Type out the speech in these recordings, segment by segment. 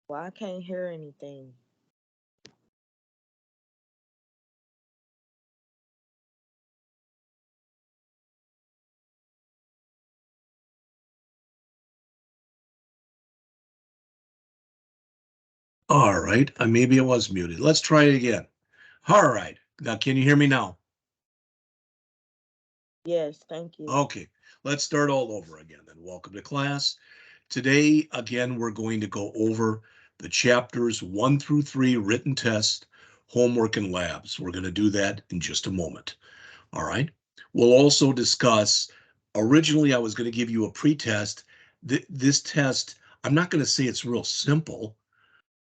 Well, I can't hear anything. All right, maybe it was muted. Let's try it again. All right, now can you hear me now? Yes, thank you. Okay, let's start all over again then. Welcome to class. Today, again, we're going to go over the chapters 1 through 3 written test, homework, and labs. We're going to do that in just a moment. All right. We'll also discuss, originally I was going to give you a pretest. This test, I'm not going to say it's real simple,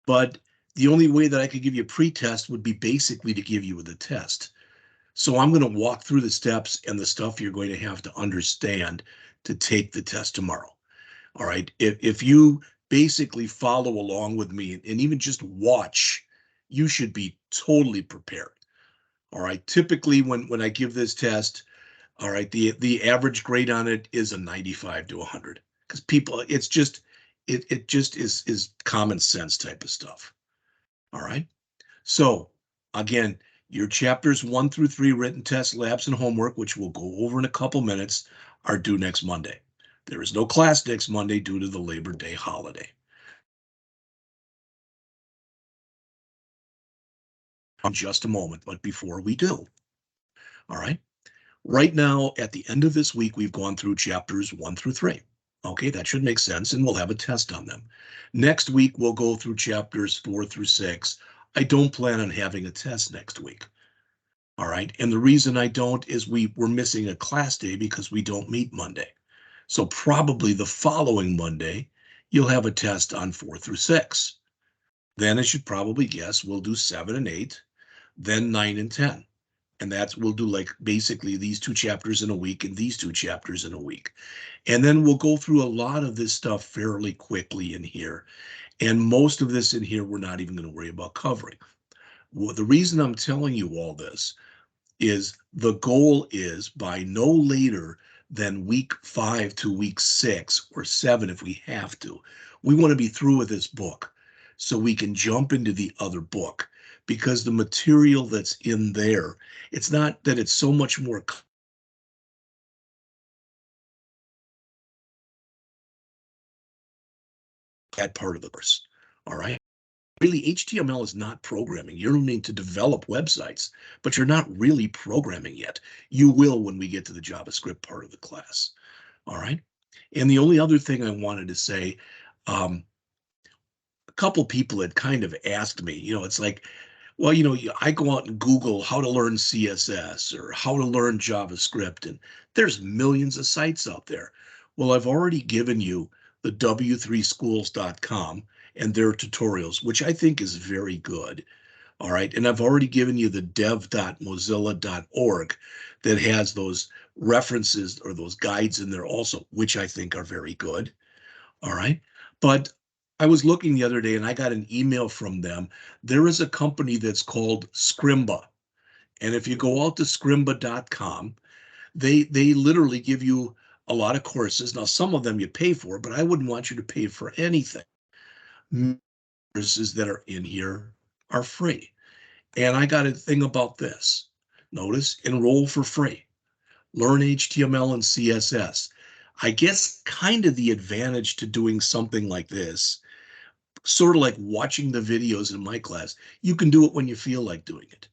but the only way that I could give you a pretest would be basically to give you the test. So I'm going to walk through the steps and the stuff you're going to have to understand to take the test tomorrow. All right. If you basically follow along with me and even just watch, you should be totally prepared. All right. Typically, when I give this test, all right, the average grade on it is a 95 to 100 because people, it's just it just is common sense type of stuff. All right. So again, your chapters 1 through 3 written tests, labs, and homework, which we'll go over in a couple minutes, are due next Monday. There is no class next Monday due to the Labor Day holiday. In just a moment, but before we do, all right, right now at the end of this week, we've gone through chapters 1 through 3. Okay, that should make sense, and we'll have a test on them. Next week, we'll go through chapters 4 through 6. I don't plan on having a test next week. All right. And the reason I don't is we're missing a class day because we don't meet Monday. So probably the following Monday, you'll have a test on 4 through 6. Then I should probably guess we'll do 7 and 8, then 9 and 10. And that's we'll do like basically these 2 chapters in a week and these 2 chapters in a week. And then we'll go through a lot of this stuff fairly quickly in here. And most of this in here, we're not even going to worry about covering. Well, the reason I'm telling you all this is the goal is by no later than week 5 to week 6 or 7 if we have to. We want to be through with this book so we can jump into the other book because the material that's in there, it's not that it's so much more that part of the course. All right. Really, HTML is not programming. You're learning to develop websites, but you're not really programming yet. You will when we get to the JavaScript part of the class. All right. And the only other thing I wanted to say, um, a couple people had kind of asked me, it's like, well, I go out and Google how to learn CSS or how to learn JavaScript, and there's millions of sites out there. Well, I've already given you the w3schools.com and their tutorials, which I think is very good. All right. And I've already given you the dev.mozilla.org that has those references or those guides in there also, which I think are very good. All right. But I was looking the other day and I got an email from them. There is a company that's called Scrimba. And if you go out to scrimba.com, they literally give you a lot of courses. Now, some of them you pay for, but I wouldn't want you to pay for anything. Courses that are in here are free. And I got a thing about this. Notice enroll for free, learn HTML and CSS. I guess kind of the advantage to doing something like this, sort of like watching the videos in my class, you can do it when you feel like doing it.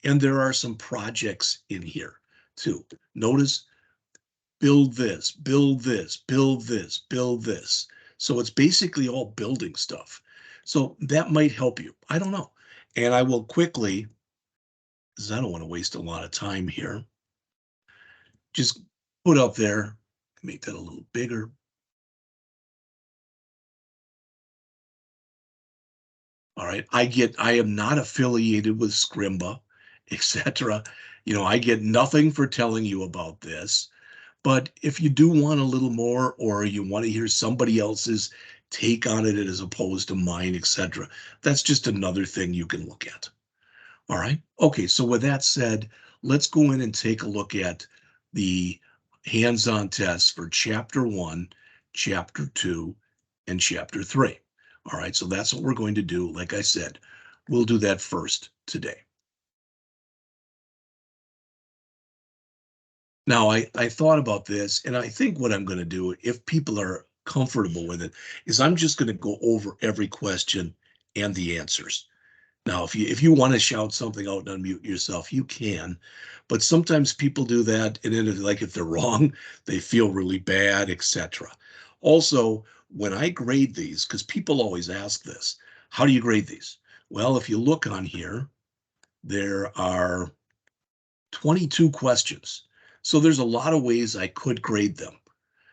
And there are some projects in here too. Notice build this, build this, build this, build this. So it's basically all building stuff. So that might help you. I don't know. And I will quickly, because I don't want to waste a lot of time here, just put up there, make that a little bigger. All right. I am not affiliated with Scrimba, etc. I get nothing for telling you about this. But if you do want a little more, or you want to hear somebody else's take on it as opposed to mine, etc., that's just another thing you can look at. All right. Okay. So with that said, let's go in and take a look at the hands-on tests for chapter 1, chapter 2, and chapter 3. All right, so that's what we're going to do. Like I said, we'll do that first today. Now, I thought about this, and I think what I'm going to do, if people are comfortable with it, is I'm just going to go over every question and the answers. Now, if you want to shout something out and unmute yourself, you can, but sometimes people do that, and then if they're wrong, they feel really bad, etc. Also, when I grade these, because people always ask this, how do you grade these? Well, if you look on here, there are 22 questions. So there's a lot of ways I could grade them.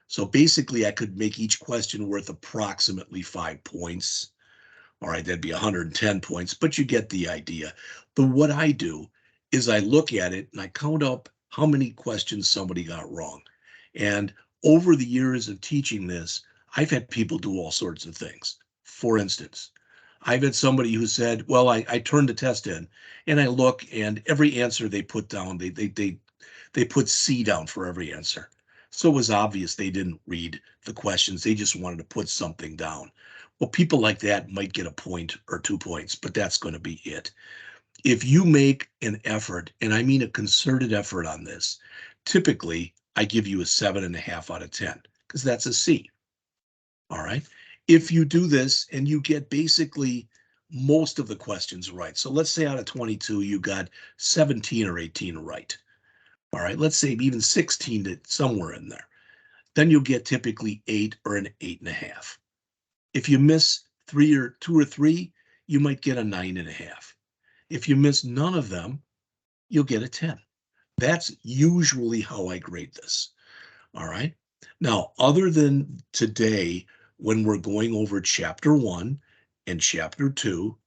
So basically, I could make each question worth approximately 5 points. All right, that'd be 110 points, but you get the idea. But what I do is I look at it and I count up how many questions somebody got wrong. And over the years of teaching this, I've had people do all sorts of things. For instance, I've had somebody who said, well, I turned the test in and I look and every answer they put down, they put C down for every answer. So it was obvious they didn't read the questions. They just wanted to put something down. Well, people like that might get a point or 2 points, but that's going to be it. If you make an effort, and I mean a concerted effort on this, typically I give you a 7.5 out of 10 because that's a C. All right. If you do this and you get basically most of the questions right. So let's say out of 22, you got 17 or 18 right. All right. Let's say even 16 to somewhere in there. Then you'll get typically 8 or an 8.5. If you miss 2 or 3, you might get a 9.5. If you miss none of them, you'll get a 10. That's usually how I grade this. All right. Now, other than today, when we're going over chapter 1 and chapter 2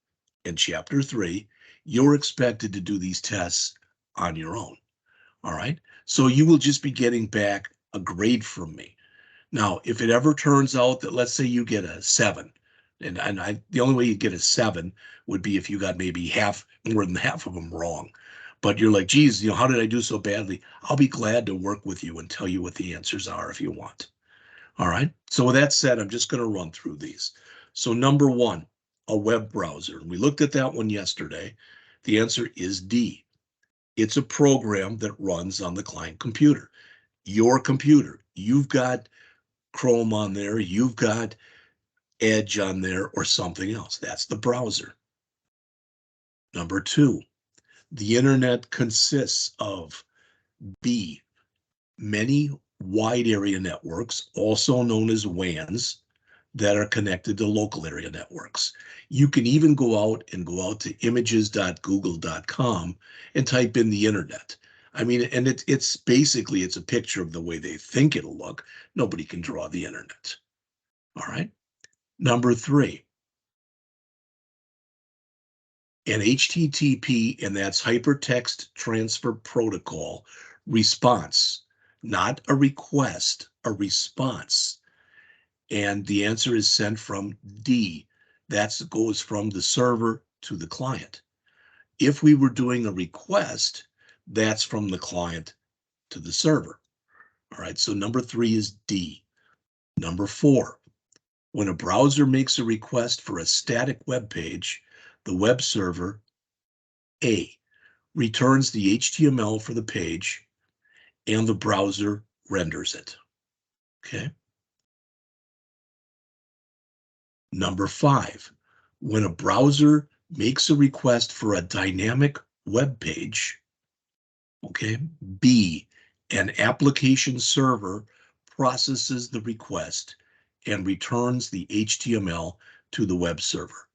and chapter 3, you're expected to do these tests on your own. All right. So you will just be getting back a grade from me. Now, if it ever turns out that, let's say you get a 7, and the only way you get a 7 would be if you got maybe more than half of them wrong. But you're like, geez, how did I do so badly? I'll be glad to work with you and tell you what the answers are if you want. All right. So with that said, I'm just going to run through these. So number 1, a web browser. We looked at that one yesterday. The answer is D. It's a program that runs on the client computer. Your computer. You've got Chrome on there, you've got Edge on there, or something else. That's the browser. Number 2, the internet consists of B, many wide area networks, also known as WANs, that are connected to local area networks. You can even go out to images.google.com and type in the internet. I mean, and it's basically, it's a picture of the way they think it'll look. Nobody can draw the internet. All right. Number 3, an HTTP, and that's Hypertext Transfer Protocol response, not a request, a response. And the answer is sent from D. That goes from the server to the client. If we were doing a request, that's from the client to the server. All right, so number 3 is D. Number 4, when a browser makes a request for a static web page, the web server, A, returns the HTML for the page, and the browser renders it. Okay. Number 5, when a browser makes a request for a dynamic web page, okay, B, an application server processes the request and returns the HTML to the web server.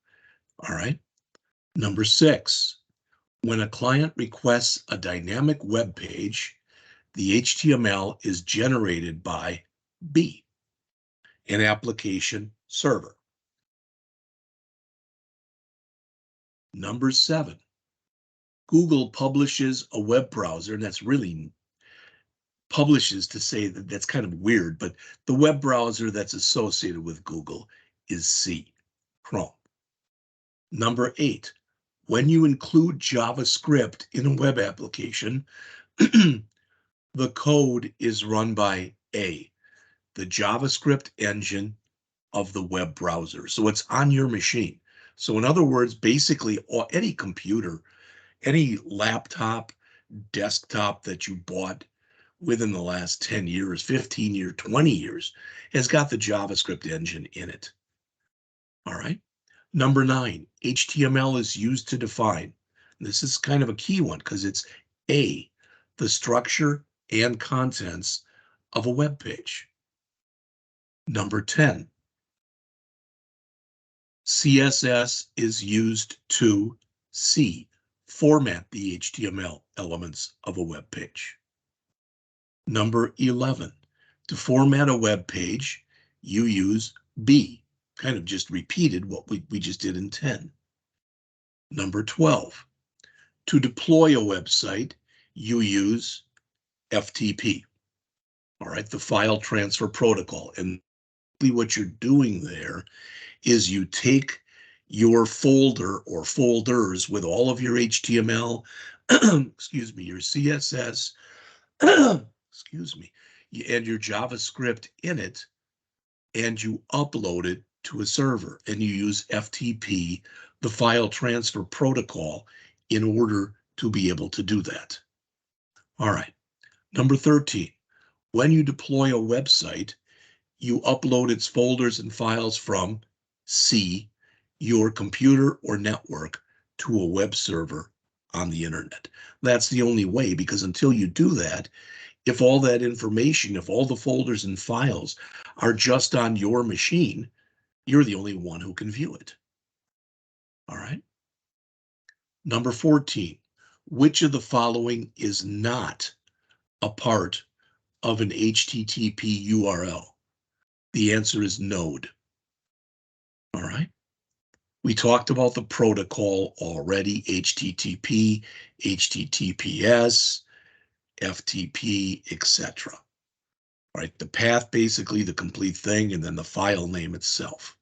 All right. Number 6, when a client requests a dynamic web page, the HTML is generated by B, an application server. Number 7, Google publishes a web browser, and that's really publishes to say that that's kind of weird, but the web browser that's associated with Google is C, Chrome. Number 8, when you include JavaScript in a web application, the code is run by A, the JavaScript engine of the web browser. So it's on your machine. So in other words, basically any computer, any laptop, desktop that you bought within the last 10 years, 15 years, 20 years has got the JavaScript engine in it. All right. Number 9, HTML is used to define. This is kind of a key one because it's A, the structure and contents of a web page. Number 10, CSS is used to C, format the HTML elements of a web page. Number 11, to format a web page, you use B, kind of just repeated what we just did in 10. Number 12, to deploy a website, you use FTP. All right, the file transfer protocol. And what you're doing there is you take your folder or folders with all of your HTML, excuse me, your CSS, excuse me, and your JavaScript in it, and you upload it to a server, and you use FTP, the file transfer protocol, in order to be able to do that. All right. Number 13, when you deploy a website, you upload its folders and files from C, your computer or network, to a web server on the internet. That's the only way, because until you do that, if all that information, if all the folders and files are just on your machine, you're the only one who can view it. All right. Number 14, which of the following is not a part of an HTTP URL? The answer is node. All right. We talked about the protocol already, HTTP, HTTPS, FTP, etc. All right, the path, basically the complete thing, and then the file name itself.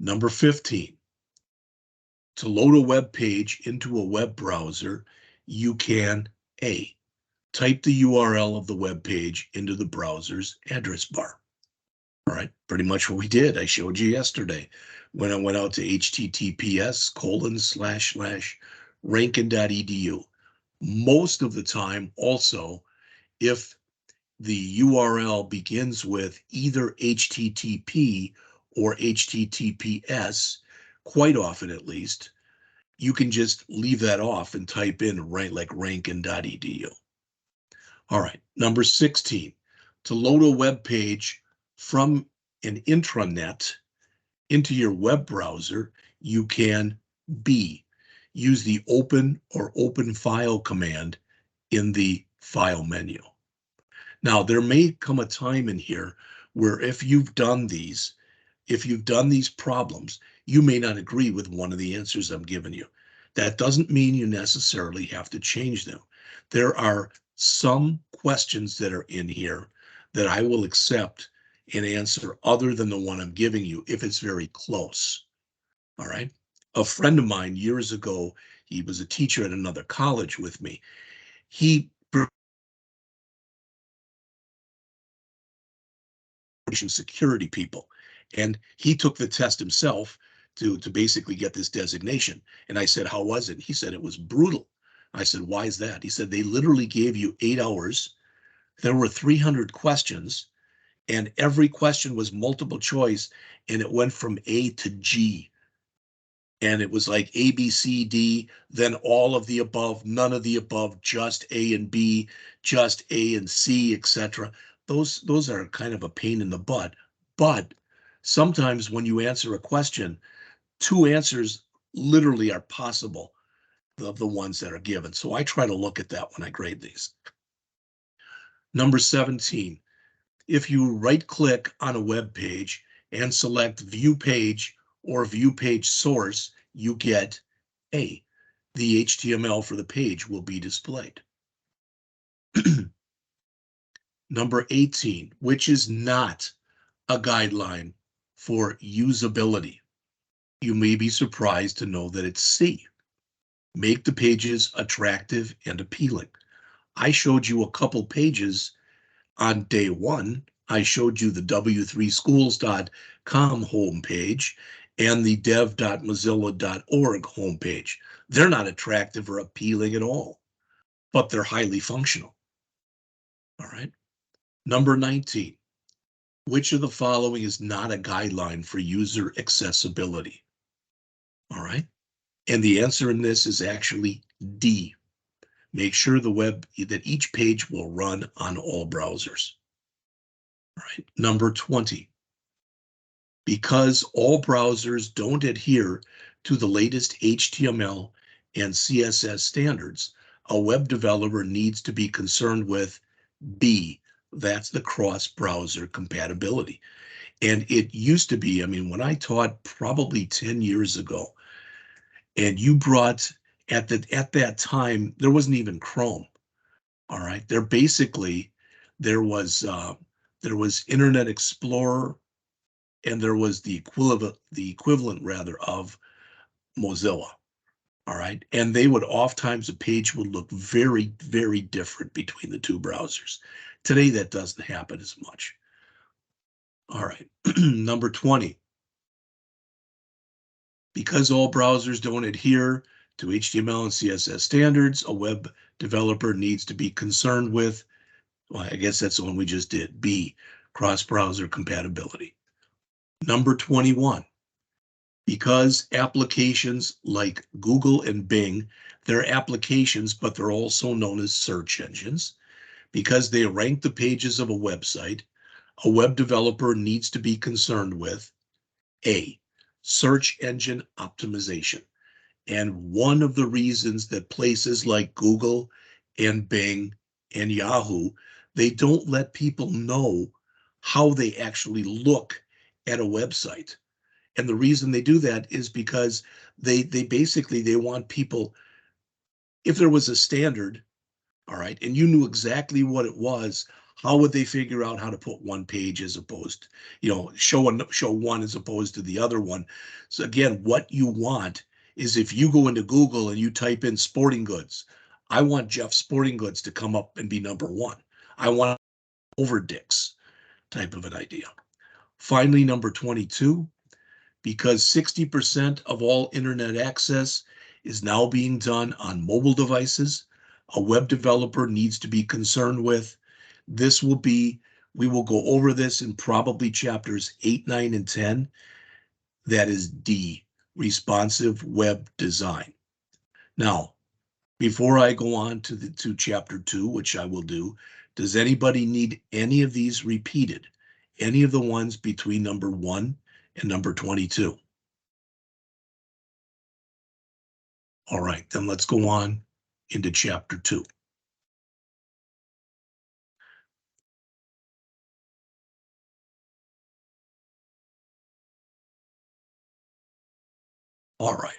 Number 15, to load a web page into a web browser, you can A, type the URL of the web page into the browser's address bar. All right, pretty much what we did. I showed you yesterday when I went out to https://rankin.edu. Most of the time, also, if the URL begins with either HTTP or HTTPS, quite often at least, you can just leave that off and type in like rankin.edu. All right, number 16, to load a web page from an intranet into your web browser, you can B, use the open or open file command in the file menu. Now, there may come a time in here where if you've done these problems, you may not agree with one of the answers I'm giving you. That doesn't mean you necessarily have to change them. There are some questions that are in here that I will accept an answer other than the one I'm giving you if it's very close. All right. A friend of mine years ago, he was a teacher at another college with me. He security people, and he took the test himself to basically get this designation. And I said, how was it? He said, it was brutal. I said, why is that? He said, they literally gave you 8 hours. There were 300 questions, and every question was multiple choice, and it went from A to G. And it was like A, B, C, D, then all of the above, none of the above, just A and B, just A and C, etc. Those are kind of a pain in the butt. But sometimes when you answer a question, 2 answers literally are possible of the ones that are given. So I try to look at that when I grade these. Number 17, if you right-click on a web page and select View Page or View Page Source, you get A, the HTML for the page will be displayed. Number 18, which is not a guideline for usability. You may be surprised to know that it's C. Make the pages attractive and appealing. I showed you a couple pages on day 1 I showed you the w3schools.com homepage and the dev.mozilla.org homepage. They're not attractive or appealing at all, but they're highly functional. All right. Number 19, which of the following is not a guideline for user accessibility? All right. And the answer in this is actually D. Make sure that each page will run on all browsers. All right. Number 20, because all browsers don't adhere to the latest HTML and CSS standards, a web developer needs to be concerned with B. That's the cross-browser compatibility. And it used to be, I mean, when I taught probably 10 years ago, and you brought at that time, there wasn't even Chrome. All right. There was Internet Explorer, and there was the equivalent rather of Mozilla. All right. And they would oftentimes a page would look very, very different between the two browsers. Today that doesn't happen as much. All right. Number 20. Because all browsers don't adhere to HTML and CSS standards, a web developer needs to be concerned with, well, I guess that's the one we just did, B, cross-browser compatibility. Number 21, because applications like Google and Bing, they're applications, but they're also known as search engines. Because they rank the pages of a website, a web developer needs to be concerned with A, search engine optimization. And one of the reasons that places like Google and Bing and Yahoo, they don't let people know how they actually look at a website. And the reason they do that is because they basically they want people, if there was a standard, all right, and you knew exactly what it was, how would they figure out how to put one page as opposed, show one as opposed to the other one? So again, what you want is if you go into Google and you type in sporting goods, I want Jeff Sporting Goods to come up and be number one. I want over Dick's type of an idea. Finally, number 22, because 60% of all internet access is now being done on mobile devices, a web developer needs to be concerned with. We will go over this in probably chapters 8, 9, and 10. That is D, responsive web design. Now, before I go on to chapter 2, which I will do, does anybody need any of these repeated? Any of the ones between number 1 and number 22? All right, then let's go on into chapter 2. All right.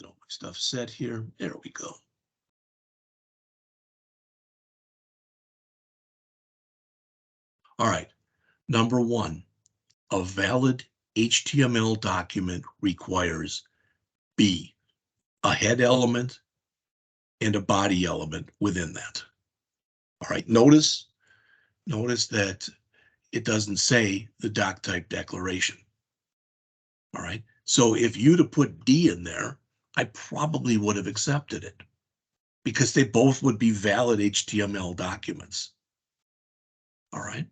My stuff set here. There we go. All right. Number 1, a valid HTML document requires B, a head element and a body element within that. All right. Notice that it doesn't say the doc type declaration. All right. So if you'd have put D in there, I probably would have accepted it because they both would be valid HTML documents. All right.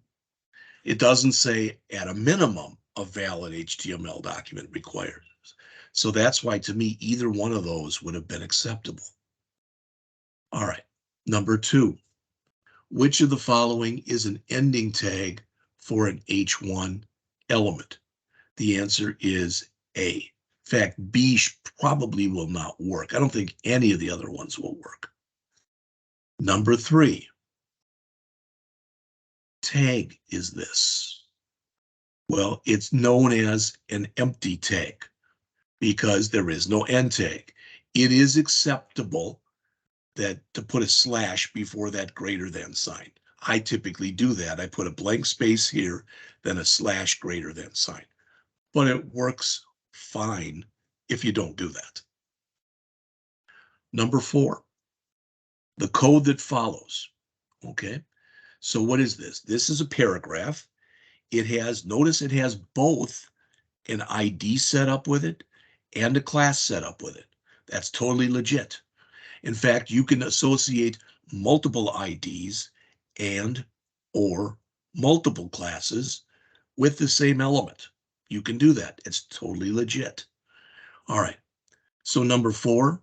It doesn't say at a minimum a valid HTML document required. So that's why to me, either one of those would have been acceptable. All right. Number 2, which of the following is an ending tag for an H1 element? The answer is A. In fact, B probably will not work. I don't think any of the other ones will work. Number 3, tag is this? Well, it's known as an empty tag because there is no end tag. It is acceptable that to put a slash before that greater than sign. I typically do that. I put a blank space here, then a slash greater than sign. But it works fine if you don't do that. Number 4, the code that follows. Okay, so what is this? This is a paragraph. It has, notice it has both an ID set up with it and a class set up with it. That's totally legit. In fact, you can associate multiple IDs and or multiple classes with the same element. You can do that. It's totally legit. All right. So number 4,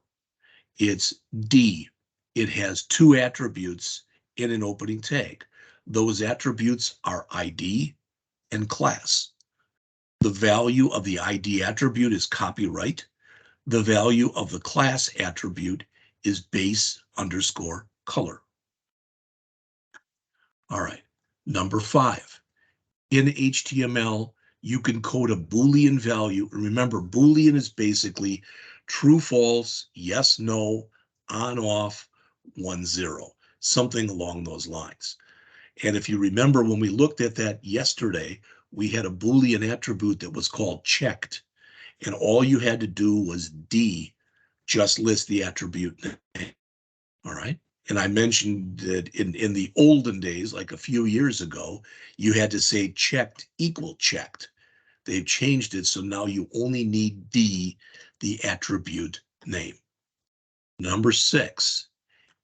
it's D. It has 2 attributes in an opening tag. Those attributes are ID and class. The value of the ID attribute is copyright. The value of the class attribute is base_color. All right. Number 5, in HTML, you can code a Boolean value. Remember, Boolean is basically true, false, yes, no, on, off, 1, 0, something along those lines. And if you remember, when we looked at that yesterday, we had a Boolean attribute that was called checked. And all you had to do was D, just list the attribute name. All right. And I mentioned that in the olden days, like a few years ago, you had to say checked equal checked. They've changed it, so now you only need D, the attribute name. Number 6,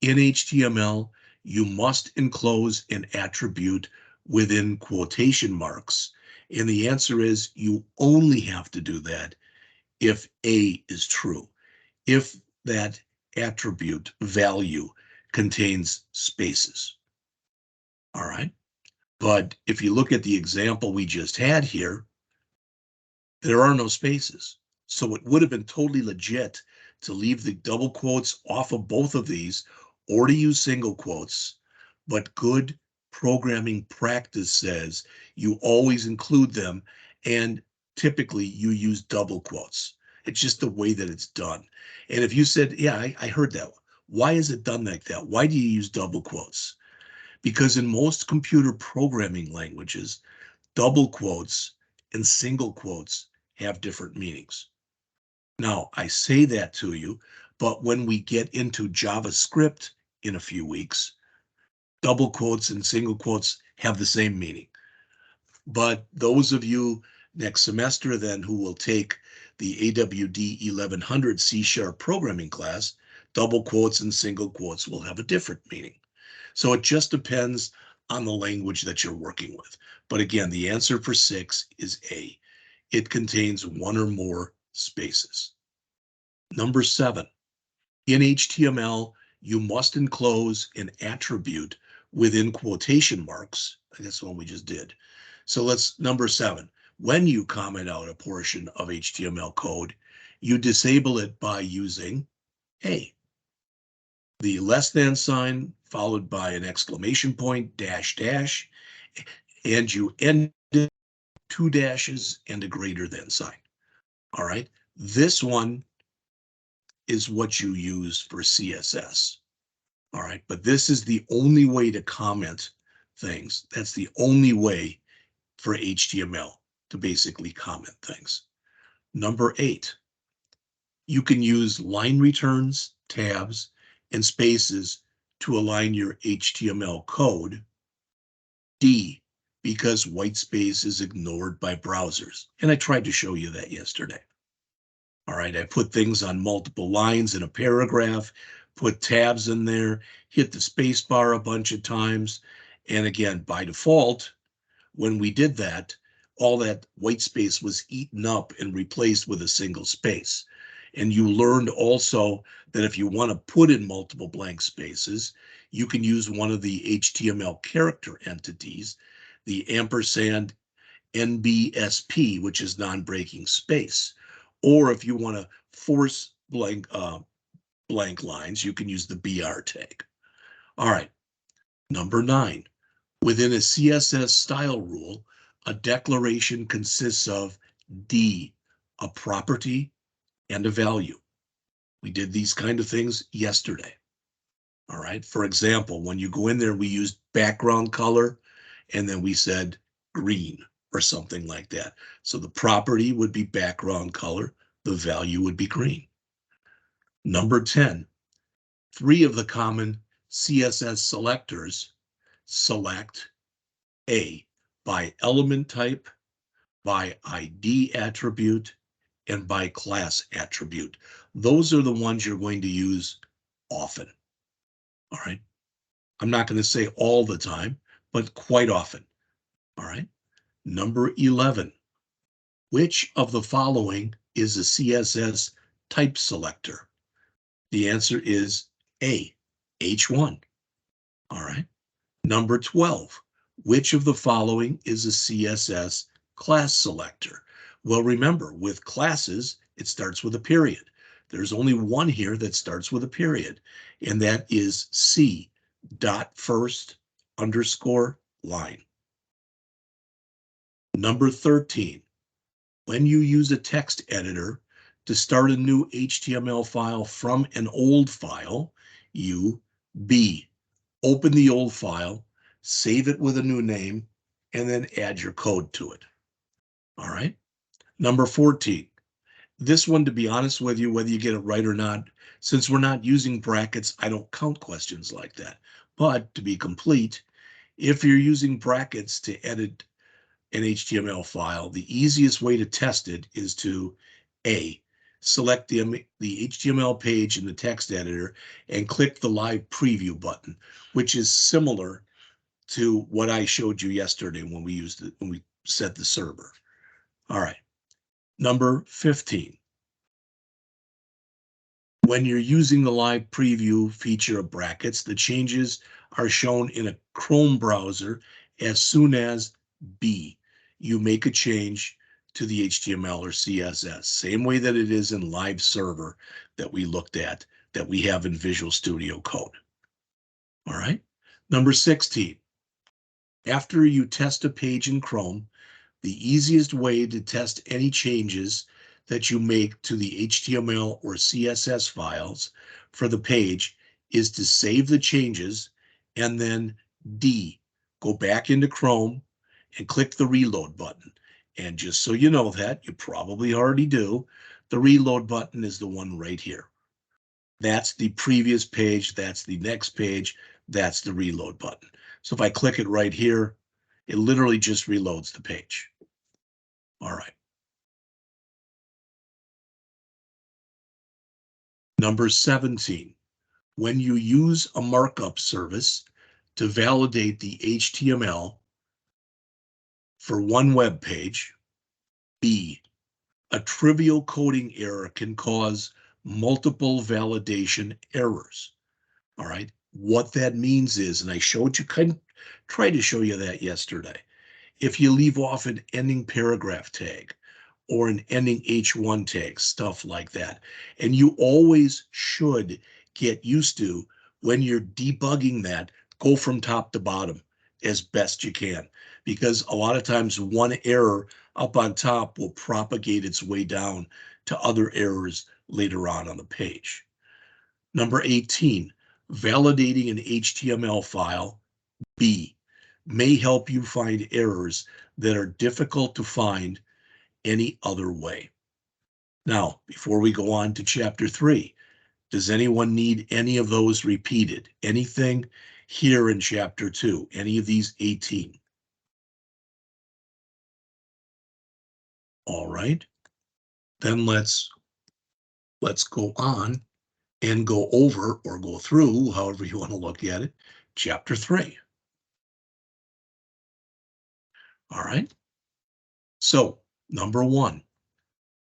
in HTML, you must enclose an attribute within quotation marks. And the answer is you only have to do that if A is true. If that attribute value contains spaces. All right. But if you look at the example we just had here, there are no spaces. So it would have been totally legit to leave the double quotes off of both of these or to use single quotes. But good programming practice says you always include them, and typically you use double quotes. It's just the way that it's done. And if you said, yeah, I heard that. Why is it done like that? Why do you use double quotes? Because in most computer programming languages, double quotes and single quotes have different meanings. Now, I say that to you, but when we get into JavaScript in a few weeks, double quotes and single quotes have the same meaning. But those of you next semester then who will take the AWD1000 C# programming class, double quotes and single quotes will have a different meaning. So it just depends on the language that you're working with. But again, the answer for 6 is A. It contains 1 or more spaces. Number 7, in HTML, you must enclose an attribute within quotation marks. That's the one we just did. So let's, number 7, when you comment out a portion of HTML code, you disable it by using A. The less than sign followed by an exclamation point, dash, dash, and you end 2 dashes and a greater than sign. All right. This one is what you use for CSS. All right. But this is the only way to comment things. That's the only way for HTML to basically comment things. Number 8, you can use line returns, tabs, and spaces to align your HTML code. D, because white space is ignored by browsers. And I tried to show you that yesterday. All right, I put things on multiple lines in a paragraph, put tabs in there, hit the space bar a bunch of times. And again, by default, when we did that, all that white space was eaten up and replaced with a single space. And you learned also that if you want to put in multiple blank spaces, you can use one of the HTML character entities, the ampersand NBSP, which is non-breaking space. Or if you want to force blank lines, you can use the BR tag. All right, number 9. Within a CSS style rule, a declaration consists of D, a property, and a value. We did these kind of things yesterday. All right. For example, when you go in there, we used background color, and then we said green or something like that. So the property would be background color. The value would be green. Number 10, 3 of the common CSS selectors, select A, by element type, by ID attribute, and by class attribute. Those are the ones you're going to use often. All right. I'm not going to say all the time, but quite often. All right. Number 11. Which of the following is a CSS type selector? The answer is A, H1. All right. Number 12. Which of the following is a CSS class selector? Well, remember, with classes, it starts with a period. There's only one here that starts with a period, and that is C, dot first, underscore, line. Number 13. When you use a text editor to start a new HTML file from an old file, you B, open the old file, save it with a new name, and then add your code to it. All right. Number 14. This one, to be honest with you, whether you get it right or not, since we're not using brackets, I don't count questions like that. But to be complete, if you're using brackets to edit an HTML file, the easiest way to test it is to A, select the HTML page in the text editor and click the live preview button, which is similar to what I showed you yesterday when we used it, when we set the server. All right. Number 15. When you're using the live preview feature of brackets, the changes are shown in a Chrome browser as soon as B, you make a change to the HTML or CSS, same way that it is in live server that we looked at, that we have in Visual Studio Code. All right. Number 16. After you test a page in Chrome, the easiest way to test any changes that you make to the HTML or CSS files for the page is to save the changes and then D, go back into Chrome and click the reload button. And just so you know that, you probably already do, the reload button is the one right here. That's the previous page, that's the next page, that's the reload button. So if I click it right here, it literally just reloads the page. All right. Number 17, when you use a markup service to validate the HTML for one web page, B, a trivial coding error can cause multiple validation errors. All right. What that means is, and I showed you, tried to show you that yesterday. If you leave off an ending paragraph tag or an ending H1 tag, stuff like that, and you always should get used to, when you're debugging that, go from top to bottom as best you can, because a lot of times one error up on top will propagate its way down to other errors later on the page. Number 18, validating an HTML file, B, may help you find errors that are difficult to find any other way. Now, before we go on to chapter 3, does anyone need any of those repeated? Anything here in chapter 2? Any of these 18? All right. Then let's go on and go over, or go through, however you want to look at it, chapter 3. All right. So, number 1,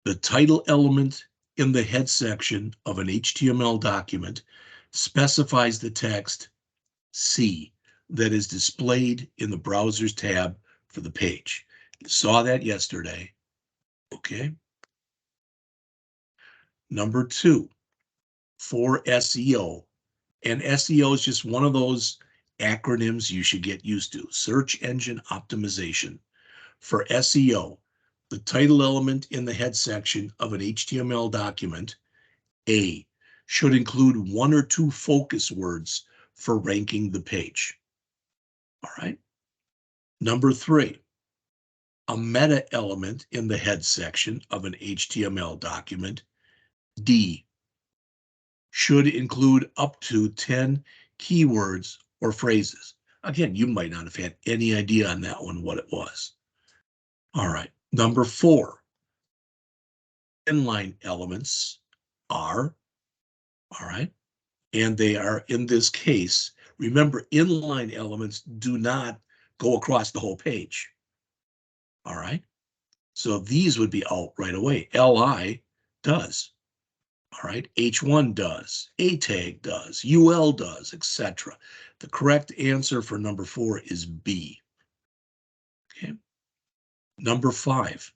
the title element in the head section of an HTML document specifies the text C that is displayed in the browser's tab for the page. You saw that yesterday. Okay. Number 2, for SEO. And SEO is just one of those acronyms you should get used to. Search engine optimization. For SEO, the title element in the head section of an HTML document, A, should include 1 or 2 focus words for ranking the page. All right. Number 3, a meta element in the head section of an HTML document, D, should include up to 10 keywords, or phrases. Again, you might not have had any idea on that one what it was. All right, number 4. Inline elements are, all right, and they are, in this case, remember, inline elements do not go across the whole page. All right, so these would be out right away. LI does. All right, H1 does, A tag does, UL does, etc. The correct answer for number 4 is B. Okay. Number 5.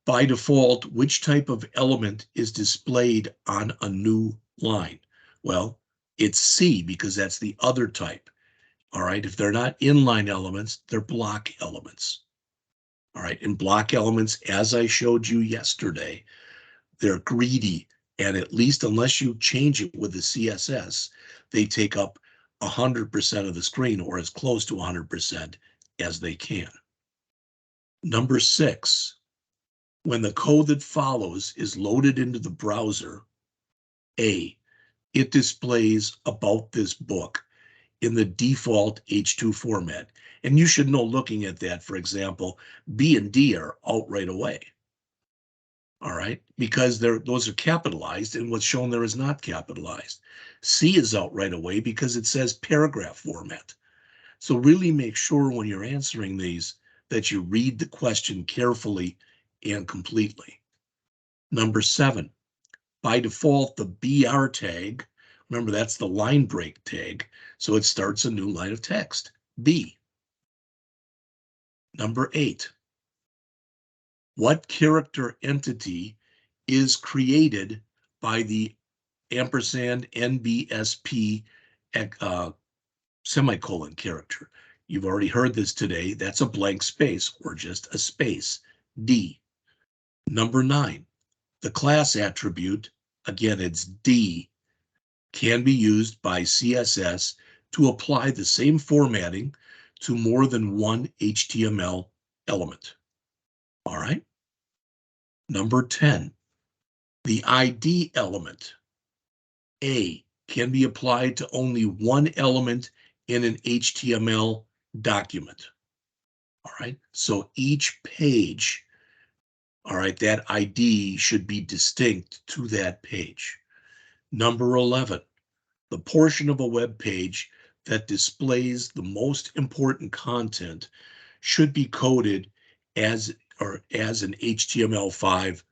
By default, which type of element is displayed on a new line? Well, it's C because that's the other type. All right, if they're not inline elements, they're block elements. All right, and block elements, as I showed you yesterday, they're greedy, and at least unless you change it with the CSS, they take up 100% of the screen, or as close to 100% as they can. Number 6, when the code that follows is loaded into the browser, A, it displays about this book in the default H2 format. And you should know, looking at that, for example, B and D are out right away. All right, because those are capitalized, and what's shown there is not capitalized. C is out right away because it says paragraph format. So really make sure when you're answering these that you read the question carefully and completely. Number 7, by default, the BR tag, remember that's the line break tag, so it starts a new line of text, B. Number 8, what character entity is created by the ampersand NBSP semicolon character? You've already heard this today. That's a blank space, or just a space, D. Number 9, the class attribute, again, it's D, can be used by CSS to apply the same formatting to more than one HTML element. All right. Number 10, the ID element, A, can be applied to only one element in an HTML document. All right, so each page, all right, that ID should be distinct to that page. Number 11, the portion of a web page that displays the most important content should be coded as an HTML5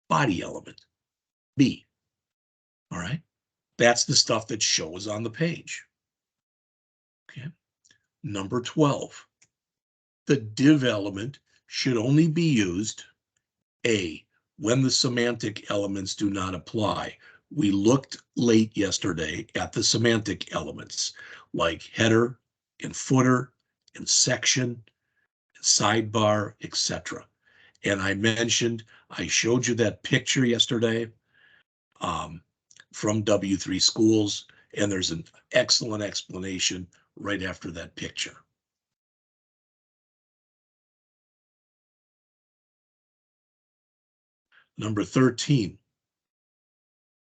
body element, B. All right, that's the stuff that shows on the page. Okay. Number 12, the div element should only be used, A, when the semantic elements do not apply. We looked late yesterday at the semantic elements like header and footer and section, and sidebar, etc. And I showed you that picture yesterday from W3 Schools, and there's an excellent explanation right after that picture. Number 13,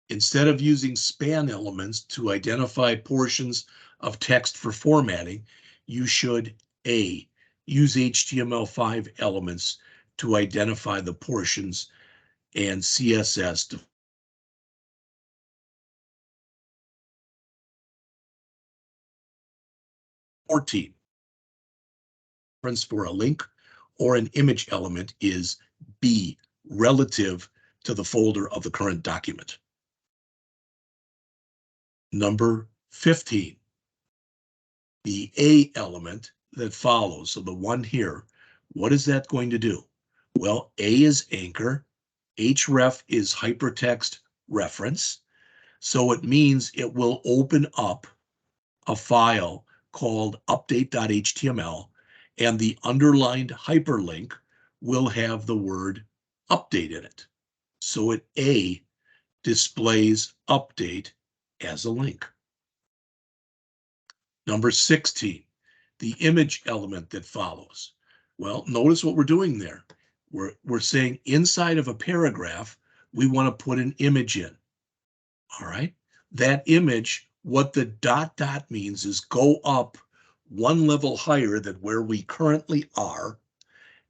instead of using span elements to identify portions of text for formatting, you should, A, use HTML5 elements to identify the portions, and CSS to 14. Reference for a link or an image element is B, relative to the folder of the current document. Number 15, the A element that follows, so the one here, what is that going to do? Well, A is anchor, href is hypertext reference, so it means it will open up a file called update.html, and the underlined hyperlink will have the word update in it. So it A displays update as a link. Number 16, the image element that follows. Well, notice what we're doing there. We're saying inside of a paragraph, we want to put an image in. All right. that image, what the dot dot means is go up one level higher than where we currently are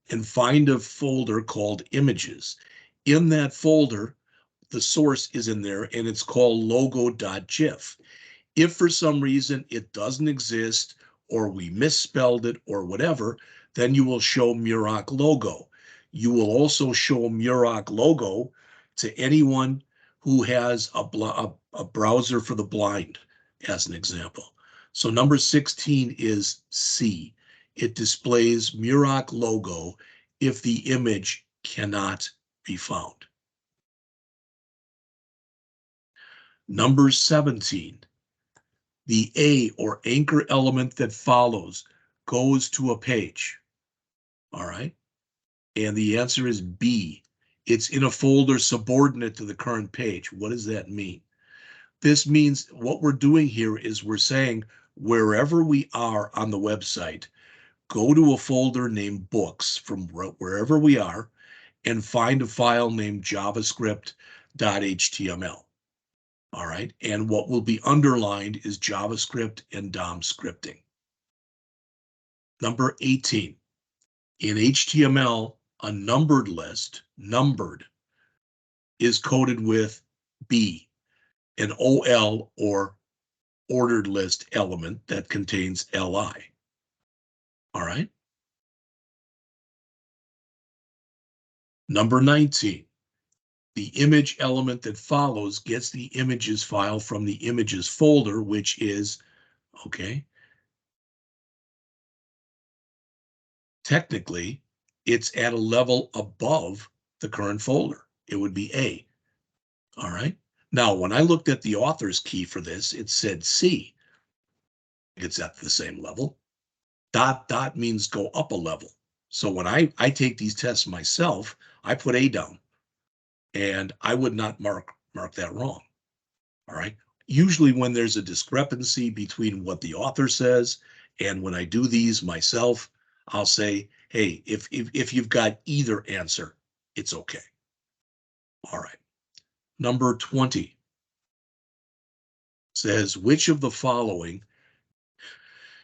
and find a folder called images. In that folder, the source is in there and it's called logo.gif. If for some reason it doesn't exist or we misspelled it or whatever, then you will show Muroc logo. You will also show Muroc logo to anyone who has a browser for the blind, as an example. So number 16 is C. It displays Muroc logo if the image cannot be found. Number 17. The A or anchor element that follows goes to a page. All right. And the answer is B. It's in a folder subordinate to the current page. What does that mean? This means what we're doing here is we're saying wherever we are on the website, go to a folder named books from wherever we are and find a file named javascript.html. All right. And what will be underlined is JavaScript and DOM scripting. Number 18. In HTML, a numbered list, numbered, is coded with B, an OL or ordered list element that contains LI. All right. Number 19. The image element that follows gets the images file from the images folder, which is, okay, technically, it's at a level above the current folder. It would be A. All right. Now, when I looked at the author's key for this, it said C. It's at the same level. Dot dot means go up a level. So when I take these tests myself, I put A down, and I would not mark that wrong. All right. Usually when there's a discrepancy between what the author says and when I do these myself, I'll say, hey, if you've got either answer, it's okay. All right. Number 20 says, which of the following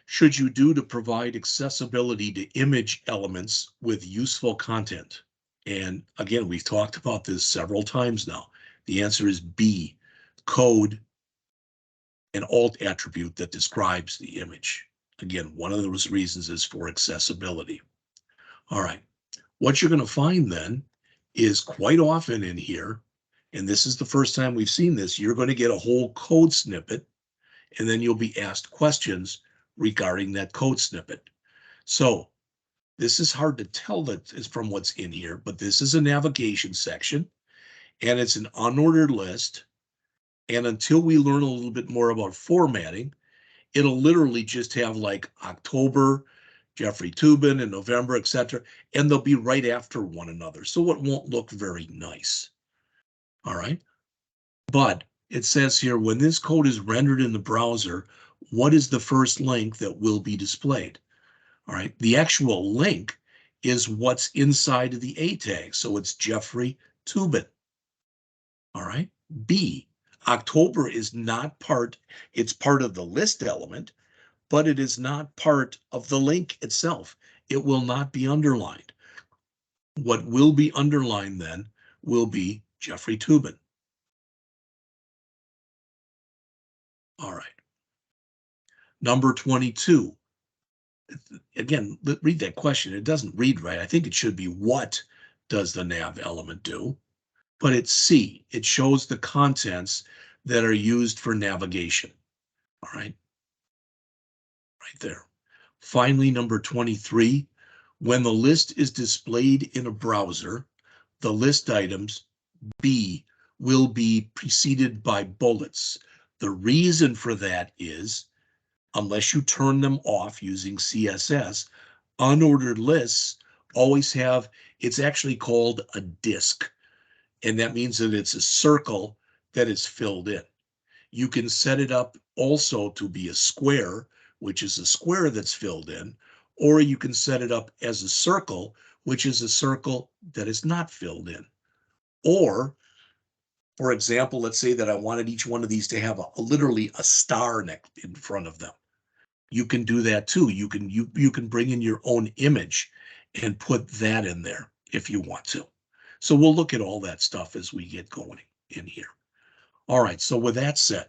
should you do to provide accessibility to image elements with useful content? And again, we've talked about this several times now. The answer is B, code an alt attribute that describes the image. Again, one of those reasons is for accessibility. All right, what you're going to find then is quite often in here, and this is the first time we've seen this, you're going to get a whole code snippet, and then you'll be asked questions regarding that code snippet. So this is hard to tell that is from what's in here, but this is a navigation section, and it's an unordered list. And until we learn a little bit more about formatting, it'll literally just have like October, Jeffrey Toobin, and November, etc., and they'll be right after one another. So it won't look very nice. All right. But it says here, when this code is rendered in the browser, what is the first link that will be displayed? All right. The actual link is what's inside of the A tag. So it's Jeffrey Toobin. All right. B, October is not part, it's part of the list element, but it is not part of the link itself. It will not be underlined. What will be underlined then will be Jeffrey Toobin. All right. Number 22. Again, read that question. It doesn't read right. I think it should be, what does the nav element do? But it's C. It shows the contents that are used for navigation. All right. Right there. Finally, number 23, when the list is displayed in a browser, the list items, B, will be preceded by bullets. The reason for that is, unless you turn them off using CSS, unordered lists always have, it's actually called a disk. And that means that it's a circle that is filled in. You can set it up also to be a square, which is a square that's filled in, or you can set it up as a circle, which is a circle that is not filled in. Or For example, let's say that I wanted each one of these to have literally a star next in front of them. You can do that too. You can bring in your own image and put that in there if you want to. So we'll look at all that stuff as we get going in here. All right, so with that said,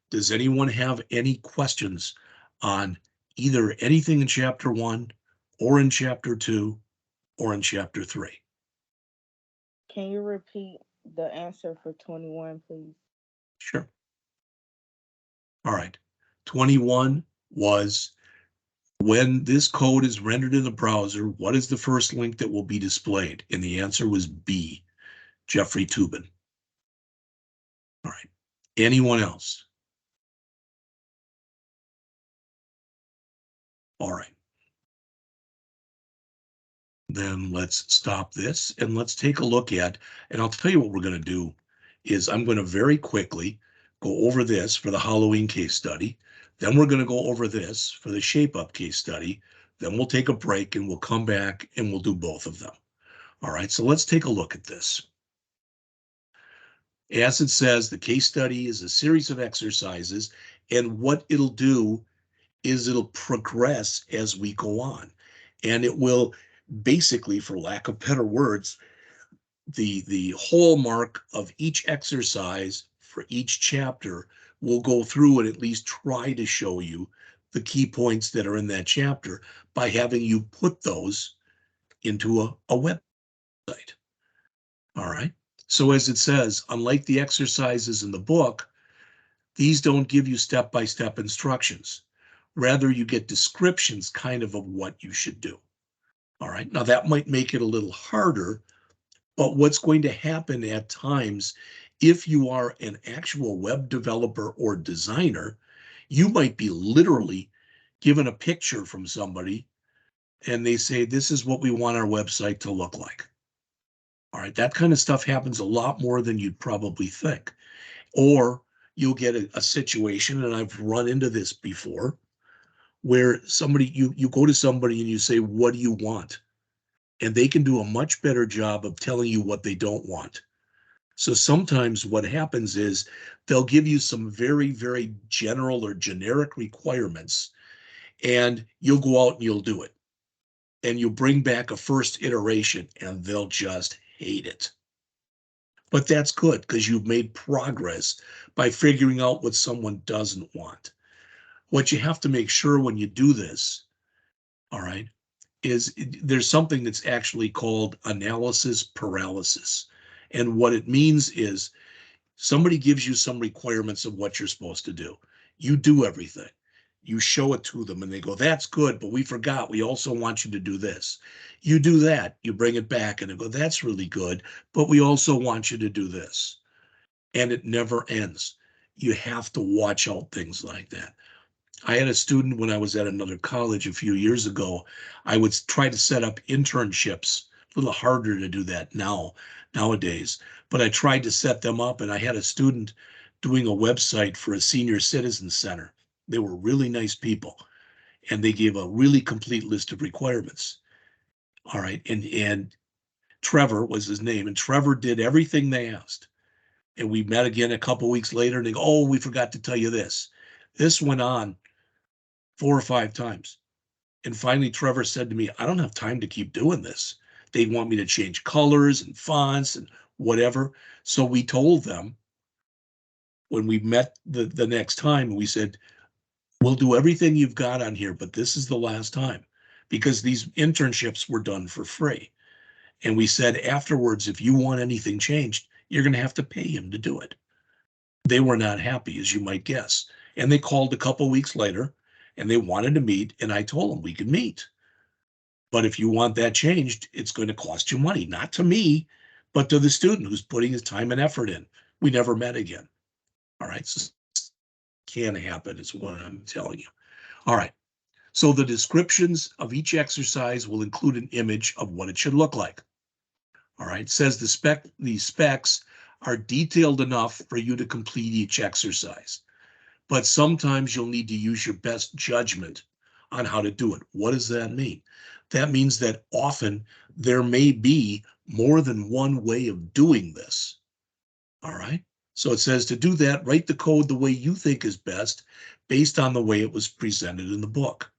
does anyone have any questions on either anything in chapter 1 or in chapter 2 or in chapter 3? Can you repeat the answer for 21, please? Sure. All right. 21 was, when this code is rendered in the browser, what is the first link that will be displayed? And the answer was B, Jeffrey Toobin. All right. Anyone else? All right. Then let's stop this and let's take a look at, and I'll tell you what we're going to do is I'm going to very quickly go over this for the Halloween case study. Then we're going to go over this for the shape up case study. Then we'll take a break and we'll come back and we'll do both of them. All right, so let's take a look at this. As it says, the case study is a series of exercises, and what it'll do is it'll progress as we go on. And it will basically, for lack of better words, the hallmark of each exercise for each chapter will go through and at least try to show you the key points that are in that chapter by having you put those into a website. All right. So as it says, unlike the exercises in the book, these don't give you step-by-step instructions. Rather, you get descriptions kind of what you should do. All right. Now that might make it a little harder, but what's going to happen at times, if you are an actual web developer or designer, you might be literally given a picture from somebody and they say, this is what we want our website to look like. All right, that kind of stuff happens a lot more than you'd probably think. Or you'll get a situation, and I've run into this before, where you go to somebody and you say, what do you want? And they can do a much better job of telling you what they don't want. So sometimes what happens is they'll give you some very, very general or generic requirements, and you'll go out and you'll do it. And you'll bring back a first iteration, and they'll just hate it. But that's good because you've made progress by figuring out what someone doesn't want. What you have to make sure when you do this, all right, is there's something that's actually called analysis paralysis. And what it means is somebody gives you some requirements of what you're supposed to do. You do everything. You show it to them and they go, that's good, but we forgot. We also want you to do this. You do that, you bring it back and they go, that's really good, but we also want you to do this. And it never ends. You have to watch out things like that. I had a student when I was at another college a few years ago. I would try to set up internships. A little harder to do that nowadays, but I tried to set them up, and I had a student doing a website for a senior citizen center. They were really nice people, and they gave a really complete list of requirements. All right, and Trevor was his name, and Trevor did everything they asked. And we met again a couple weeks later, and they go, oh, we forgot to tell you this. This went on 4 or 5 times. And finally, Trevor said to me, I don't have time to keep doing this. They want me to change colors and fonts and whatever. So we told them when we met the next time, we said, we'll do everything you've got on here, but this is the last time, because these internships were done for free. And we said afterwards, if you want anything changed, you're going to have to pay him to do it. They were not happy, as you might guess. And they called a couple weeks later and they wanted to meet. And I told them we could meet. But if you want that changed, it's going to cost you money, not to me, but to the student who's putting his time and effort in. We never met again. All right. So can happen is what I'm telling you. All right. So the descriptions of each exercise will include an image of what it should look like. All right. It says the specs are detailed enough for you to complete each exercise, but sometimes you'll need to use your best judgment on how to do it. What does that mean? That means that often there may be more than one way of doing this. All right. So it says to do that, write the code the way you think is best based on the way it was presented in the book.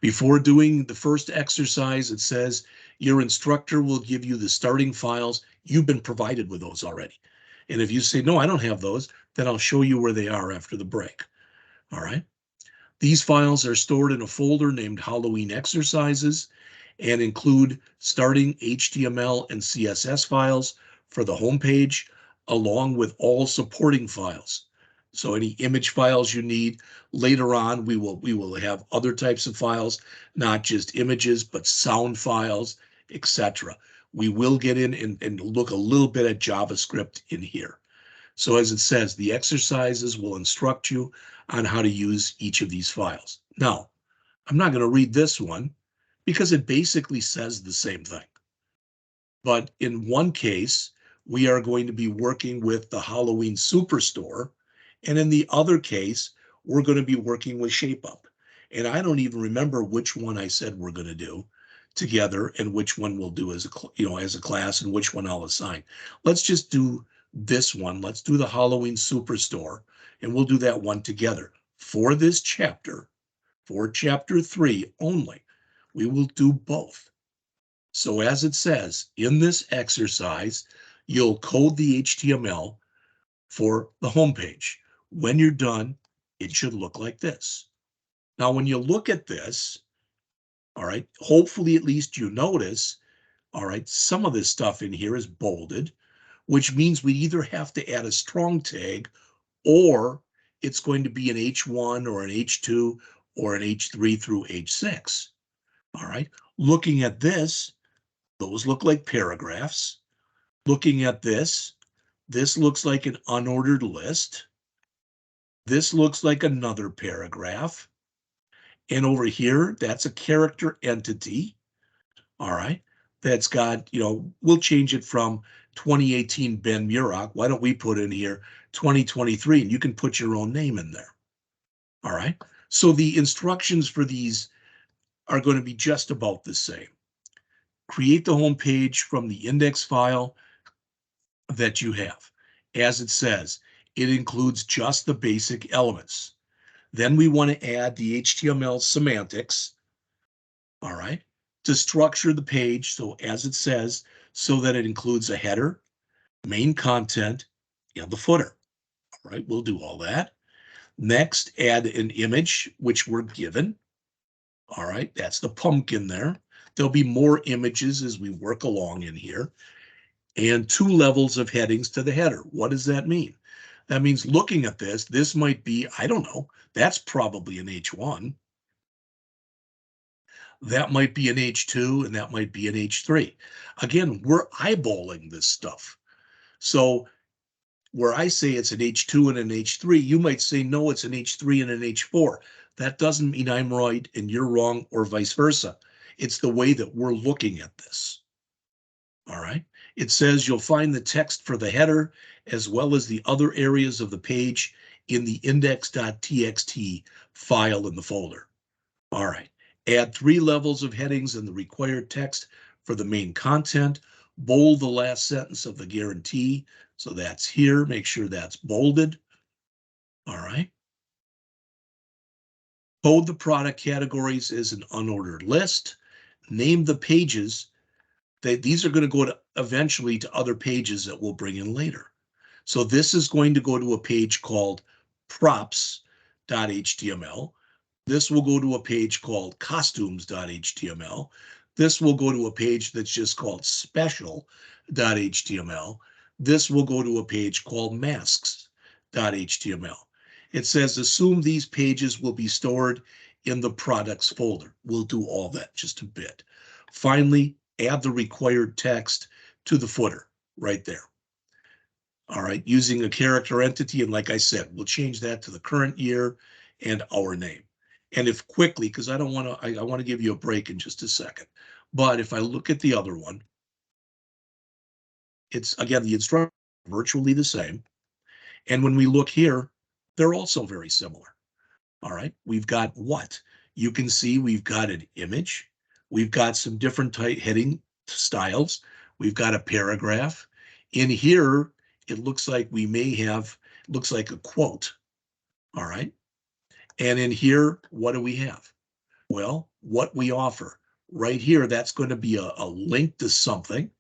Before doing the first exercise, it says your instructor will give you the starting files. You've been provided with those already. And if you say, no, I don't have those, then I'll show you where they are after the break. All right. These files are stored in a folder named Halloween Exercises and include starting HTML and CSS files for the homepage, along with all supporting files. So any image files you need later on, we will have other types of files, not just images, but sound files, etc. We will get in and look a little bit at JavaScript in here. So as it says, the exercises will instruct you on how to use each of these files. Now, I'm not going to read this one because it basically says the same thing. But in one case, we are going to be working with the Halloween Superstore. And in the other case, we're going to be working with ShapeUp. And I don't even remember which one I said we're going to do together and which one we'll do as a class and which one I'll assign. Let's just do this one. Let's do the Halloween Superstore, and we'll do that one together for this chapter, for chapter 3 only. We will do both. So as it says in this exercise, you'll code the HTML for the homepage. When you're done, it should look like this. Now, when you look at this, all right, hopefully at least you notice, all right, some of this stuff in here is bolded, which means we either have to add a strong tag or it's going to be an H1 or an H2 or an H3 through H6. All right, looking at this, those look like paragraphs. Looking at this looks like an unordered list. This looks like another paragraph. And over here, that's a character entity. All right. That's got, we'll change it from 2018 Ben Murock. Why don't we put in here 2023? And you can put your own name in there. All right. So the instructions for these are going to be just about the same. Create the home page from the index file that you have. As it says, it includes just the basic elements. Then we want to add the HTML semantics, all right, to structure the page. So as it says, so that it includes a header, main content, and the footer. All right, we'll do all that. Next, add an image, which we're given. All right, that's the pumpkin there. There'll be more images as we work along in here. And 2 levels of headings to the header. What does that mean? That means looking at this might be, I don't know, that's probably an H1. That might be an H2, and that might be an H3. Again, we're eyeballing this stuff. So where I say it's an H2 and an H3, you might say, no, it's an H3 and an H4. That doesn't mean I'm right and you're wrong or vice versa. It's the way that we're looking at this. All right. It says you'll find the text for the header as well as the other areas of the page in the index.txt file in the folder. All right. Add 3 levels of headings in the required text for the main content. Bold the last sentence of the guarantee. So that's here. Make sure that's bolded. All right. Code the product categories as an unordered list. Name the pages. These are going to go to eventually to other pages that we'll bring in later. So this is going to go to a page called props.html. This will go to a page called costumes.html. This will go to a page that's just called special.html. This will go to a page called masks.html. It says assume these pages will be stored in the products folder. We'll do all that just a bit. Finally, add the required text to the footer right there. All right, using a character entity, and like I said, we'll change that to the current year and our name. And if quickly, because I want to give you a break in just a second. But if I look at the other one, it's again the instructions are virtually the same. And when we look here, they're also very similar. All right, we've got what? You can see we've got an image. We've got some different type heading styles. We've got a paragraph. In here, it looks like we may have, looks like a quote. All right. And in here, what do we have? Well, what we offer right here, that's going to be a link to something.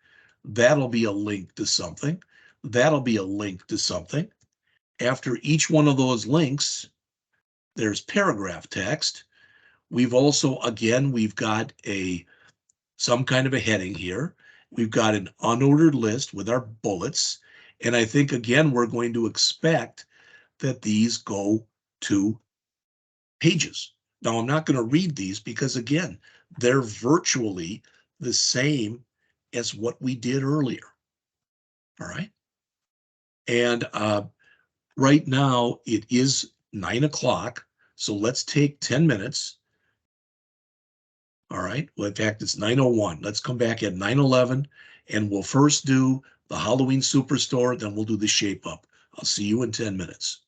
That'll be a link to something. That'll be a link to something. After each one of those links, there's paragraph text. We've also, again, we've got some kind of a heading here. We've got an unordered list with our bullets. And I think, again, we're going to expect that these go to pages. Now, I'm not going to read these because, again, they're virtually the same as what we did earlier. All right. And right now it is 9 o'clock. So let's take 10 minutes. All right. Well, in fact, it's 9:01. Let's come back at 9:11 and we'll first do the Halloween Superstore. Then we'll do the shape up. I'll see you in 10 minutes.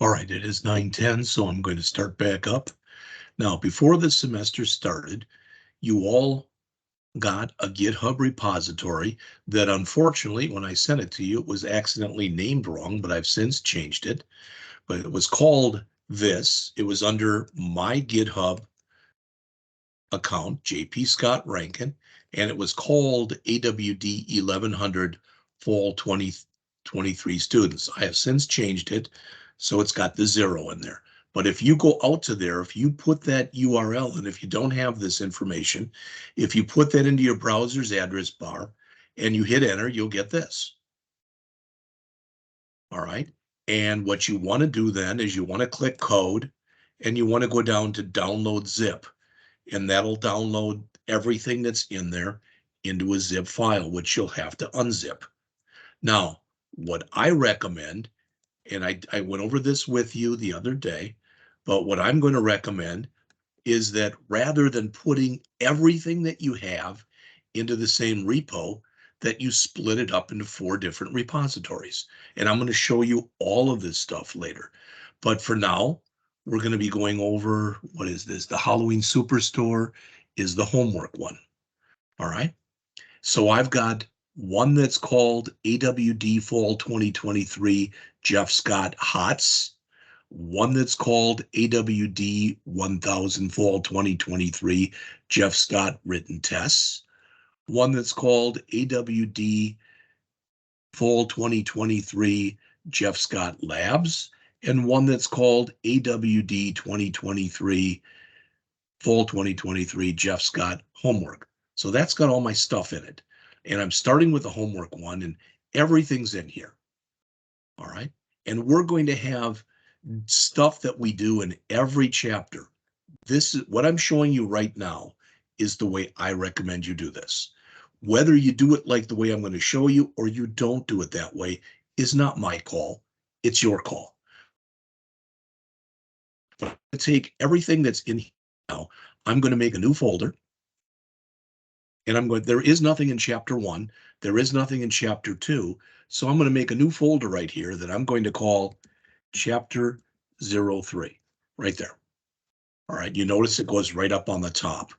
All right, it is 9:10, so I'm going to start back up. Now, before the semester started, you all got a GitHub repository that unfortunately, when I sent it to you, it was accidentally named wrong, but I've since changed it. But it was called this. It was under my GitHub account, JP Scott Rankin, and it was called AWD 1100 Fall 2023 students. I have since changed it, so it's got the 0 in there. But if you go out to there, if you put that URL, and if you don't have this information, if you put that into your browser's address bar and you hit enter, you'll get this. All right. And what you want to do then is you want to click code and you want to go down to download zip, and that'll download everything that's in there into a zip file, which you'll have to unzip. Now, what I recommend, and I went over this with you the other day, but what I'm going to recommend is that rather than putting everything that you have into the same repo, that you split it up into 4 different repositories. And I'm going to show you all of this stuff later. But for now, we're going to be going over, what is this? The Halloween Superstore is the homework one. All right. So I've got one that's called AWD Fall 2023 Jeff Scott HOTS, one that's called AWD1000 Fall 2023 Jeff Scott Written Tests, one that's called AWD Fall 2023 Jeff Scott Labs, and one that's called AWD 2023 Fall 2023 Jeff Scott Homework. So that's got all my stuff in it. And I'm starting with the homework one, and everything's in here. All right. And we're going to have stuff that we do in every chapter. This is what I'm showing you right now is the way I recommend you do this. Whether you do it like the way I'm going to show you or you don't do it that way is not my call. It's your call. But I'm going to take everything that's in here now. I'm going to make a new folder. And there is nothing in chapter 1. There is nothing in chapter 2. So I'm going to make a new folder right here that I'm going to call chapter 03, right there. All right, you notice it goes right up on the top.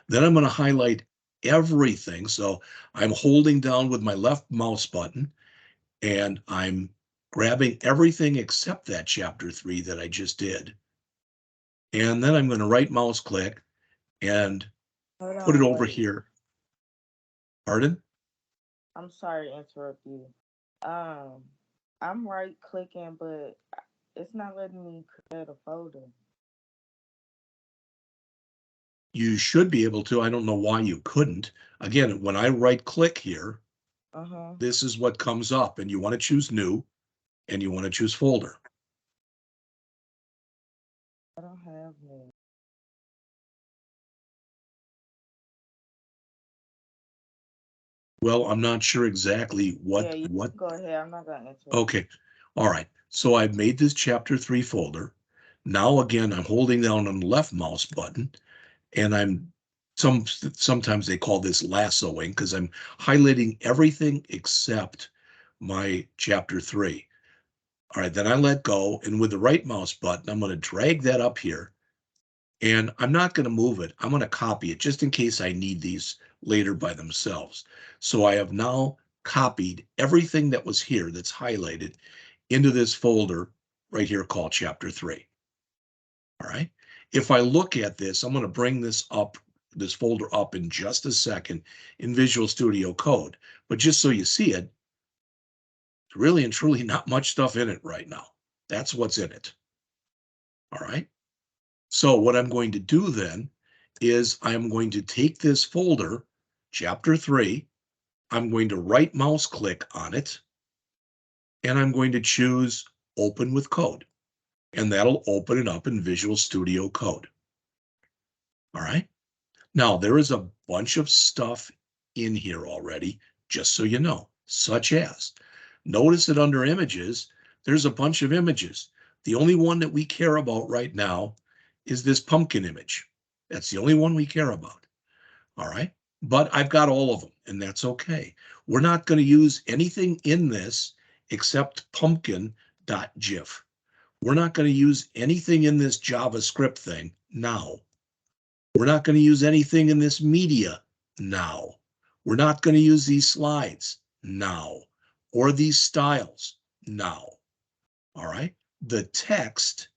Then I'm going to highlight everything. So I'm holding down with my left mouse button and I'm grabbing everything except that chapter 3 that I just did. And then I'm going to right mouse click and put it over here. Pardon? I'm sorry to interrupt you. Um, I'm right clicking, but it's not letting me create a folder. You should be able to. I don't know why you couldn't. Again, when I right click here, this is what comes up, and you want to choose new and you want to choose folder. I don't have new. Well, I'm not sure exactly what. Yeah, you go ahead. I'm not gonna interrupt. Okay. All right. So I've made this chapter 3 folder. Now, again, I'm holding down on the left mouse button and sometimes they call this lassoing because I'm highlighting everything except my chapter 3. All right, then I let go, and with the right mouse button, I'm going to drag that up here, and I'm not going to move it. I'm going to copy it just in case I need these later by themselves. So I have now copied everything that was here that's highlighted into this folder right here called chapter 3. All right. If I look at this, I'm going to bring this folder up in just a second in Visual Studio Code. But just so you see it, really and truly not much stuff in it right now. That's what's in it. All right. So what I'm going to do then is I'm going to take this folder, chapter 3, I'm going to right mouse click on it, and I'm going to choose open with code. And that'll open it up in Visual Studio Code. All right. Now, there is a bunch of stuff in here already, just so you know, such as, notice that under images, there's a bunch of images. The only one that we care about right now is this pumpkin image. That's the only one we care about. All right. But I've got all of them, and that's okay. We're not going to use anything in this except pumpkin.gif. We're not going to use anything in this JavaScript thing now. We're not going to use anything in this media now. We're not going to use these slides now or these styles now. All right. The text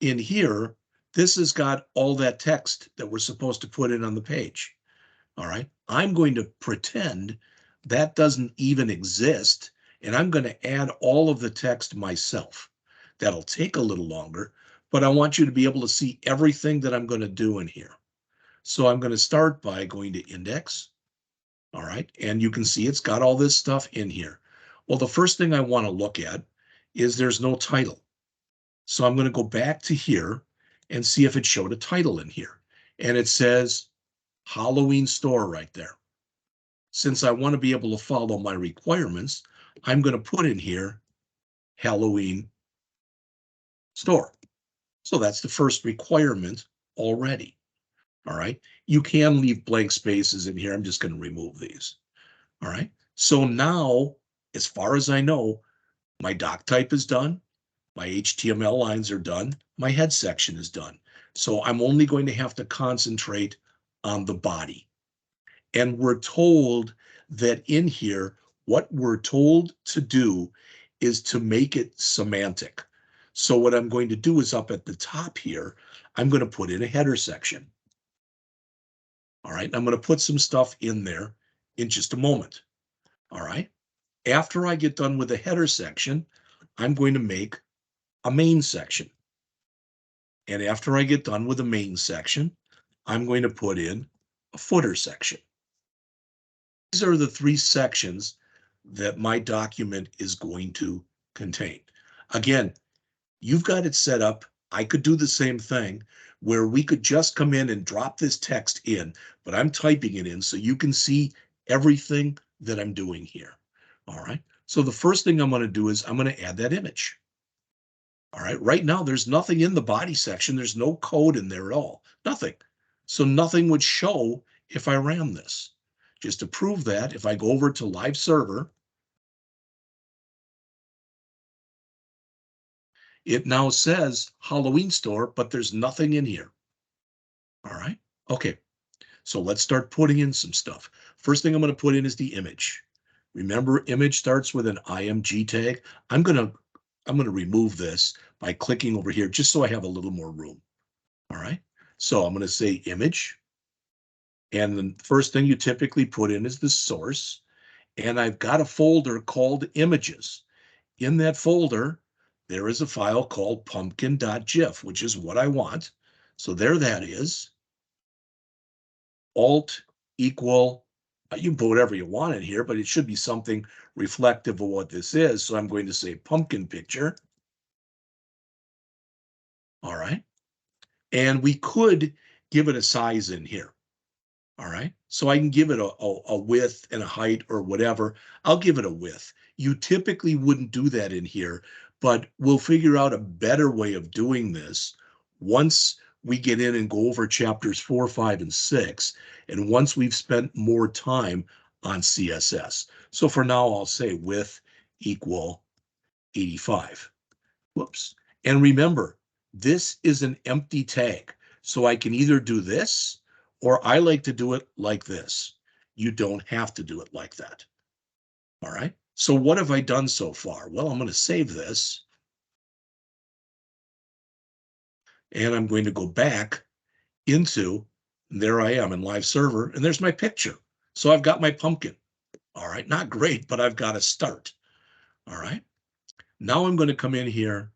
in here, this has got all that text that we're supposed to put in on the page. All right. I'm going to pretend that doesn't even exist, and I'm going to add all of the text myself. That'll take a little longer, but I want you to be able to see everything that I'm going to do in here. So I'm going to start by going to index. All right. And you can see it's got all this stuff in here. Well, the first thing I want to look at is there's no title. So I'm going to go back to here and see if it showed a title in here. And it says Halloween store right there. Since I want to be able to follow my requirements, I'm going to put in here Halloween store. So that's the first requirement already. All right. You can leave blank spaces in here. I'm just going to remove these. All right. So now, as far as I know, my doc type is done. My HTML lines are done. My head section is done. So I'm only going to have to concentrate on the body. And we're told that in here, what we're told to do is to make it semantic. So what I'm going to do is up at the top here, I'm going to put in a header section. All right, I'm going to put some stuff in there in just a moment. All right, after I get done with the header section, I'm going to make a main section. And after I get done with the main section, I'm going to put in a footer section. These are the three sections that my document is going to contain. Again, you've got it set up. I could do the same thing where we could just come in and drop this text in, but I'm typing it in so you can see everything that I'm doing here. All right. So the first thing I'm going to do is I'm going to add that image. All right. Right now, there's nothing in the body section. There's no code in there at all. Nothing. So nothing would show if I ran this. Just to prove that, if I go over to live server, it now says Halloween store, but there's nothing in here. All right. Okay. So let's start putting in some stuff. First thing I'm going to put in is the image. Remember, image starts with an IMG tag. I'm going to remove this by clicking over here just so I have a little more room. All right. So I'm going to say image. And the first thing you typically put in is the source. And I've got a folder called images. In that folder, there is a file called pumpkin.gif, which is what I want. So there that is. Alt equal, you can put whatever you want in here, but it should be something reflective of what this is. So I'm going to say pumpkin picture. All right. And we could give it a size in here. All right. So I can give it a width and a height or whatever. I'll give it a width. You typically wouldn't do that in here, but we'll figure out a better way of doing this once we get in and go over chapters 4, 5, and 6, and once we've spent more time on CSS. So for now, I'll say width equal 85. Whoops. And remember, this is an empty tag. So I can either do this, or I like to do it like this. You don't have to do it like that. All right. So what have I done so far? Well, I'm going to save this. And I'm going to go back into, and there I am in live server, and there's my picture. So I've got my pumpkin. All right. Not great, but I've got a start. All right. Now I'm going to come in here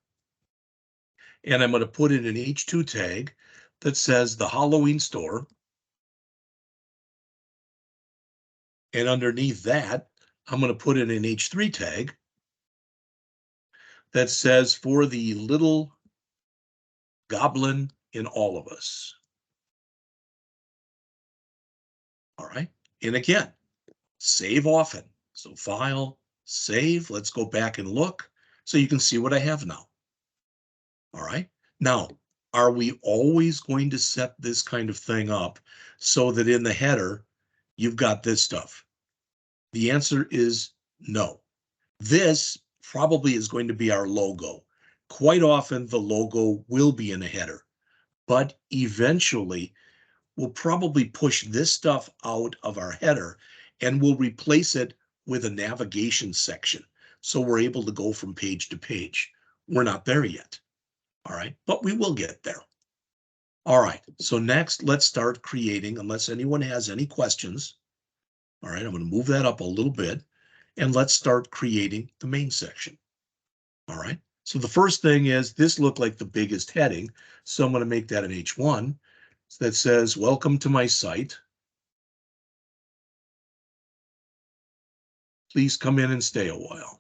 and I'm going to put in an H2 tag that says the Halloween store. And underneath that, I'm going to put in an H3 tag that says for the little goblin in all of us. All right. And again, save often. So file, save. Let's go back and look so you can see what I have now. All right. Now, are we always going to set this kind of thing up so that in the header, you've got this stuff? The answer is no. This probably is going to be our logo. Quite often, the logo will be in a header, but eventually, we'll probably push this stuff out of our header and we'll replace it with a navigation section. So we're able to go from page to page. We're not there yet. All right, but we will get there. All right, so next let's start creating, unless anyone has any questions. All right, I'm going to move that up a little bit and let's start creating the main section. All right, so the first thing is this looked like the biggest heading. So I'm going to make that an H1 that says, welcome to my site. Please come in and stay a while.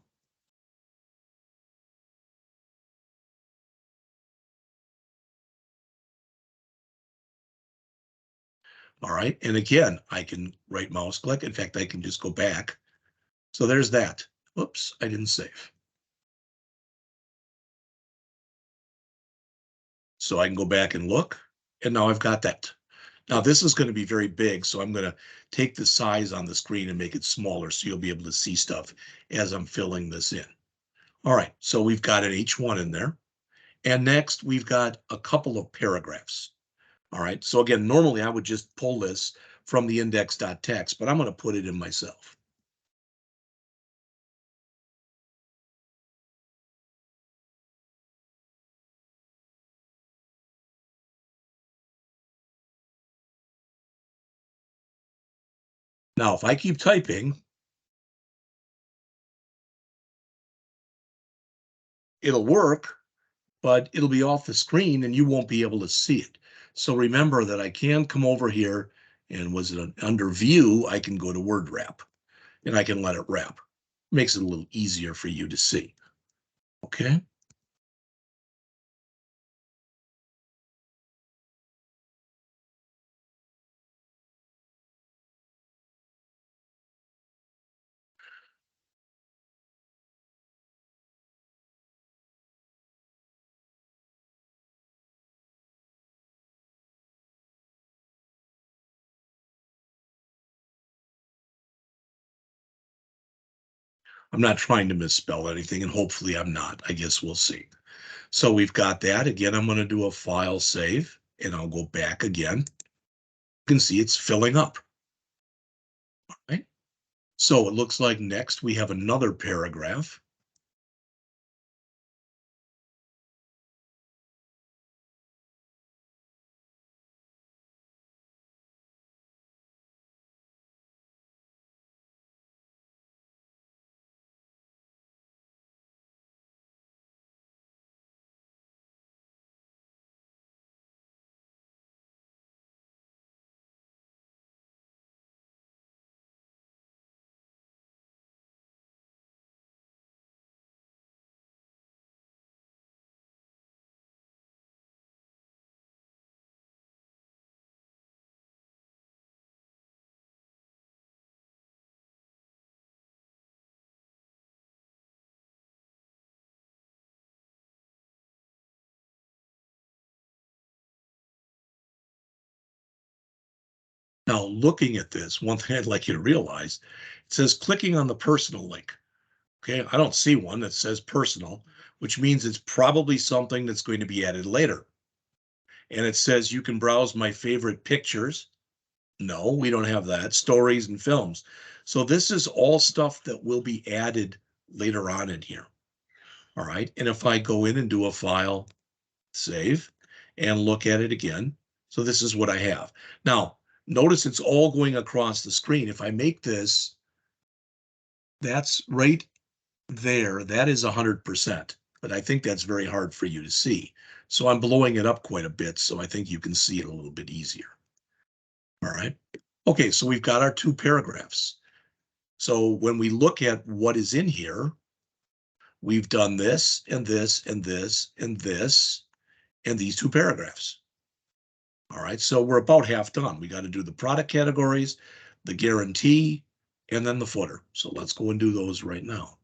All right, and again, I can right mouse click. In fact, I can just go back. So there's that. Oops, I didn't save. So I can go back and look, and now I've got that. Now this is going to be very big, so I'm going to take the size on the screen and make it smaller so you'll be able to see stuff as I'm filling this in. All right, so we've got an H1 in there. And next, we've got a couple of paragraphs. All right, so again, normally I would just pull this from the index.txt, but I'm going to put it in myself. Now, if I keep typing, it'll work, but it'll be off the screen and you won't be able to see it. So remember that I can come over here and was it under view, I can go to word wrap and I can let it wrap. Makes it a little easier for you to see. Okay. I'm not trying to misspell anything and hopefully I'm not. I guess we'll see. So we've got that. Again, I'm going to do a file save and I'll go back again. You can see it's filling up. All right. So it looks like next we have another paragraph. Now, looking at this, one thing I'd like you to realize, it says clicking on the personal link. Okay, I don't see one that says personal, which means it's probably something that's going to be added later. And it says you can browse my favorite pictures. No, we don't have that. Stories and films. So this is all stuff that will be added later on in here. All right, and if I go in and do a file save and look at it again, so this is what I have. Now, notice it's all going across the screen. If I make this, that's right there, that is 100%, but I think that's very hard for you to see. So I'm blowing it up quite a bit, so I think you can see it a little bit easier. All right. Okay, so we've got our two paragraphs. So when we look at what is in here, we've done this and this and this and this and these two paragraphs. All right, so we're about half done. We got to do the product categories. the guarantee, and then the footer. So let's go and do those right now.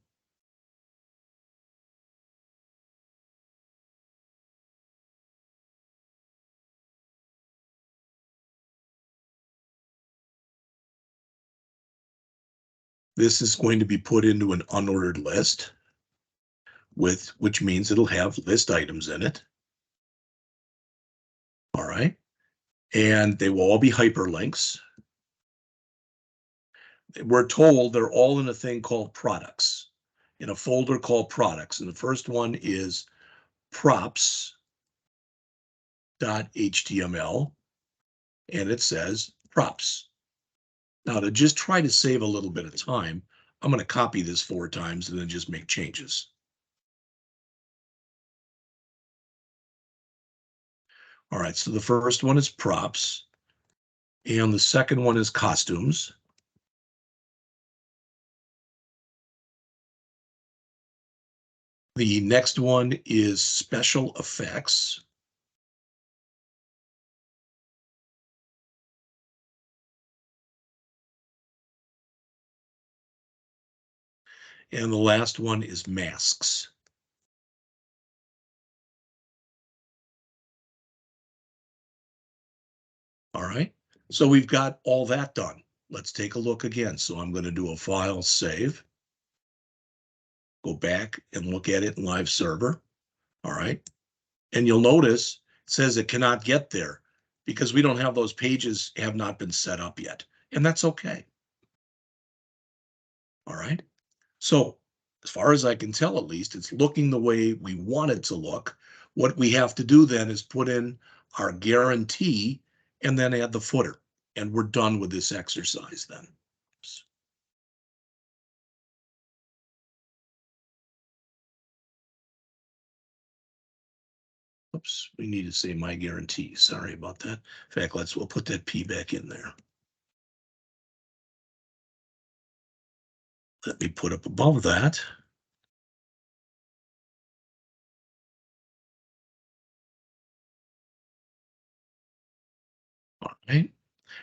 This is going to be put into an unordered list, which means it'll have list items in it. All right. And they will all be hyperlinks. We're told they're all in a thing called products, in a folder called products. And the first one is props.html, and it says props. Now, to just try to save a little bit of time, I'm going to copy this 4 times and then just make changes. All right, so the first one is props, and the second one is costumes. The next one is special effects. And the last one is masks. All right, so we've got all that done. Let's take a look again. So I'm going to do a file save, go back and look at it in live server. All right, and you'll notice it says it cannot get there because we don't have those pages have not been set up yet, and that's okay. All right, so as far as I can tell, at least it's looking the way we want it to look. What we have to do then is put in our guarantee and then add the footer, and we're done with this exercise then. Oops, we need to say my guarantee. Sorry about that. In fact, we'll put that P back in there. Let me put up above that. All right.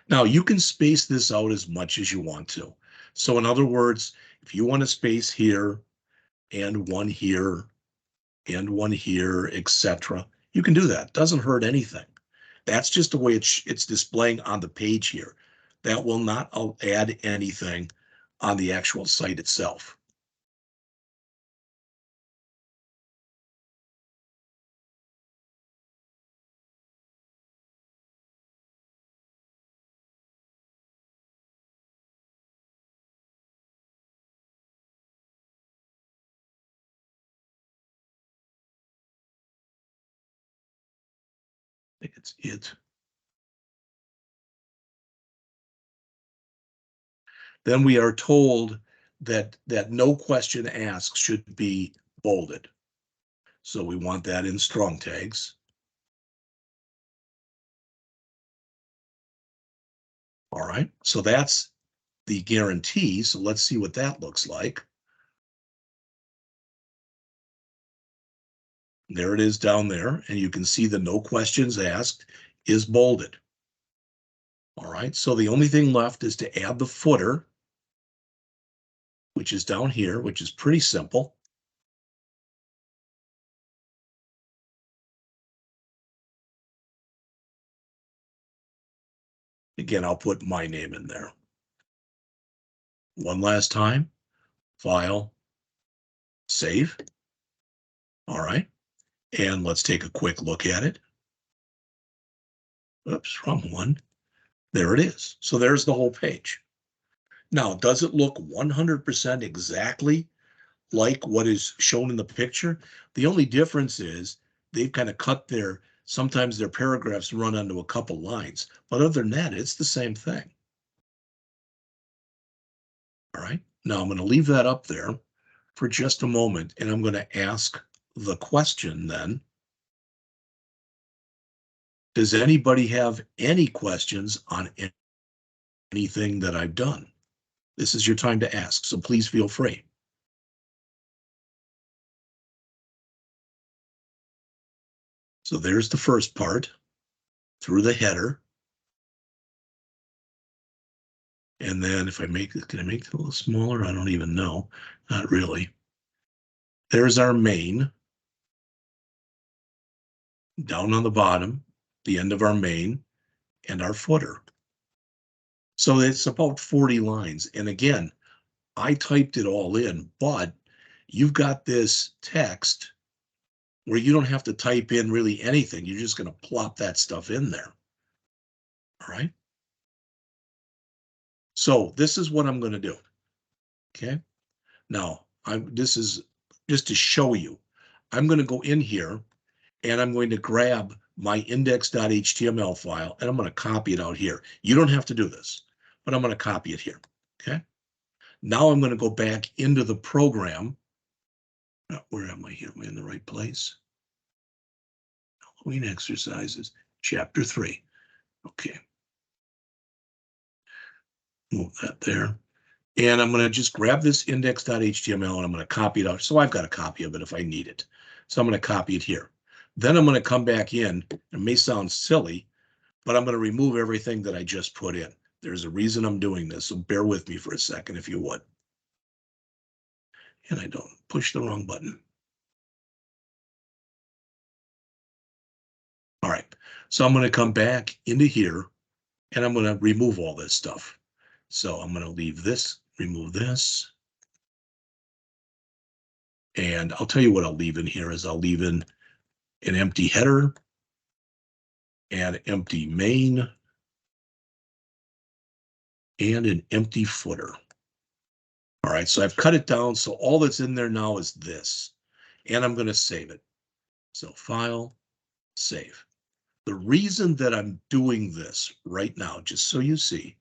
Now you can space this out as much as you want to. So in other words, if you want to space here and one here and one here, etc., you can do that. Doesn't hurt anything. That's just the way it's displaying on the page here. That will not add anything on the actual site itself. I think it's it. Then we are told that no question asked should be bolded. So we want that in strong tags. All right, so that's the guarantee. So let's see what that looks like. There it is down there, and you can see the no questions asked is bolded. All right, so the only thing left is to add the footer, which is down here, which is pretty simple. Again, I'll put my name in there. One last time, file, save. All right, and let's take a quick look at it. Oops, wrong one. There it is. So there's the whole page. Now, does it look 100% exactly like what is shown in the picture? The only difference is they've kind of cut sometimes their paragraphs run onto a couple lines, but other than that, it's the same thing. All right, now I'm going to leave that up there for just a moment, and I'm going to ask the question then. Does anybody have any questions on anything that I've done? This is your time to ask, so please feel free. So there's the first part through the header. And then if I make it, can I make it a little smaller? I don't even know. Not really. There's our main. Down on the bottom, the end of our main, and our footer. So it's about 40 lines. And again, I typed it all in, but you've got this text where you don't have to type in really anything. You're just going to plop that stuff in there. All right. So this is what I'm going to do. Okay. Now, this is just to show you. I'm going to go in here and I'm going to grab my index.html file and I'm going to copy it out here. You don't have to do this, but I'm going to copy it here. Okay. Now I'm going to go back into the program. Where am I here? Am I in the right place? Halloween exercises, chapter 3. Okay. Move that there. And I'm going to just grab this index.html and I'm going to copy it out. So I've got a copy of it if I need it. So I'm going to copy it here. Then I'm going to come back in. It may sound silly, but I'm going to remove everything that I just put in. There's a reason I'm doing this, so bear with me for a second if you would. And I don't push the wrong button. All right, so I'm going to come back into here and I'm going to remove all this stuff. So I'm going to leave this, remove this. And I'll tell you what I'll leave in here is I'll leave in an empty header and empty main and an empty footer. All right, so I've cut it down. So all that's in there now is this, and I'm going to save it. So file, save. The reason that I'm doing this right now, just so you see,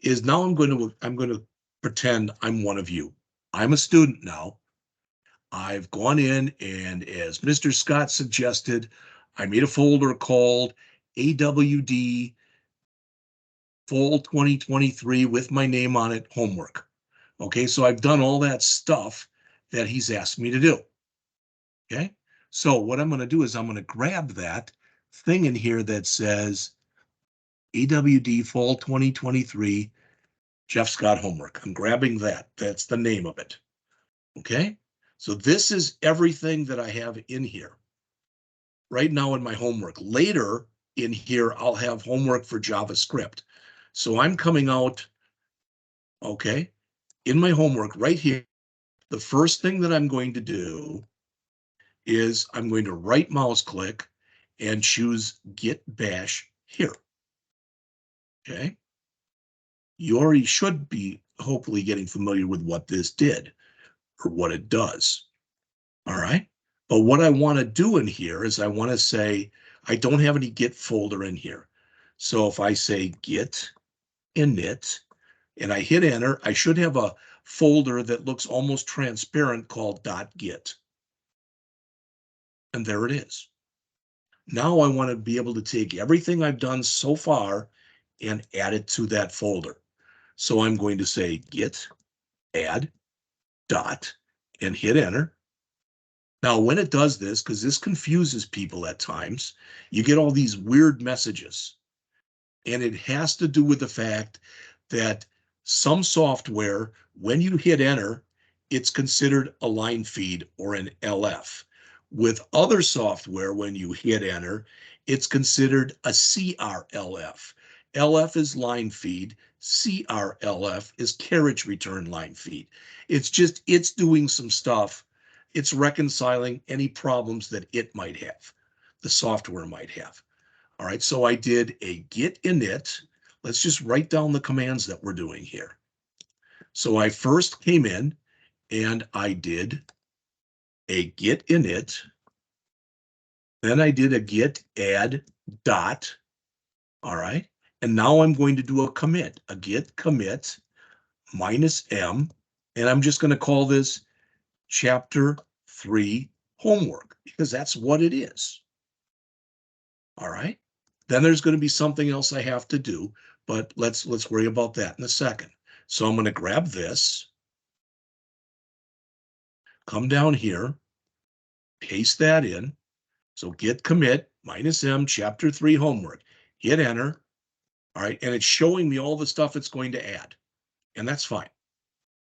is now I'm going to pretend I'm one of you. I'm a student now. I've gone in and as Mr. Scott suggested, I made a folder called AWD Fall 2023 with my name on it, homework. Okay, so I've done all that stuff that he's asked me to do. Okay, so what I'm going to do is I'm going to grab that thing in here that says AWD Fall 2023 Jeff Scott homework. I'm grabbing that. That's the name of it. Okay, so this is everything that I have in here right now in my homework. Later in here, I'll have homework for JavaScript. So I'm coming out, okay, in my homework right here. The first thing that I'm going to do is I'm going to right mouse click and choose Git Bash here. Okay. You already should be hopefully getting familiar with what this did or what it does. All right. But what I want to do in here is I want to say, I don't have any Git folder in here. So if I say Git init and I hit enter, I should have a folder that looks almost transparent called .git. And there it is. Now I want to be able to take everything I've done so far and add it to that folder. So I'm going to say git add dot and hit enter. Now, when it does this, because this confuses people at times, you get all these weird messages. And it has to do with the fact that some software, when you hit enter, it's considered a line feed or an LF. With other software, when you hit enter, it's considered a CRLF. LF is line feed, CRLF is carriage return line feed. It's doing some stuff. It's reconciling any problems that it might have, the software might have. All right, so I did a git init. Let's just write down the commands that we're doing here. So I first came in and I did a git init. Then I did a git add dot. All right, and now I'm going to do a commit, a git commit -m, and I'm just going to call this chapter 3 homework because that's what it is. All right. Then there's going to be something else I have to do, but let's worry about that in a second. So I'm going to grab this, come down here, paste that in. So git commit -m chapter 3 homework, hit enter. All right. And it's showing me all the stuff it's going to add. and that's fine.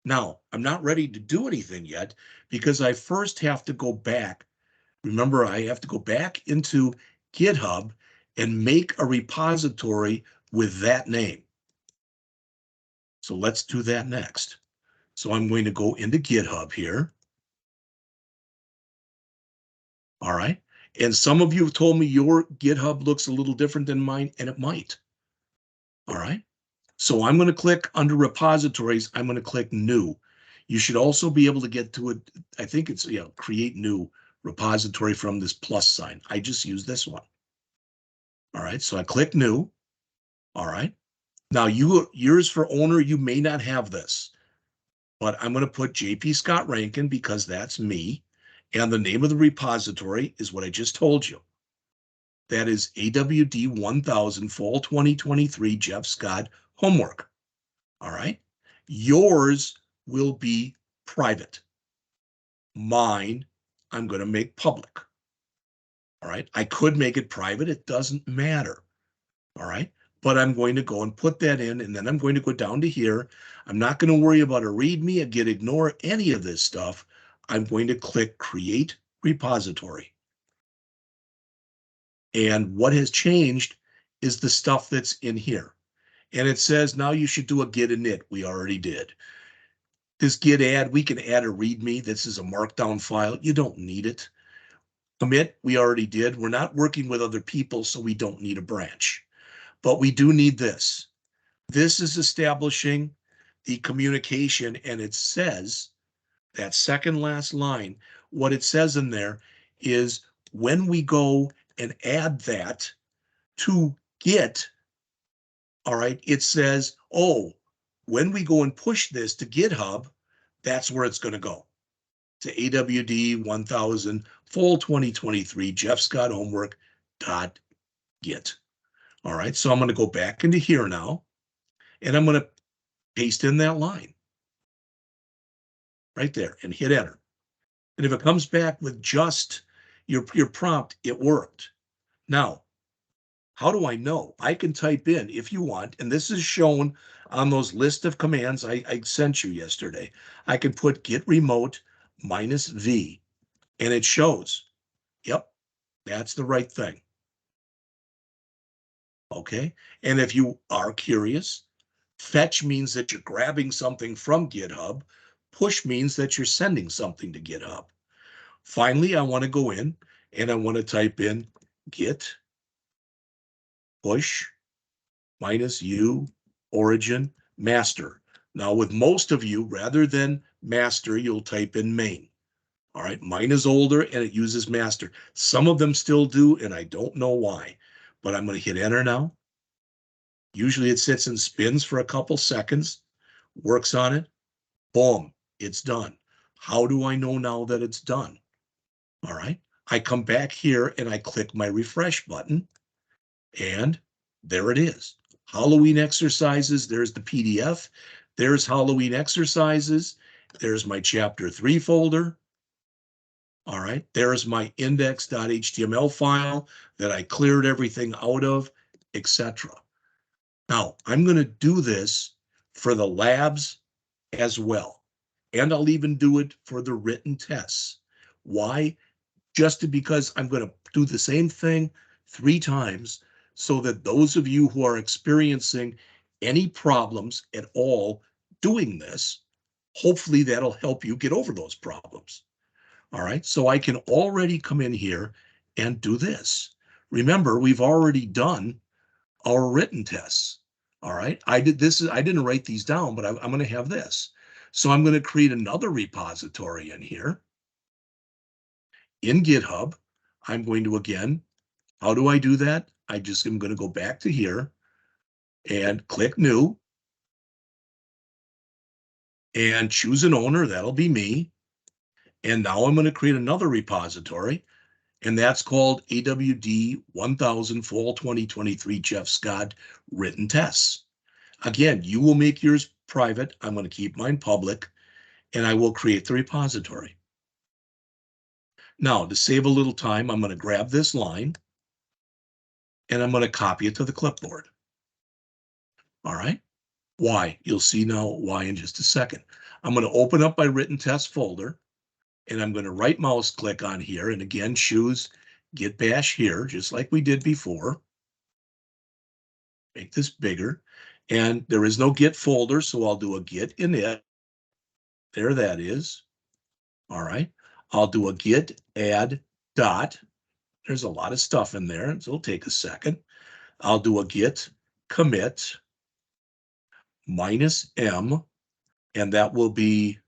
Now, I'm not ready to do anything yet because I first have to go back. Remember, I have to go back into GitHub and make a repository with that name. So let's do that next. So I'm going to go into GitHub here. All right. And some of you have told me your GitHub looks a little different than mine, and it might. All right. So I'm going to click under repositories. I'm going to click new. You should also be able to get to it. I think it's, create new repository from this plus sign. I just use this one. All right. So I click new. All right. Now yours for owner, you may not have this, but I'm going to put JP Scott Rankin because that's me. And the name of the repository is what I just told you. That is AWD1000 Fall 2023 Jeff Scott homework. All right. Yours will be private. Mine, I'm going to make public. All right. I could make it private. It doesn't matter. All right. But I'm going to go and put that in, and then I'm going to go down to here. I'm not going to worry about a README, a git ignore, any of this stuff. I'm going to click create repository. And what has changed is the stuff that's in here. And it says now you should do a git init. We already did. This git add, we can add a README. This is a markdown file. You don't need it. Commit, we already did. We're not working with other people, so we don't need a branch. But we do need this. This is establishing the communication, and it says, that second last line, what it says in there is when we go and add that to Git, all right, it says, oh, when we go and push this to GitHub, that's where it's going to go. To AWD1000 Fall 2023 Jeff Scott homework .git. All right, so I'm going to go back into here now, and I'm going to paste in that line right there and hit enter. And if it comes back with just your prompt, it worked. Now, how do I know? I can type in if you want, and this is shown on those list of commands I sent you yesterday. I can put git remote -v, and it shows. Yep, that's the right thing. Okay, and if you are curious, fetch means that you're grabbing something from GitHub. Push means that you're sending something to GitHub. Finally, I want to go in and I want to type in git push -u origin master. Now, with most of you, rather than master, you'll type in main. All right, mine is older and it uses master. Some of them still do, and I don't know why, but I'm going to hit enter now. Usually it sits and spins for a couple seconds, works on it, boom, it's done. How do I know now that it's done? All right, I come back here and I click my refresh button, and there it is. Halloween exercises, there's the PDF. There's Halloween exercises. There's my chapter 3 folder. All right, there's my index.html file that I cleared everything out of, etc. Now, I'm going to do this for the labs as well, and I'll even do it for the written tests. Why? Just because I'm going to do the same thing 3 times so that those of you who are experiencing any problems at all doing this, hopefully that'll help you get over those problems. All right, so I can already come in here and do this. Remember, we've already done our written tests. All right, I didn't write these down, but I'm going to have this. So I'm going to create another repository in here. In GitHub, I'm going to, again, how do I do that? I just am going to go back to here and click new and choose an owner. That'll be me. And now I'm going to create another repository, and that's called AWD1000 Fall 2023 Jeff Scott written tests. Again, you will make yours private. I'm going to keep mine public, and I will create the repository. Now, to save a little time, I'm going to grab this line, and I'm going to copy it to the clipboard. All right. why. You'll see now why in just a second. I'm going to open up my written test folder, and I'm going to right mouse click on here, and again, choose Git Bash here, just like we did before. Make this bigger, and there is no Git folder, so I'll do a Git init. There that is. All right. I'll do a Git add dot. There's a lot of stuff in there, so it'll take a second. I'll do a Git commit -m, and that will be,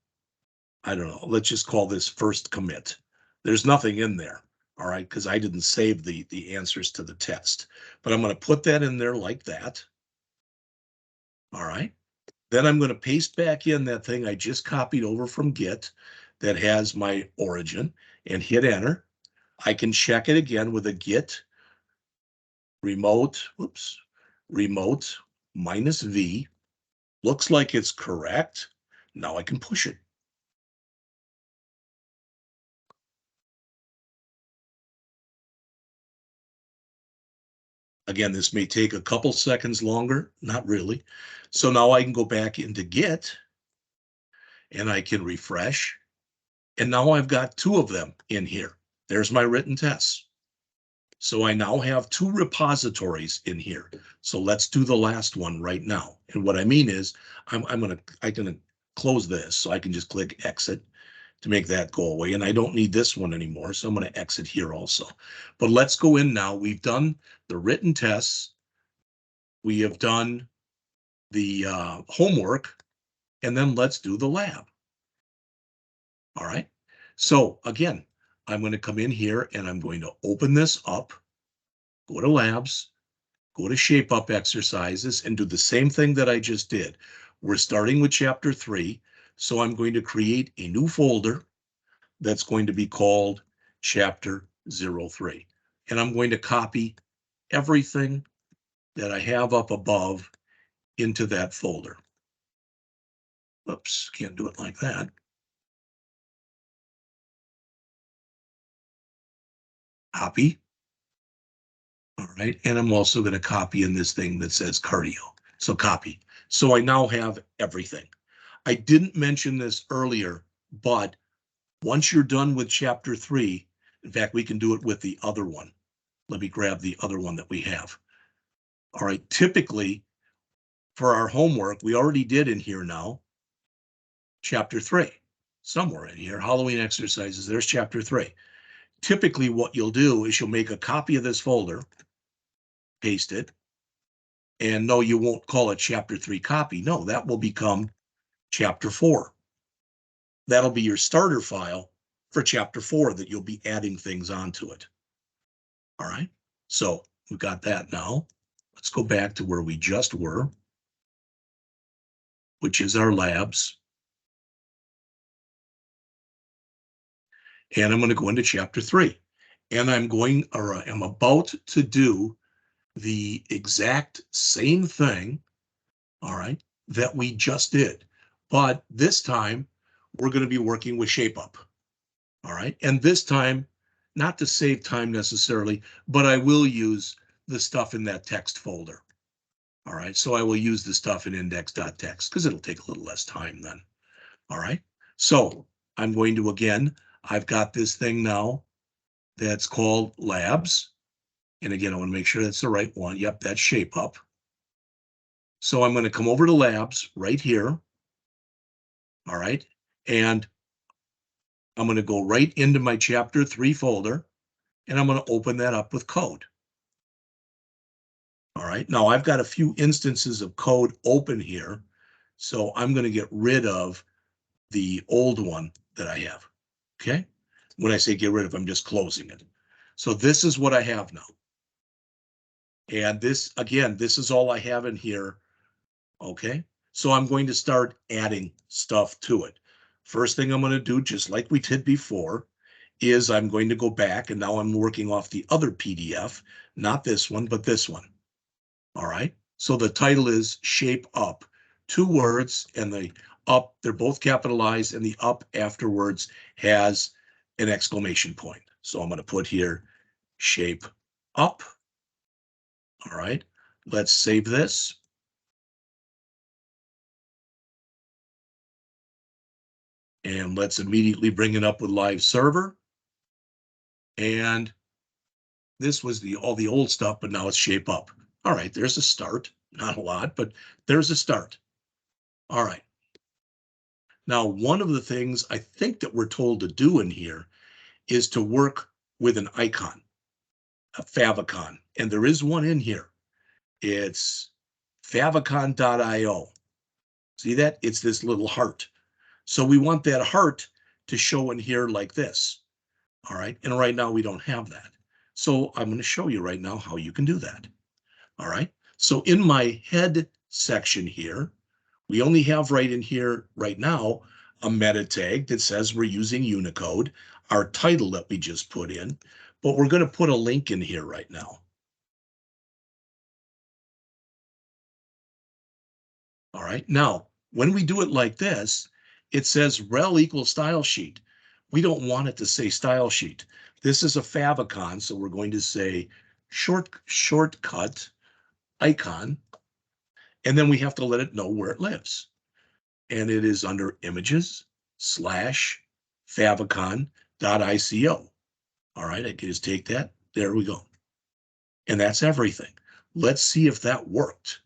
I don't know, let's just call this first commit. There's nothing in there, all right, because I didn't save the answers to the test. But I'm going to put that in there like that. All right. Then I'm going to paste back in that thing I just copied over from Git that has my origin and hit enter. I can check it again with a Git remote, remote -v. Looks like it's correct. Now I can push it. Again, this may take a couple seconds longer, not really. So now I can go back into Git and I can refresh. And now I've got two of them in here. There's my written tests. So I now have two repositories in here. So let's do the last one right now. And what I mean is I'm gonna close this so I can just click exit to make that go away. And I don't need this one anymore. So I'm going to exit here also. But let's go in now. We've done the written tests. We have done the homework, and then let's do the lab. All right. So again, I'm going to come in here and I'm going to open this up, go to labs, go to shape up exercises, and do the same thing that I just did. We're starting with chapter 3. So I'm going to create a new folder that's going to be called chapter 03. And I'm going to copy everything that I have up above into that folder. Oops, can't do it like that. Copy. All right, and I'm also going to copy in this thing that says cardio. So copy. So I now have everything. I didn't mention this earlier, but once you're done with chapter 3, in fact, we can do it with the other one. Let me grab the other one that we have. All right, typically for our homework, we already did in here now, chapter 3, somewhere in here, Halloween exercises, there's chapter 3. Typically what you'll do is you'll make a copy of this folder, paste it, and no, you won't call it chapter 3 copy. No, that will become chapter 4. That'll be your starter file for chapter 4 that you'll be adding things onto it. All right, so we've got that now. Let's go back to where we just were, which is our labs. And I'm going to go into chapter 3. And I'm about to do the exact same thing, all right, that we just did. But this time, we're going to be working with shape up, all right? And this time, not to save time necessarily, but I will use the stuff in that text folder, all right? So I will use the stuff in index.txt because it'll take a little less time then, all right? So I'm going to, again, I've got this thing now that's called labs. And again, I want to make sure that's the right one. Yep, that's shape up. So I'm going to come over to labs right here. All right. And I'm going to go right into my chapter 3 folder, and I'm going to open that up with code. All right. Now I've got a few instances of code open here. So I'm going to get rid of the old one that I have. Okay. When I say get rid of, I'm just closing it. So this is what I have now. And this, again, this is all I have in here. Okay, so I'm going to start adding stuff to it. First thing I'm going to do, just like we did before, is I'm going to go back, and now I'm working off the other PDF, not this one, but this one. All right, so the title is Shape Up. 2 words, and the up, they're both capitalized, and the up afterwards has an exclamation point. So I'm going to put here Shape Up. All right, let's save this. And let's immediately bring it up with live server. And this was all the old stuff, but now it's shape up. All right, there's a start. Not a lot, but there's a start. All right. Now, one of the things I think that we're told to do in here is to work with an icon, a favicon, and there is one in here. It's favicon.io. See that? It's this little heart. So we want that heart to show in here like this. All right, and right now we don't have that. So I'm going to show you right now how you can do that. All right, so in my head section here, we only have right in here right now a meta tag that says we're using Unicode, our title that we just put in, but we're going to put a link in here right now. All right, now when we do it like this, it says rel equals style sheet. We don't want it to say style sheet. This is a favicon, so we're going to say shortcut icon, and then we have to let it know where it lives. And it is under images / favicon.ico. All right, I can just take that. There we go. And that's everything. Let's see if that worked.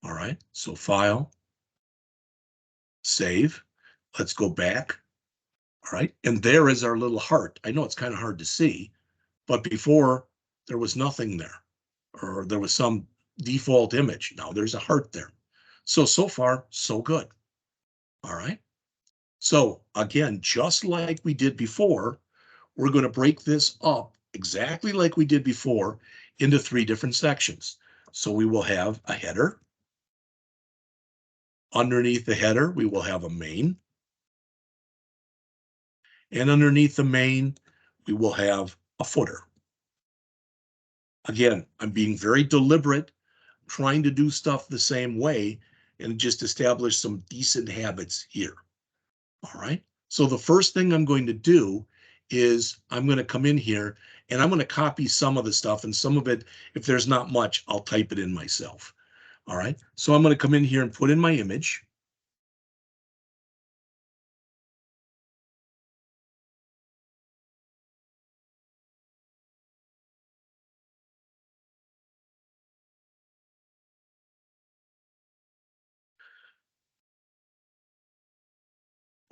All right, so file, save. Let's go back. All right, and there is our little heart. I know it's kind of hard to see, but before there was nothing there, or there was some default image. Now there's a heart there. So far, so good. All right. So again, just like we did before, we're going to break this up exactly like we did before into 3 different sections. So we will have a header. Underneath the header, we will have a main. And underneath the main, we will have a footer. Again, I'm being very deliberate, trying to do stuff the same way and just establish some decent habits here. All right. So the first thing I'm going to do is I'm going to come in here and I'm going to copy some of the stuff, and some of it, if there's not much, I'll type it in myself. All right. So I'm going to come in here and put in my image.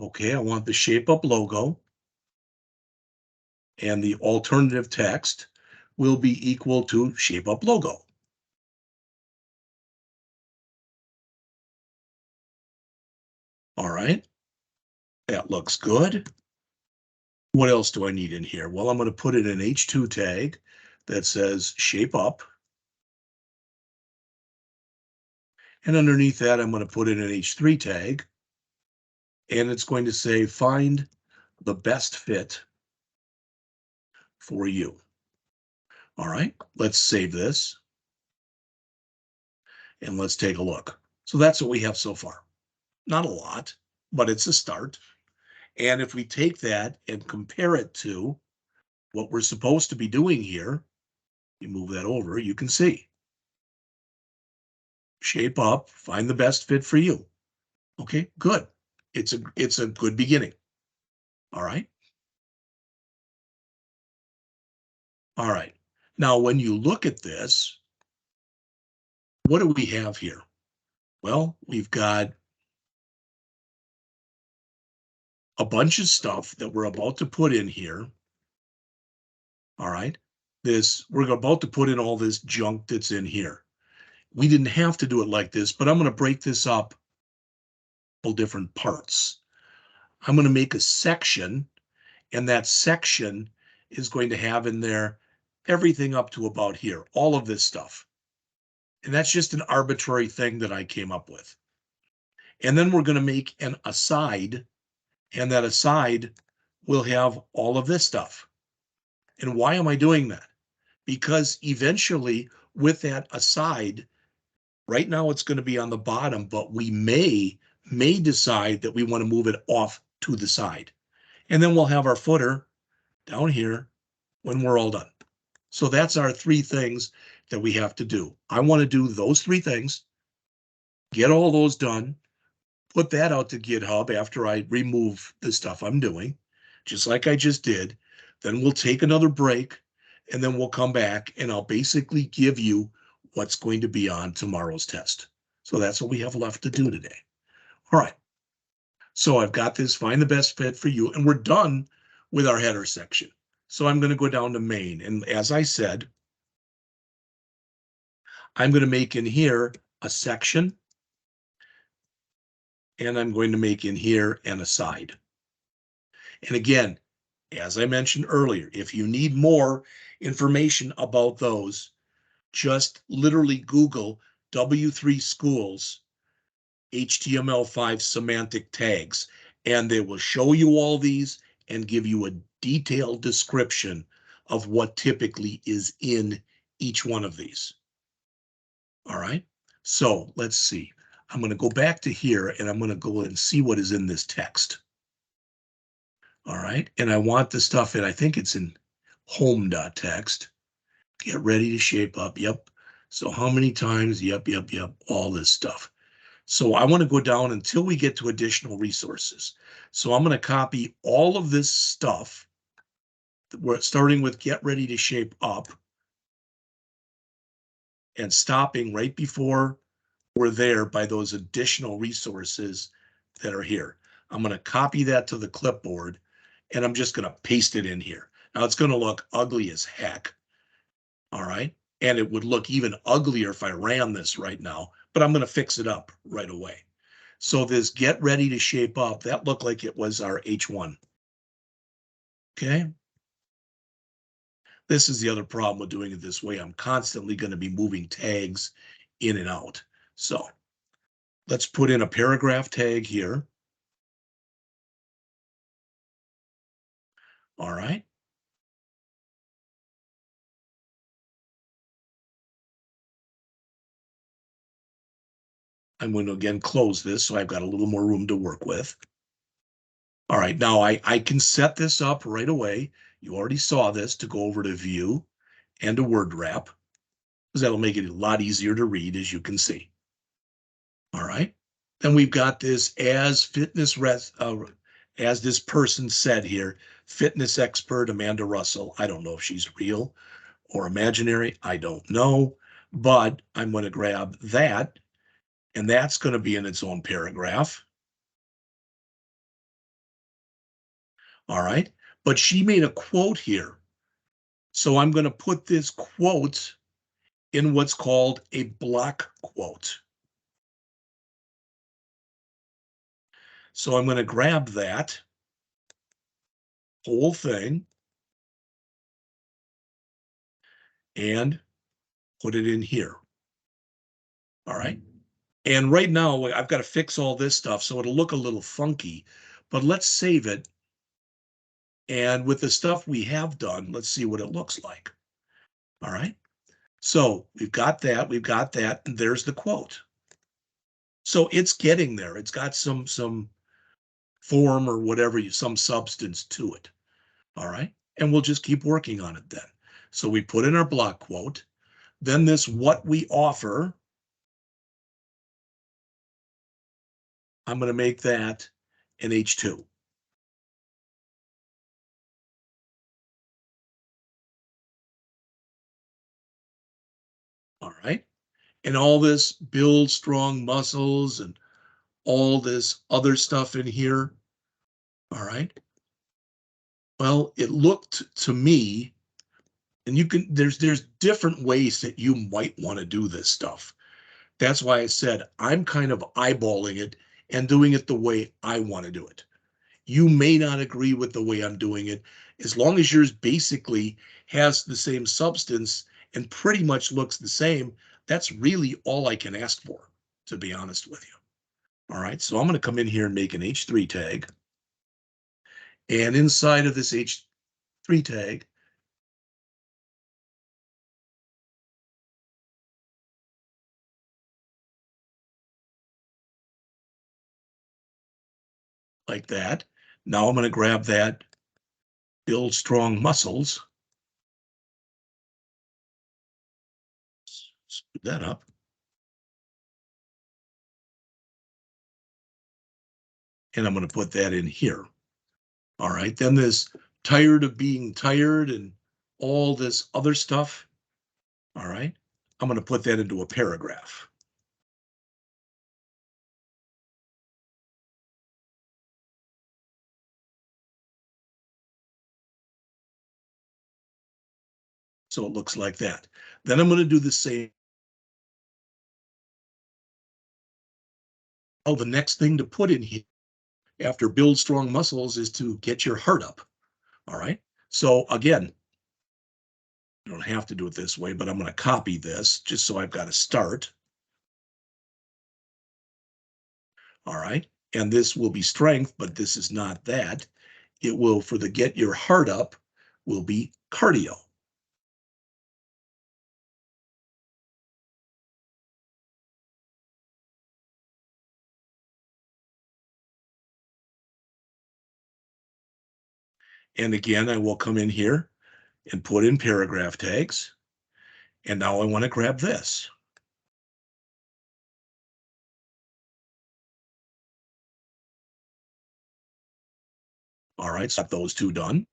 Okay, I want the shape up logo, and the alternative text will be equal to shape up logo. All right, that looks good. What else do I need in here? Well, I'm going to put in an H2 tag that says shape up. And underneath that, I'm going to put in an H3 tag. And it's going to say find the best fit for you. All right, let's save this. And let's take a look. So that's what we have so far. Not a lot, but it's a start. And if we take that and compare it to what we're supposed to be doing here, you move that over, you can see. Shape up, find the best fit for you. Okay, good. It's a good beginning. All right. All right. Now, when you look at this, what do we have here? Well, we've got a bunch of stuff that we're about to put in here. All right. We're about to put in all this junk that's in here. We didn't have to do it like this, but I'm going to break this up in different parts. I'm going to make a section, and that section is going to have in there everything up to about here, all of this stuff. And that's just an arbitrary thing that I came up with. And then we're going to make an aside, and that aside will have all of this stuff. And why am I doing that? Because eventually with that aside, right now it's going to be on the bottom, but we may decide that we want to move it off to the side. And then we'll have our footer down here when we're all done. So that's our 3 things that we have to do. I want to do those 3 things, get all those done, put that out to GitHub after I remove the stuff I'm doing, just like I just did. Then we'll take another break, and then we'll come back and I'll basically give you what's going to be on tomorrow's test. So that's what we have left to do today. All right. So I've got this find the best fit for you, and we're done with our header section. So I'm going to go down to main. And as I said, I'm going to make in here a section, and I'm going to make in here an aside. And again, as I mentioned earlier, if you need more information about those, just literally Google W3 schools HTML5 semantic tags, and they will show you all these and give you a detailed description of what typically is in each one of these. All right, so let's see. I'm going to go back to here and I'm going to go and see what is in this text. All right, and I want the stuff in, I think it's in home.txt. Get ready to shape up. Yep. So how many times? Yep. All this stuff. So I want to go down until we get to additional resources. So I'm going to copy all of this stuff. We're starting with get ready to shape up and stopping right before we're there by those additional resources that are here. I'm going to copy that to the clipboard and I'm just going to paste it in here. Now it's going to look ugly as heck. All right. And it would look even uglier if I ran this right now, but I'm going to fix it up right away. So this get ready to shape up, that looked like it was our H1. Okay. This is the other problem with doing it this way. I'm constantly going to be moving tags in and out. So let's put in a paragraph tag here. All right. I'm going to again close this so I've got a little more room to work with. All right, now I can set this up right away. You already saw this to go over to view and to word wrap, because that'll make it a lot easier to read, as you can see. All right. Then we've got this as as this person said here, fitness expert Amanda Russell. I don't know if she's real or imaginary. I don't know, but I'm going to grab that, and that's going to be in its own paragraph. All right. But she made a quote here. So I'm going to put this quote in what's called a block quote. So I'm going to grab that whole thing and put it in here. All right. And right now I've got to fix all this stuff so it'll look a little funky, but let's save it. And with the stuff we have done, let's see what it looks like. All right. So we've got that, and there's the quote. So it's getting there. It's got some form or whatever, some substance to it. All right. And we'll just keep working on it then. So we put in our block quote, then this what we offer, I'm going to make that an H2. All right. And all this build strong muscles and all this other stuff in here. All right. Well, it looked to me, and you can, there's different ways that you might want to do this stuff. That's why I said I'm kind of eyeballing it and doing it the way I want to do it. You may not agree with the way I'm doing it, as long as yours basically has the same substance and pretty much looks the same. That's really all I can ask for, to be honest with you. All right, so I'm going to come in here and make an H3 tag. And inside of this H3 tag, like that. Now I'm going to grab that, build strong muscles. Screw that up. and I'm going to put that in here. All right, then this tired of being tired and all this other stuff. All right, I'm going to put that into a paragraph. So it looks like that. Then I'm going to do the same. Oh, the next thing to put in here after build strong muscles is to get your heart up. All right. So again, you don't have to do it this way, but I'm going to copy this just so I've got to start. All right. And this will be strength, but this is not that. It will, for the get your heart up, will be cardio. And again, I will come in here and put in paragraph tags. And now I want to grab this. All right, so those two done.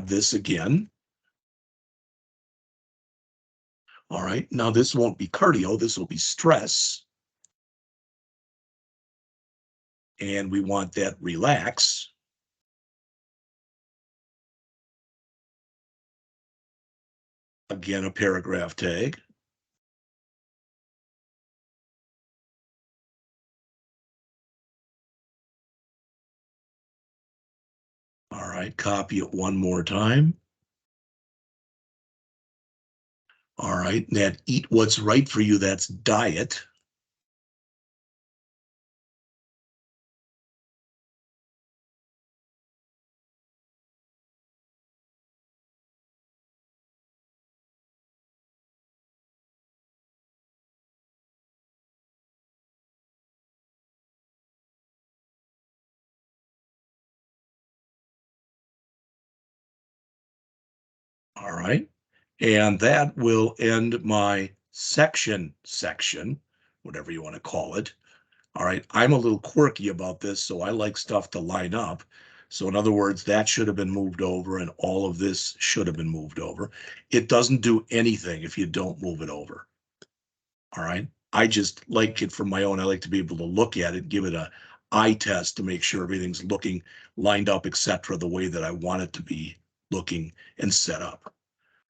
This again. All right, now this won't be cardio, this will be stress. And we want that relax. Again, a paragraph tag. All right, copy it one more time. All right, that eat what's right for you, that's diet. All right, and that will end my section, whatever you want to call it. All right, I'm a little quirky about this, so I like stuff to line up. So in other words, that should have been moved over and all of this should have been moved over. It doesn't do anything if you don't move it over. All right, I just like it from my own. I like to be able to look at it, give it a eye test to make sure everything's looking lined up, etc., the way that I want it to be looking and set up.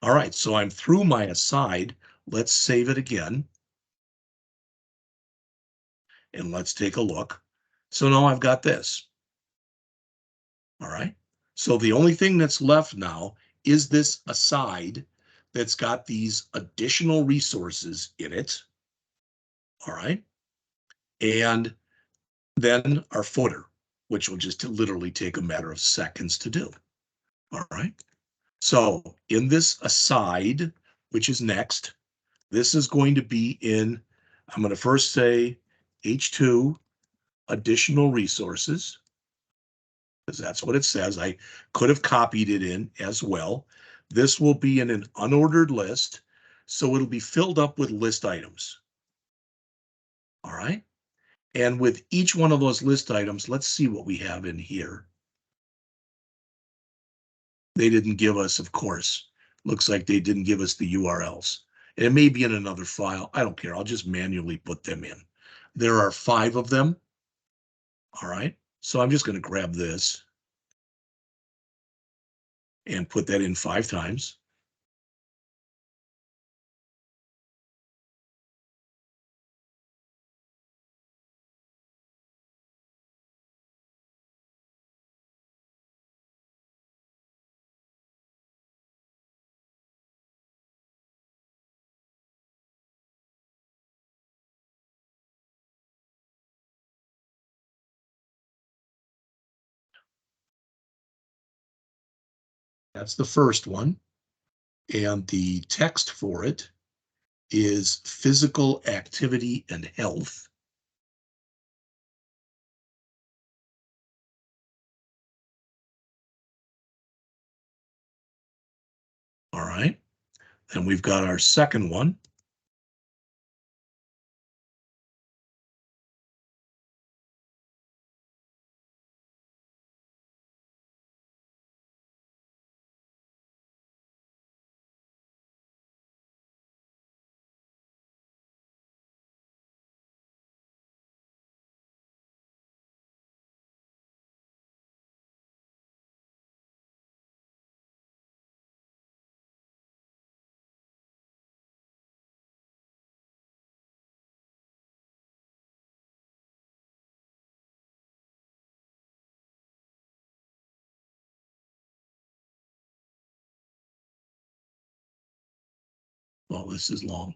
All right, so I'm through my aside. Let's save it again. And let's take a look. So now I've got this. All right. So the only thing that's left now is this aside that's got these additional resources in it. All right. And then our footer, which will just literally take a matter of seconds to do. All right. So in this aside, which is next, this is going to be in, I'm going to first say H2 additional resources, because that's what it says. I could have copied it in as well. This will be in an unordered list, so it'll be filled up with list items. All right. And with each one of those list items, let's see what we have in here. They didn't give us, of course. Looks like they didn't give us the URLs. And it may be in another file. I don't care. I'll just manually put them in. There are 5 of them. All right. So I'm just going to grab this and put that in 5 times. That's the first one. And the text for it is physical activity and health. All right. And we've got our second one. Well, this is long.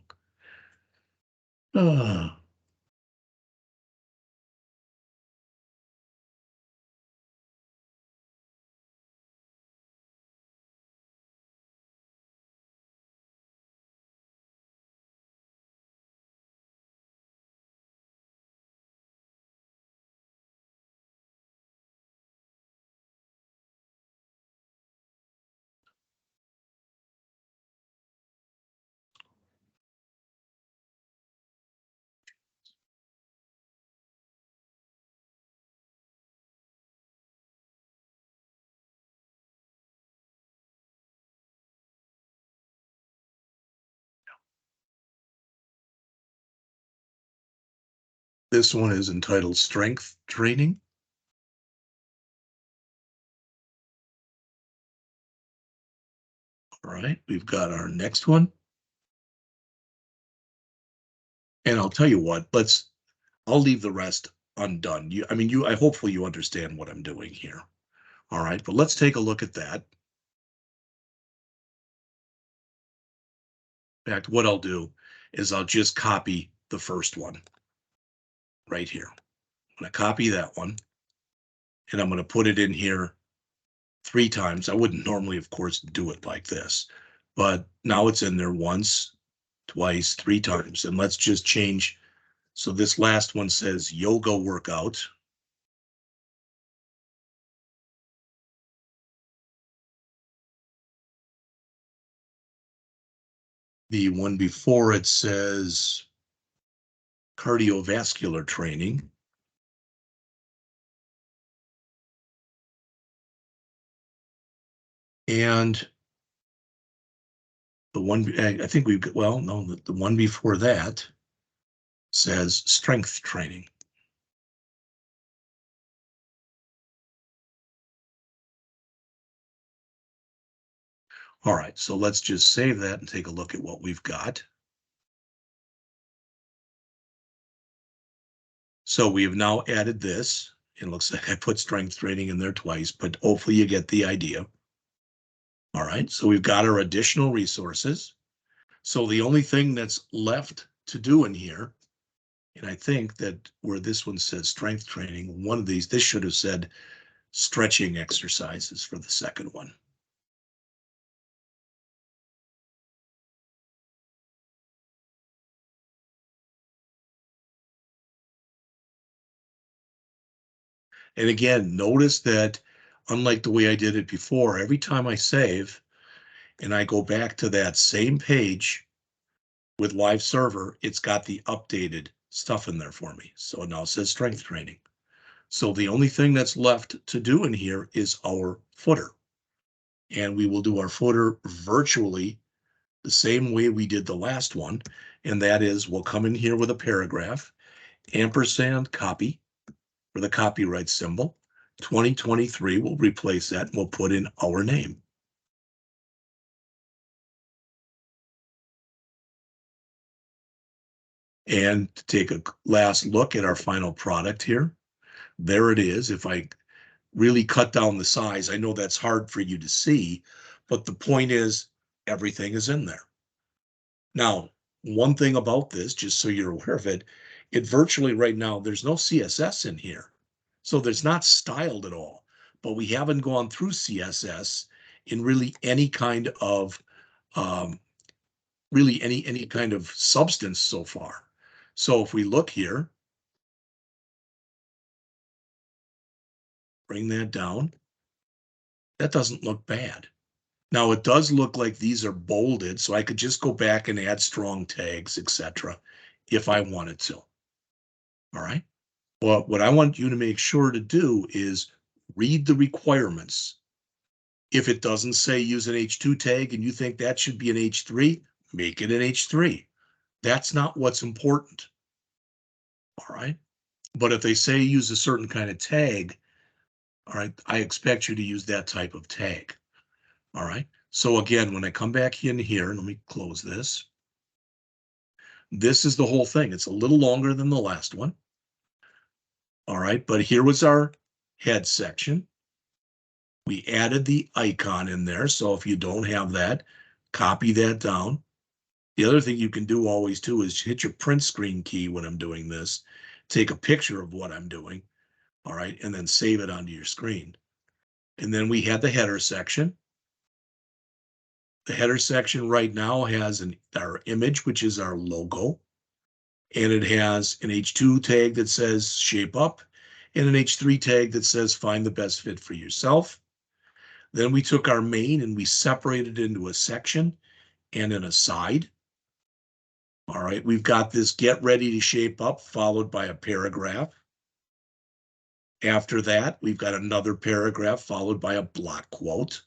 This one is entitled Strength Training. All right, we've got our next one. And I'll tell you what, I'll leave the rest undone. Hopefully you understand what I'm doing here. All right, but let's take a look at that. In fact, what I'll do is I'll just copy the first one right here. I'm going to copy that one, and I'm going to put it in here 3 times. I wouldn't normally, of course, do it like this, but now it's in there once, twice, 3 times. And let's just change. So this last one says yoga workout. The one before it says cardiovascular training. And the one, I think we've got, well, no, the one before that says strength training. All right, so let's just save that and take a look at what we've got. So we have now added this. It looks like I put strength training in there twice, but hopefully you get the idea. All right, so we've got our additional resources. So the only thing that's left to do in here, and I think that where this one says strength training, one of these, this should have said stretching exercises for the second one. And again, notice that unlike the way I did it before, every time I save and I go back to that same page with live server, it's got the updated stuff in there for me. So now it says strength training. So the only thing that's left to do in here is our footer. And we will do our footer virtually the same way we did the last one. And that is we'll come in here with a paragraph, ampersand copy for the copyright symbol. 2023, we'll replace that and we'll put in our name. And to take a last look at our final product here, there it is. If I really cut down the size, I know that's hard for you to see, but the point is everything is in there. Now, one thing about this, just so you're aware of it, it virtually right now, there's no CSS in here. So there's not styled at all, but we haven't gone through CSS in really any kind of any kind of substance so far. So if we look here, bring that down, that doesn't look bad. Now it does look like these are bolded, so I could just go back and add strong tags, etc., if I wanted to. All right. Well, what I want you to make sure to do is read the requirements. If it doesn't say use an H2 tag and you think that should be an H3, make it an H3. That's not what's important. All right. But if they say use a certain kind of tag, all right, I expect you to use that type of tag. All right. So again, when I come back in here, let me close this. This is the whole thing. It's a little longer than the last one. All right, but here was our head section. We added the icon in there. So if you don't have that, copy that down. The other thing you can do always too is hit your print screen key when I'm doing this, take a picture of what I'm doing, all right, and then save it onto your screen. And then we had the header section. The header section right now has our image, which is our logo, and it has an H2 tag that says shape up and an H3 tag that says find the best fit for yourself. Then we took our main and we separated it into a section and an aside. All right, we've got this get ready to shape up followed by a paragraph. After that, we've got another paragraph followed by a block quote.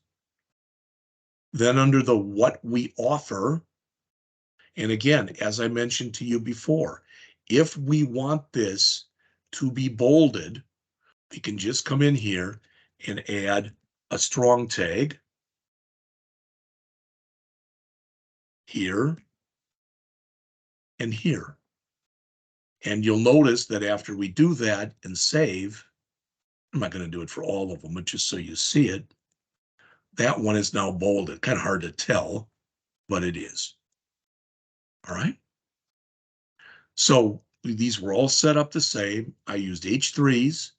Then under the what we offer, and again, as I mentioned to you before, if we want this to be bolded, we can just come in here and add a strong tag here and here. And you'll notice that after we do that and save, I'm not going to do it for all of them, but just so you see it, that one is now bolded. Kind of hard to tell, but it is. All right. So these were all set up the same. I used H3s,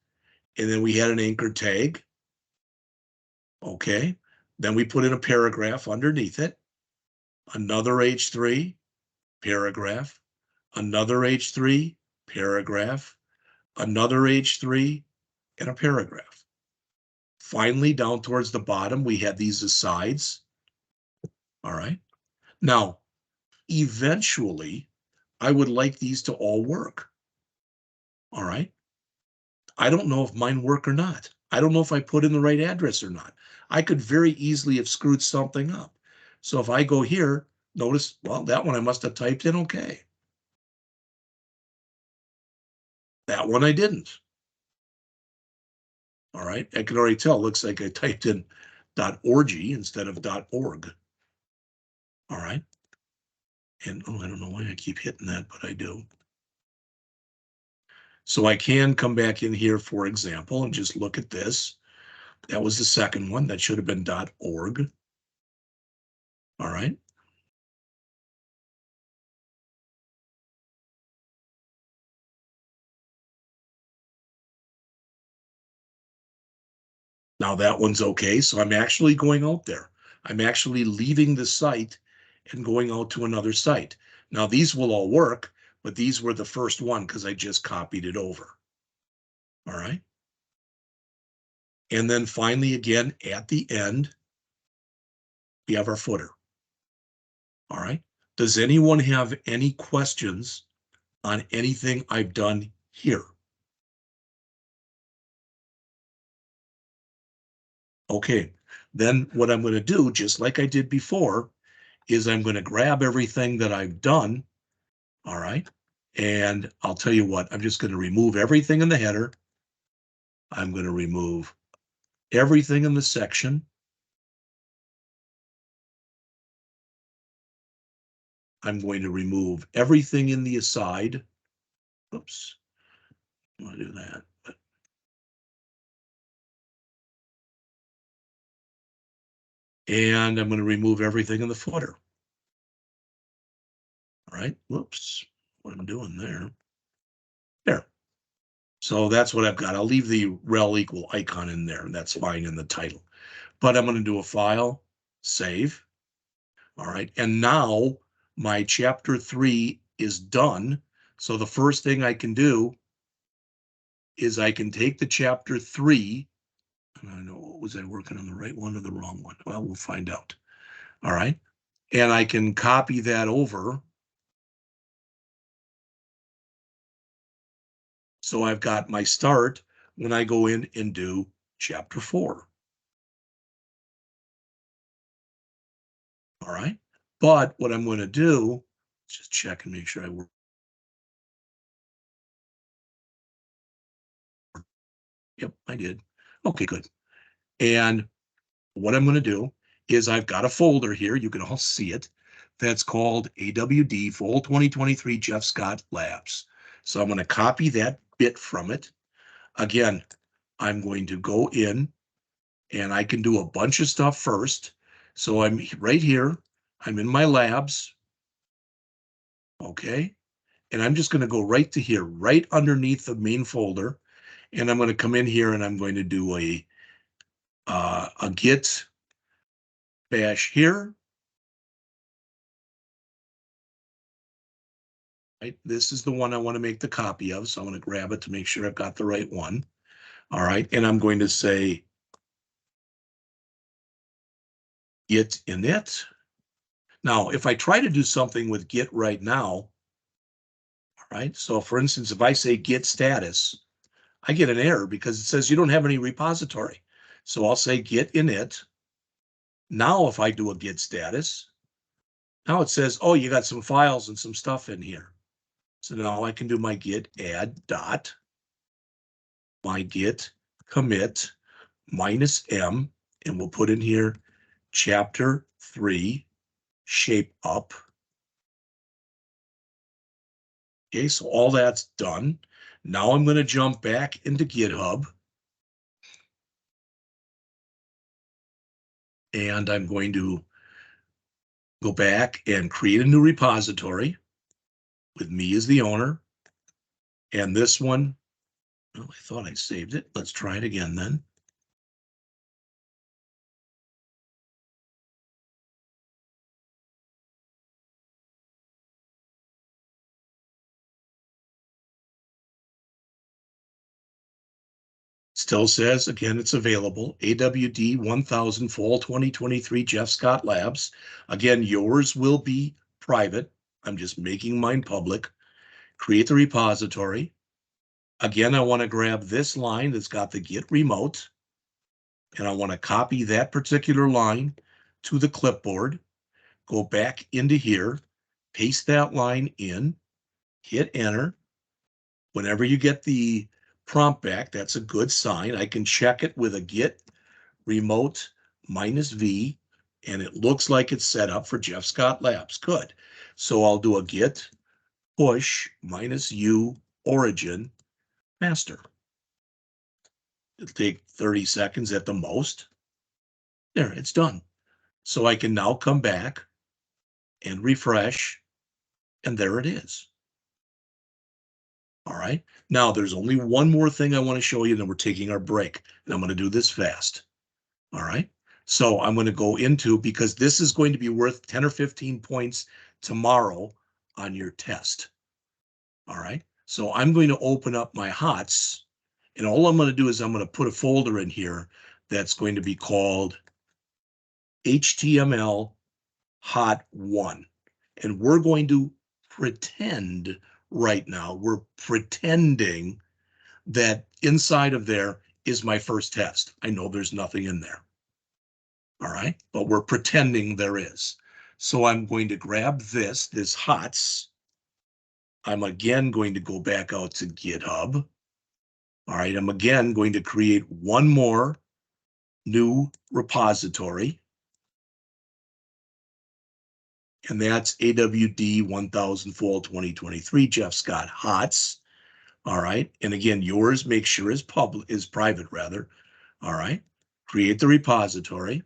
and then we had an anchor tag. Okay. Then we put in a paragraph underneath it, another H3, paragraph, another H3, paragraph, another H3, and a paragraph. Finally, down towards the bottom, we had these asides. All right. Now, eventually, I would like these to all work. All right. I don't know if mine work or not. I don't know if I put in the right address or not. I could very easily have screwed something up. So if I go here, notice, well, that one I must have typed in okay. That one I didn't. All right. I can already tell. Looks like I typed in .org instead of .org. All right. And oh, I don't know why I keep hitting that, but I do. So I can come back in here, for example, and just look at this. That was the second one. That should have been .org. All right. Now that one's okay. So I'm actually going out there. I'm actually leaving the site and going out to another site. Now these will all work, but these were the first one because I just copied it over. All right. And then finally, again, at the end, we have our footer. All right. Does anyone have any questions on anything I've done here? Okay. Then what I'm going to do, just like I did before, is I'm going to grab everything that I've done. All right. And I'll tell you what, I'm just going to remove everything in the header. I'm going to remove everything in the section. I'm going to remove everything in the aside. Oops. I want to do that. And I'm going to remove everything in the footer. All right. Whoops. What I'm doing there. There. So that's what I've got. I'll leave the rel equal icon in there, and that's fine in the title. But I'm going to do a file, save. All right. And now my chapter 3 is done. So the first thing I can do is I can take the chapter 3. I don't know, was I working on the right one or the wrong one? Well, we'll find out. All right. And I can copy that over. So I've got my start when I go in and do chapter 4. All right. But what I'm going to do, just check and make sure I work. Yep, I did. Okay, good. And what I'm going to do is I've got a folder here. You can all see it. That's called AWD Fall 2023 Jeff Scott Labs. So I'm going to copy that bit from it. Again, I'm going to go in and I can do a bunch of stuff first. So I'm right here. I'm in my labs. Okay. And I'm just going to go right to here, right underneath the main folder. And I'm going to come in here and I'm going to do a git bash here. Right. This is the one I want to make the copy of. So I'm going to grab it to make sure I've got the right one. All right. And I'm going to say git init. Now, if I try to do something with git right now, all right. So for instance, if I say git status, I get an error because it says you don't have any repository. So I'll say git init. Now, if I do a git status, now it says, oh, you got some files and some stuff in here. So now I can do my git add dot, my git commit -m, and we'll put in here chapter 3 shape up. Okay, so all that's done. Now I'm going to jump back into GitHub. And I'm going to go back and create a new repository with me as the owner. And this one, well, I thought I saved it. Let's try it again then. Still says, again, it's available. AWD1000 Fall 2023 Jeff Scott Labs. Again, yours will be private. I'm just making mine public. Create the repository. Again, I want to grab this line that's got the git remote. And I want to copy that particular line to the clipboard. Go back into here, paste that line in, hit enter. Whenever you get the prompt back, that's a good sign. I can check it with a git remote -v, and it looks like it's set up for Jeff Scott Labs. Good. So I'll do a git push -u origin master. It'll take 30 seconds at the most. There, it's done. So I can now come back and refresh, and there it is. All right. Now there's only one more thing I want to show you, and then we're taking our break. And I'm going to do this fast. All right. So I'm going to go into, because this is going to be worth 10 or 15 points tomorrow on your test. All right. So I'm going to open up my HOTS, and all I'm going to do is I'm going to put a folder in here that's going to be called HTML Hot 1. And we're going to pretend right now, we're pretending that inside of there is my first test. I know there's nothing in there. All right, but we're pretending there is. So I'm going to grab this HOTS. I'm again going to go back out to GitHub. All right, I'm again going to create one more new repository. And that's AWD1000 Fall 2023 Jeff Scott HOTS. All right. And again, yours, make sure is private rather. All right. Create the repository.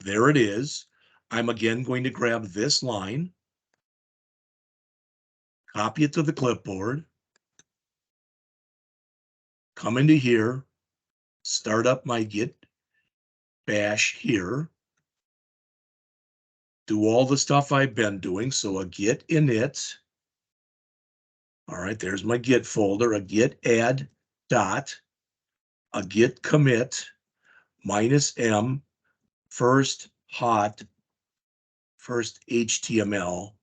There it is. I'm again going to grab this line, copy it to the clipboard, come into here, start up my git bash here, do all the stuff I've been doing. So a git init. All right. There's my git folder, a git add dot, a git commit -m first HTML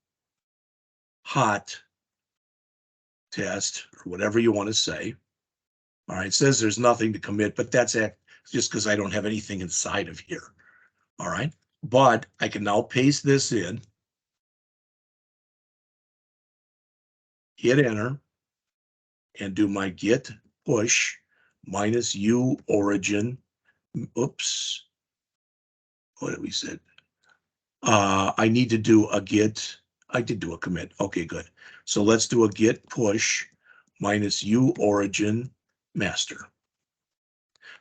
hot test, or whatever you want to say. All right, it says there's nothing to commit, but that's just because I don't have anything inside of here. All right, but I can now paste this in, hit enter, and do my git push -u origin. Oops, what did we say? I need to do a git. I did do a commit. Okay, good. So let's do a git push -u origin master.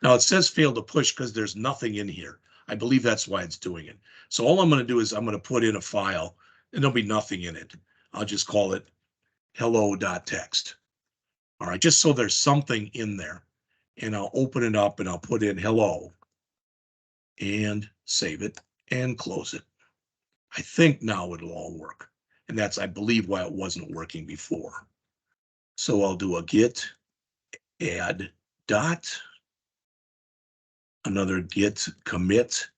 Now it says failed to push because there's nothing in here. I believe that's why it's doing it. So all I'm going to do is I'm going to put in a file and there'll be nothing in it. I'll just call it hello.txt. All right, just so there's something in there. And I'll open it up and I'll put in hello and save it and close it. I think now it'll all work. And that's, I believe, why it wasn't working before. So I'll do a git add dot, another git commit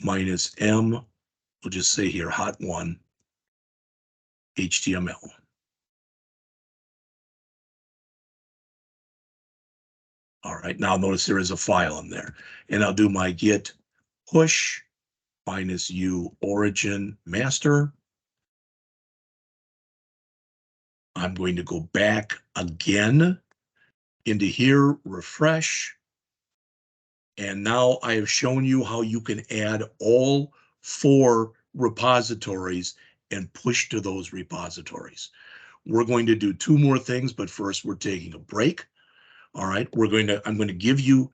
-m. We'll just say here hot1 HTML. All right, now notice there is a file in there. And I'll do my git push -u origin master. I'm going to go back again into here, refresh. And now I have shown you how you can add all 4 repositories and push to those repositories. We're going to do 2 more things, but first we're taking a break. All right, I'm going to give you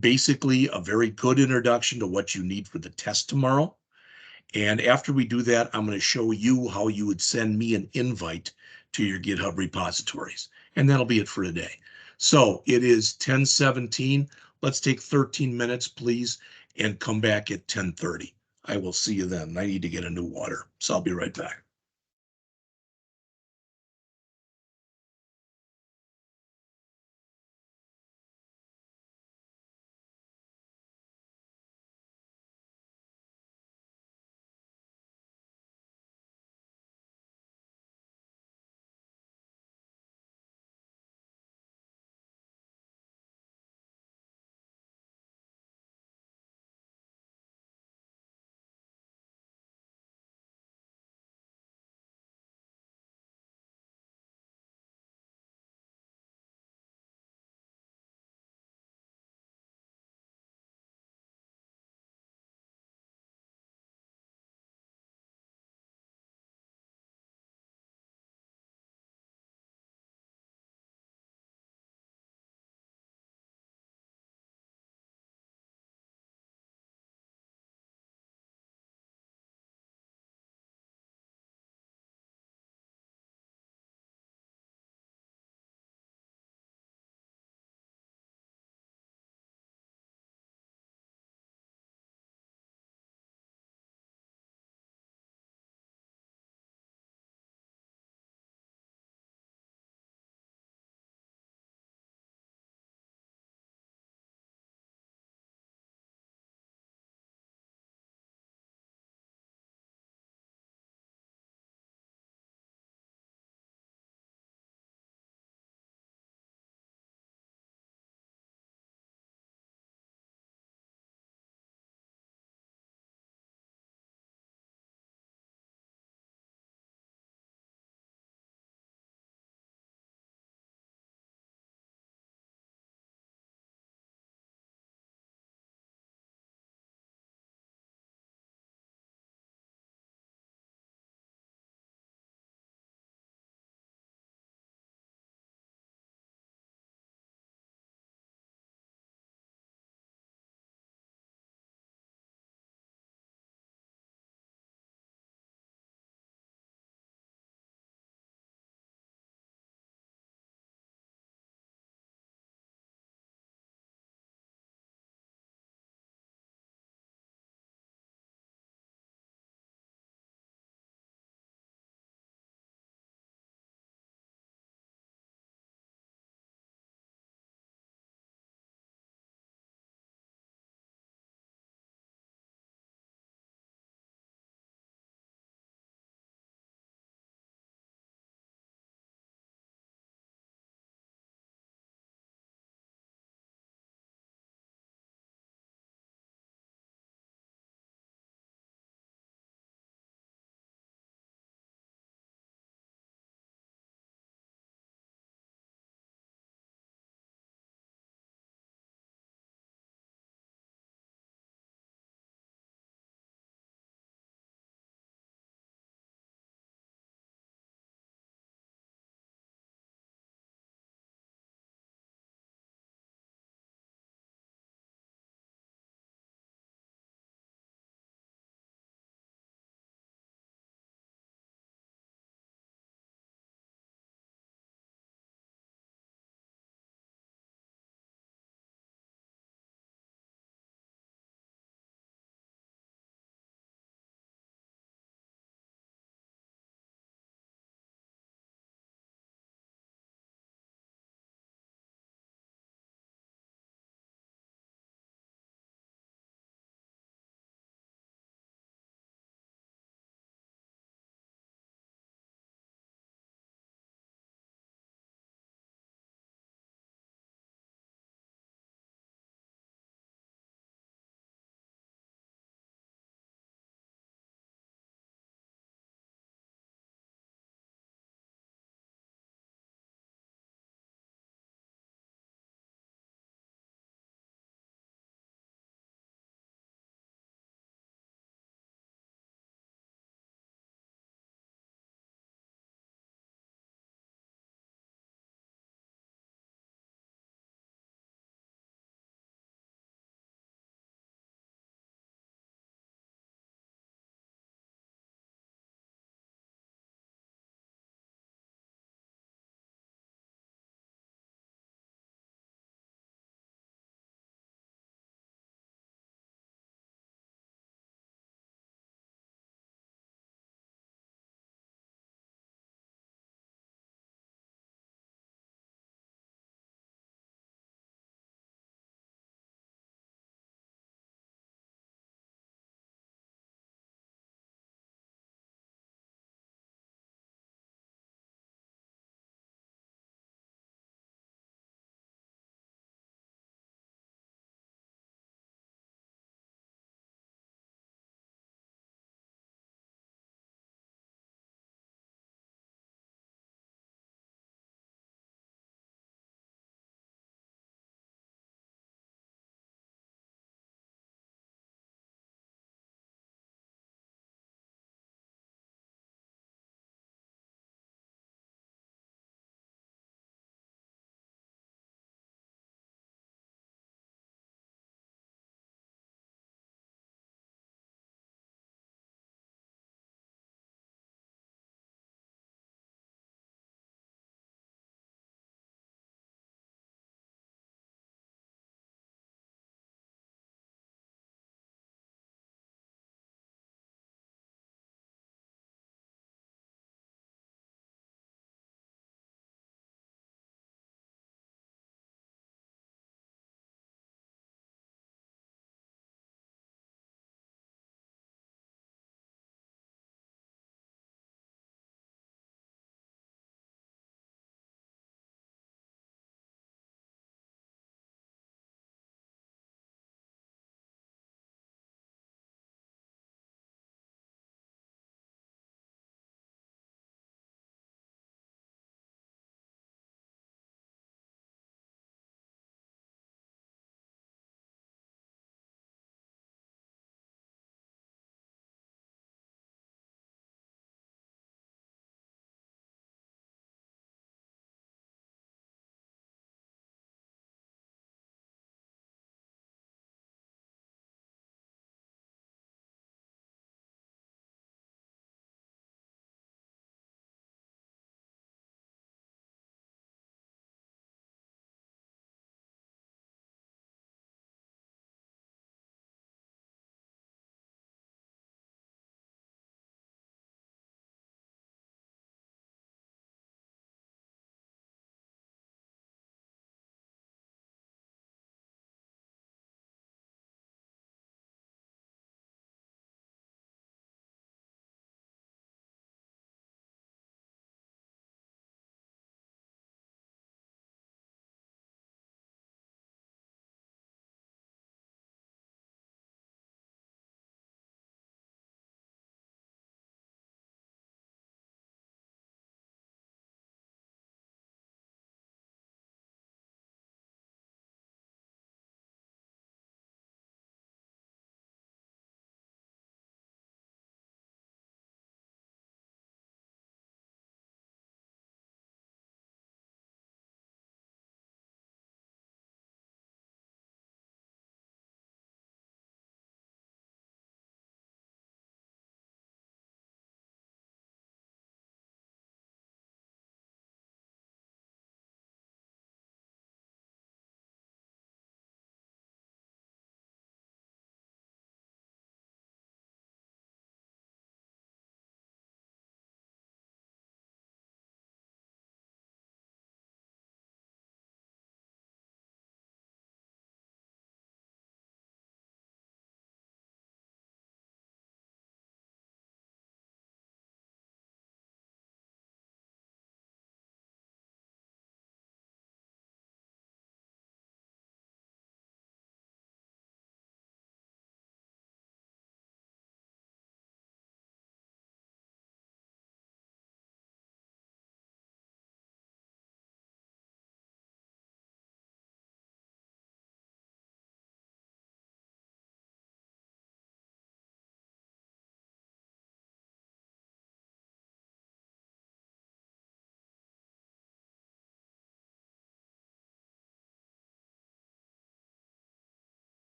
basically a very good introduction to what you need for the test tomorrow. And after we do that, I'm going to show you how you would send me an invite to your GitHub repositories. And that'll be it for today. So it is 10:17. Let's take 13 minutes, please, and come back at 10:30. I will see you then. I need to get a new water, so I'll be right back.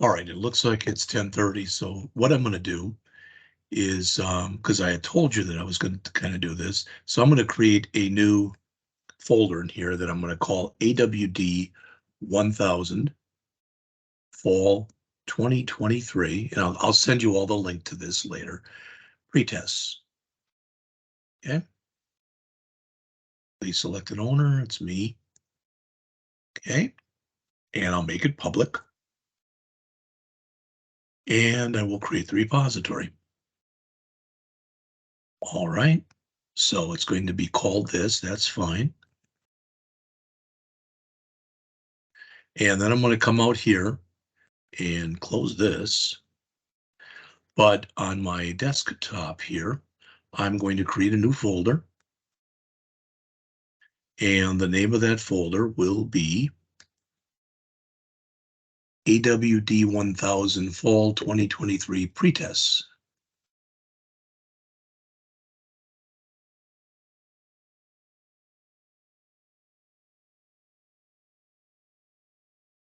All right, it looks like it's 10:30. So what I'm going to do is, because I had told you that I was going to kind of do this, so I'm going to create a new folder in here that I'm going to call AWD1000 Fall 2023, and I'll send you all the link to this later. Pretests. Okay. Please select an owner. It's me. Okay. And I'll make it public. And I will create the repository. All right. So it's going to be called this. That's fine. And then I'm going to come out here and close this. But on my desktop here, I'm going to create a new folder. And the name of that folder will be AWD1000 Fall 2023 Pretests.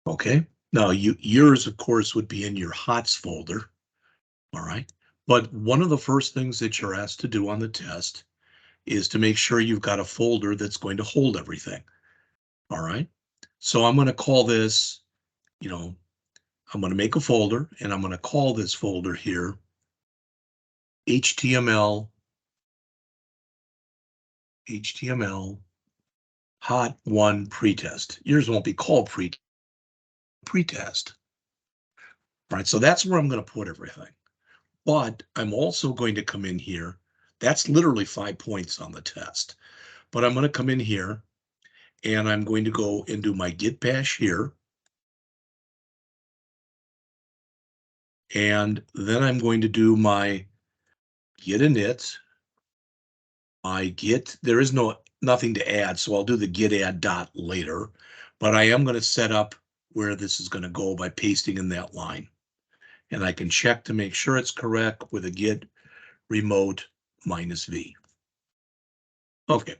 Okay. Now yours, of course, would be in your HOTS folder. All right. But one of the first things that you're asked to do on the test is to make sure you've got a folder that's going to hold everything. All right. So I'm going to call this, I'm going to make a folder and I'm going to call this folder here HTML hot one pretest. Yours won't be called pretest. All right. So that's where I'm going to put everything. But I'm also going to come in here. That's literally 5 points on the test. But I'm going to come in here and I'm going to go and do my git bash here. And then I'm going to do my git init. My git, there is nothing to add, so I'll do the git add dot later. But I am going to set up where this is going to go by pasting in that line. And I can check to make sure it's correct with a git remote -v. Okay,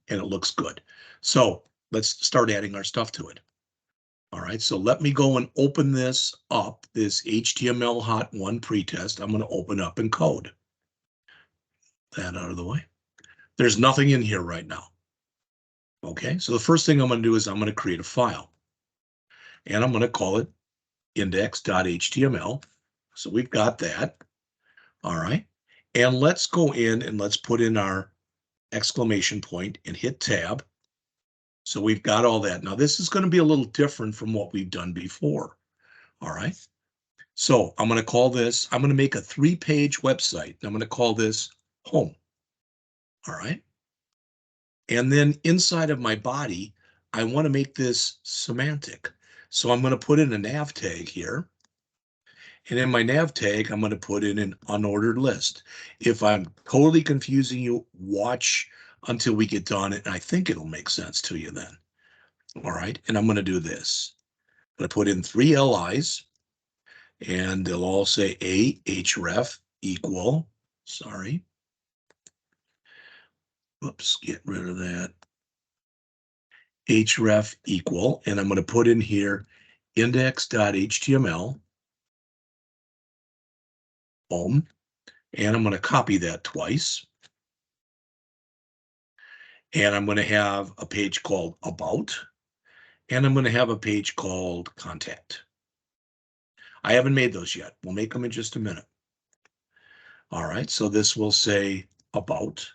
and it looks good. So let's start adding our stuff to it. All right, so let me go and open this up, this HTML hot one pretest. I'm going to open up in code. That out of the way. There's nothing in here right now. Okay, so the first thing I'm going to do is I'm going to create a file. And I'm going to call it index.html. So we've got that. All right, and let's go in and let's put in our exclamation point and hit tab. So we've got all that. Now this is going to be a little different from what we've done before. All right. So I'm going to call this, I'm going to make a 3-page website. I'm going to call this home. All right. And then inside of my body, I want to make this semantic. So I'm going to put in a nav tag here. And in my nav tag, I'm going to put in an unordered list. If I'm totally confusing you, watch until we get done, and I think it'll make sense to you then. All right, and I'm going to do this. I'm going to put in 3 LIs, and they'll all say A href equal, sorry. Oops, get rid of that. Href equal, and I'm going to put in here index.html, home, and I'm going to copy that twice. And I'm going to have a page called About, and I'm going to have a page called Contact. I haven't made those yet. We'll make them in just a minute. All right, so this will say About,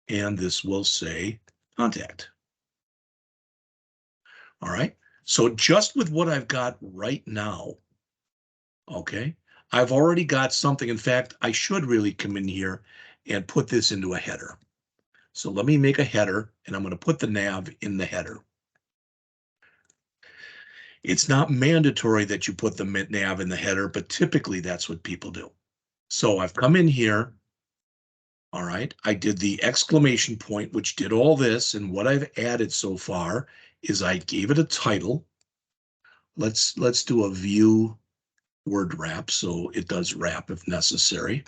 and this will say Contact. All right, so just with what I've got right now, okay, I've already got something. In fact, I should really come in here and put this into a header. So let me make a header, and I'm going to put the nav in the header. It's not mandatory that you put the nav in the header, but typically that's what people do. So I've come in here. All right, I did the exclamation point, which did all this, and what I've added so far is I gave it a title. Let's do a view word wrap, so it does wrap if necessary.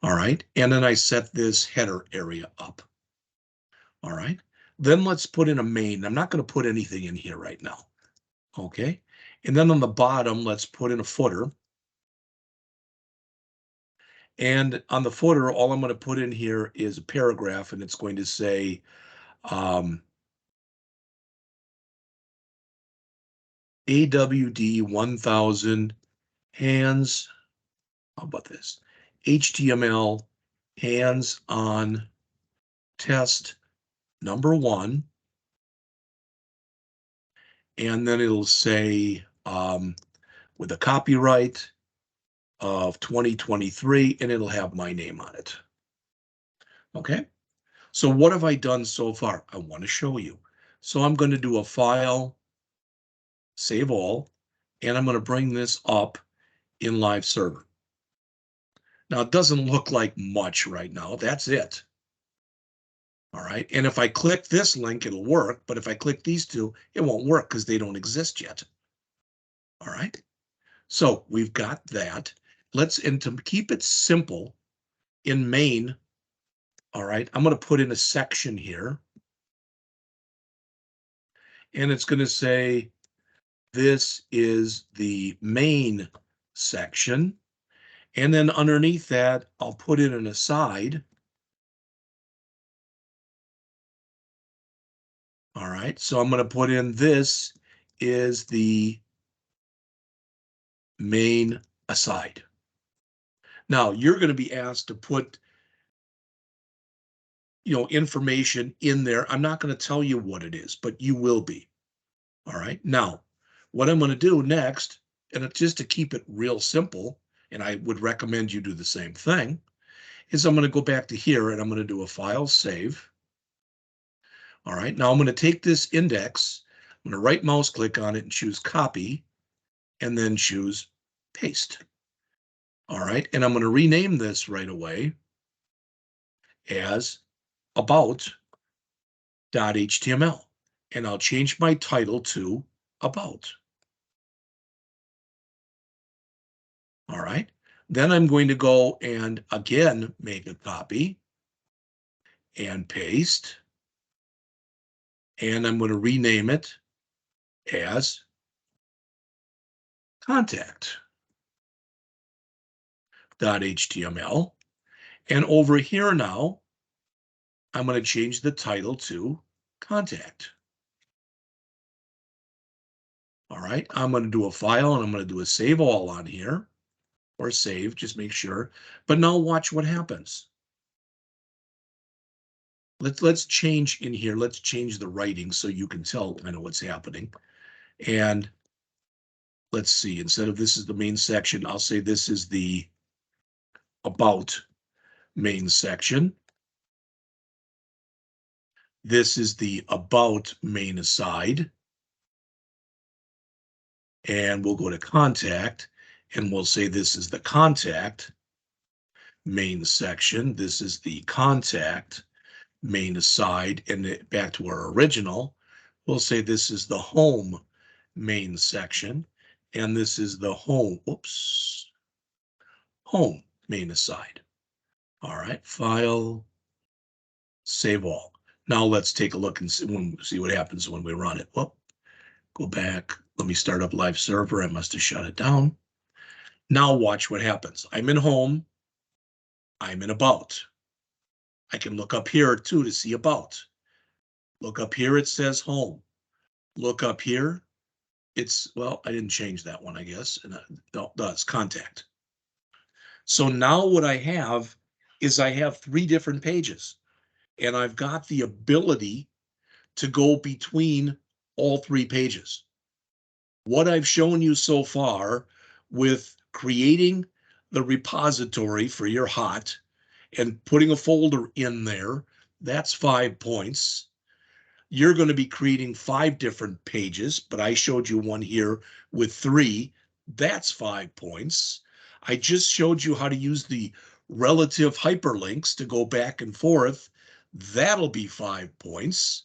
All right, and then I set this header area up. All right, then let's put in a main. I'm not going to put anything in here right now. Okay, and then on the bottom, let's put in a footer. And on the footer, all I'm going to put in here is a paragraph, and it's going to say, AWD1000 hands, how about this? HTML hands-on test number 1. And then it'll say with a copyright of 2023, and it'll have my name on it. Okay, so what have I done so far? I want to show you. So I'm going to do a file, save all, and I'm going to bring this up in live server. Now, it doesn't look like much right now. That's it. All right, and if I click this link, it'll work, but if I click these two, it won't work because they don't exist yet. All right, so we've got that. And to keep it simple, in main, all right, I'm going to put in a section here, and it's going to say this is the main section, and then underneath that, I'll put in an aside. All right, so I'm going to put in this is the main aside. Now, you're going to be asked to put, information in there. I'm not going to tell you what it is, but you will be. All right, now, what I'm going to do next, and it's just to keep it real simple, and I would recommend you do the same thing, is I'm going to go back to here, and I'm going to do a file save. All right, now I'm going to take this index, I'm going to right mouse click on it and choose copy, and then choose paste. All right, and I'm going to rename this right away as about.html, and I'll change my title to about. All right, then I'm going to go and again make a copy and paste, and I'm going to rename it as contact.html. And over here now, I'm going to change the title to contact. All right, I'm going to do a file, and I'm going to do a save all on here, or save, just make sure. But now watch what happens. Let's change in here. Let's change the writing so you can tell kind of what's happening. And let's see, instead of this is the main section, I'll say this is the about main section. This is the about main aside. And we'll go to contact, and we'll say this is the contact main section. This is the contact main aside, and back to our original, we'll say this is the home main section, and this is the home, home main aside. All right, file, save all. Now let's take a look and see what happens when we run it. Well, go back. Let me start up live server. I must have shut it down. Now watch what happens. I'm in home. I'm in about. I can look up here too to see about. Look up here, it says home. Look up here. Well, I didn't change that one, I guess. And no, it's contact. So now what I have is I have 3 different pages, and I've got the ability to go between all 3 pages. What I've shown you so far with creating the repository for your hot and putting a folder in there, that's 5 points. You're going to be creating 5 different pages, but I showed you one here with 3. That's 5 points. I just showed you how to use the relative hyperlinks to go back and forth. That'll be 5 points.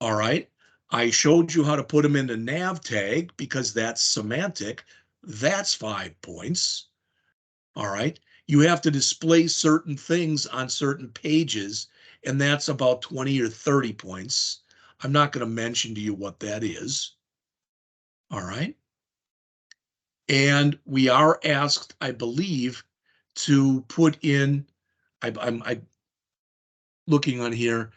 All right. I showed you how to put them into nav tag because that's semantic. That's 5 points. All right. You have to display certain things on certain pages, and that's about 20 or 30 points. I'm not going to mention to you what that is. All right. And we are asked, I believe, to put in, I'm looking on here,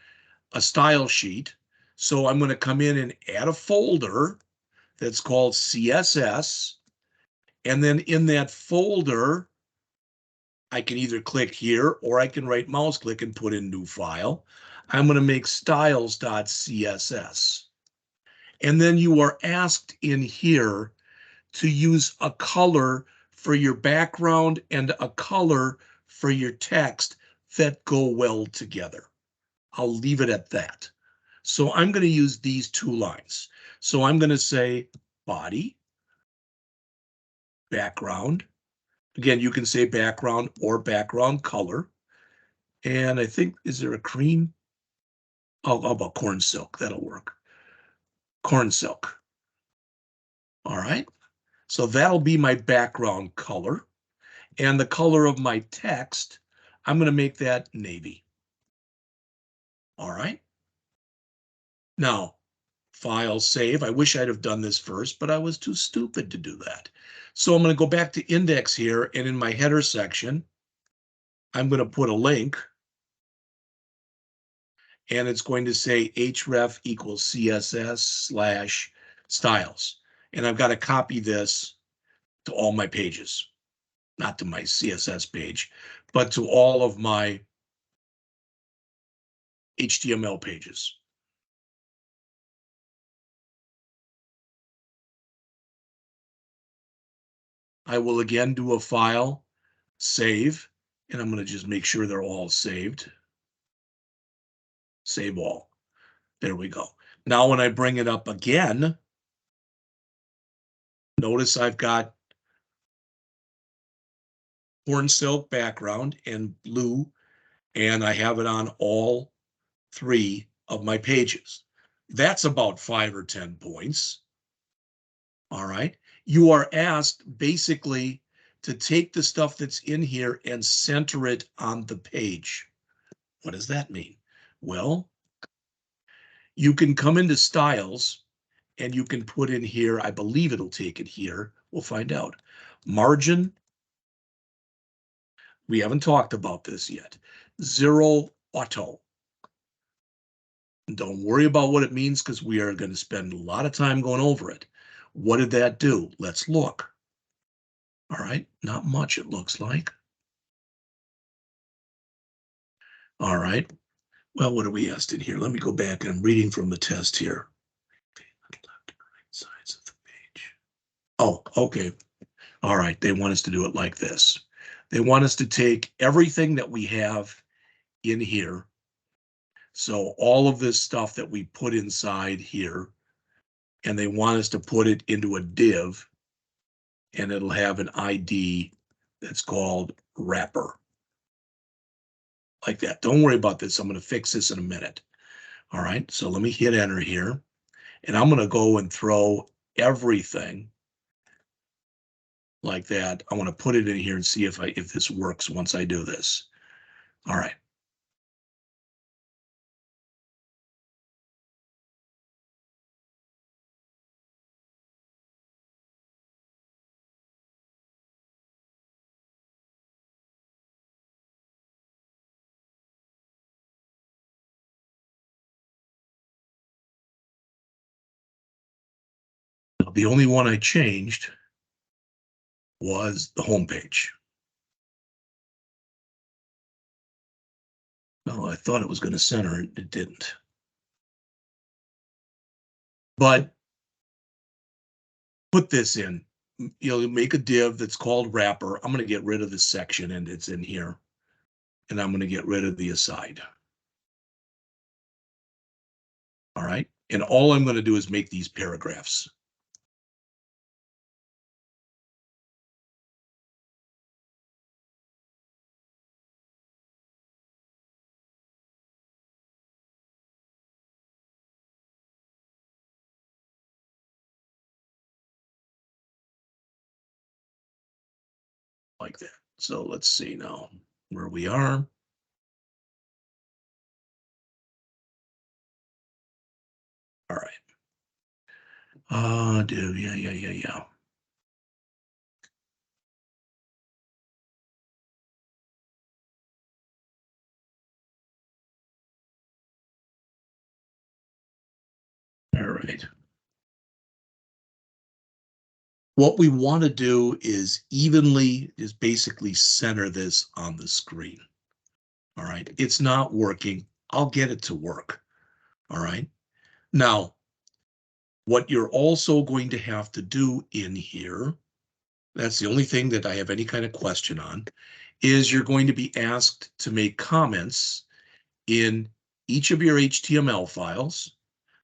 a style sheet. So I'm going to come in and add a folder that's called CSS. And then in that folder, I can either click here or I can right mouse click and put in new file. I'm going to make styles.css. And then you are asked in here to use a color for your background and a color for your text that go well together. I'll leave it at that. So I'm going to use these 2 lines. So I'm going to say body, background. Again, you can say background or background color. And I think, is there a cream? Oh, how about corn silk? That'll work. Corn silk. All right. So that'll be my background color. And the color of my text, I'm going to make that navy. All right. Now, file, save. I wish I'd have done this first, but I was too stupid to do that. So I'm going to go back to index here, and in my header section, I'm going to put a link, and it's going to say href equals css/styles. And I've got to copy this to all my pages, not to my CSS page, but to all of my HTML pages. I will again do a file, save, and I'm going to just make sure they're all saved. Save all. There we go. Now when I bring it up again, notice I've got corn silk background and blue, and I have it on all 3 of my pages. That's about 5 or 10 points. All right. You are asked basically to take the stuff that's in here and center it on the page. What does that mean? Well, you can come into styles and you can put in here, I believe it'll take it here. We'll find out. Margin. We haven't talked about this yet. 0 auto. Don't worry about what it means because we are going to spend a lot of time going over it. What did that do? Let's look. All right, not much it looks like. All right, well, what are we asked in here? Let me go back. I'm reading from the test here. Left and right sides of the page. Oh, okay. All right, they want us to do it like this. They want us to take everything that we have in here. So all of this stuff that we put inside here, and they want us to put it into a div, and it'll have an ID that's called wrapper. Like that. Don't worry about this. I'm going to fix this in a minute. All right, so let me hit enter here, and I'm going to go and throw everything like that. I want to put it in here and see if this works once I do this. All right. The only one I changed was the home page. Well, I thought it was going to center it. It didn't. But put this in. You'll make a div that's called wrapper. I'm going to get rid of this section, and it's in here. And I'm going to get rid of the aside. All right. And all I'm going to do is make these paragraphs. Like that. So let's see now where we are. All right. Div, yeah. All right. What we want to do is basically center this on the screen. All right. It's not working. I'll get it to work. All right. Now, what you're also going to have to do in here, that's the only thing that I have any kind of question on, is you're going to be asked to make comments in each of your HTML files.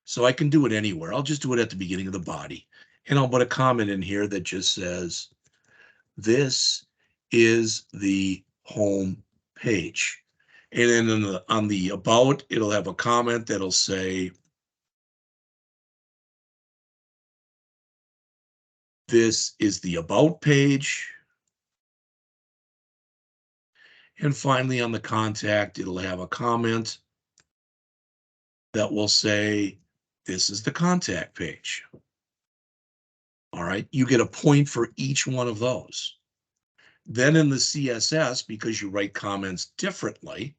So I can do it anywhere. I'll just do it at the beginning of the body. And I'll put a comment in here that just says, this is the home page. And then on the about, it'll have a comment that'll say, this is the about page. And finally, on the contact, it'll have a comment that will say, this is the contact page. All right, you get a point for each one of those. Then in the CSS, because you write comments differently,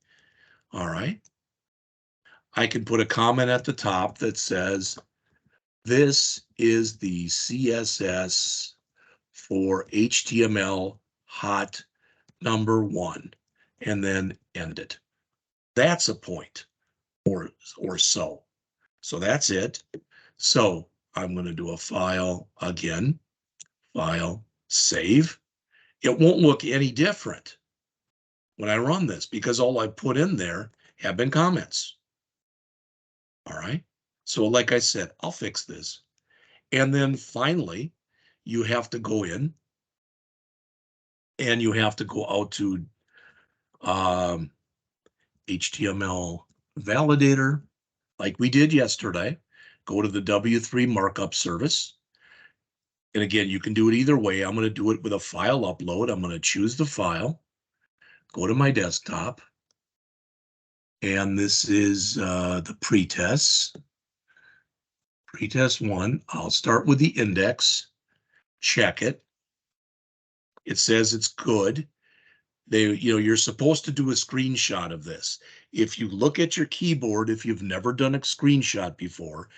all right, I can put a comment at the top that says, this is the CSS for HTML hot #1, and then end it. That's a point or so. So that's it. So I'm going to do a file again, file, save. It won't look any different when I run this because all I put in there have been comments. All right. So like I said, I'll fix this. And then finally, you have to go in and you have to go out to HTML validator like we did yesterday. Go to the W3 markup service. And again, you can do it either way. I'm going to do it with a file upload. I'm going to choose the file, go to my desktop, and this is the pretest 1. I'll start with the index, check it. It says it's good. You're supposed to do a screenshot of this. If you look at your keyboard, if you've never done a screenshot before,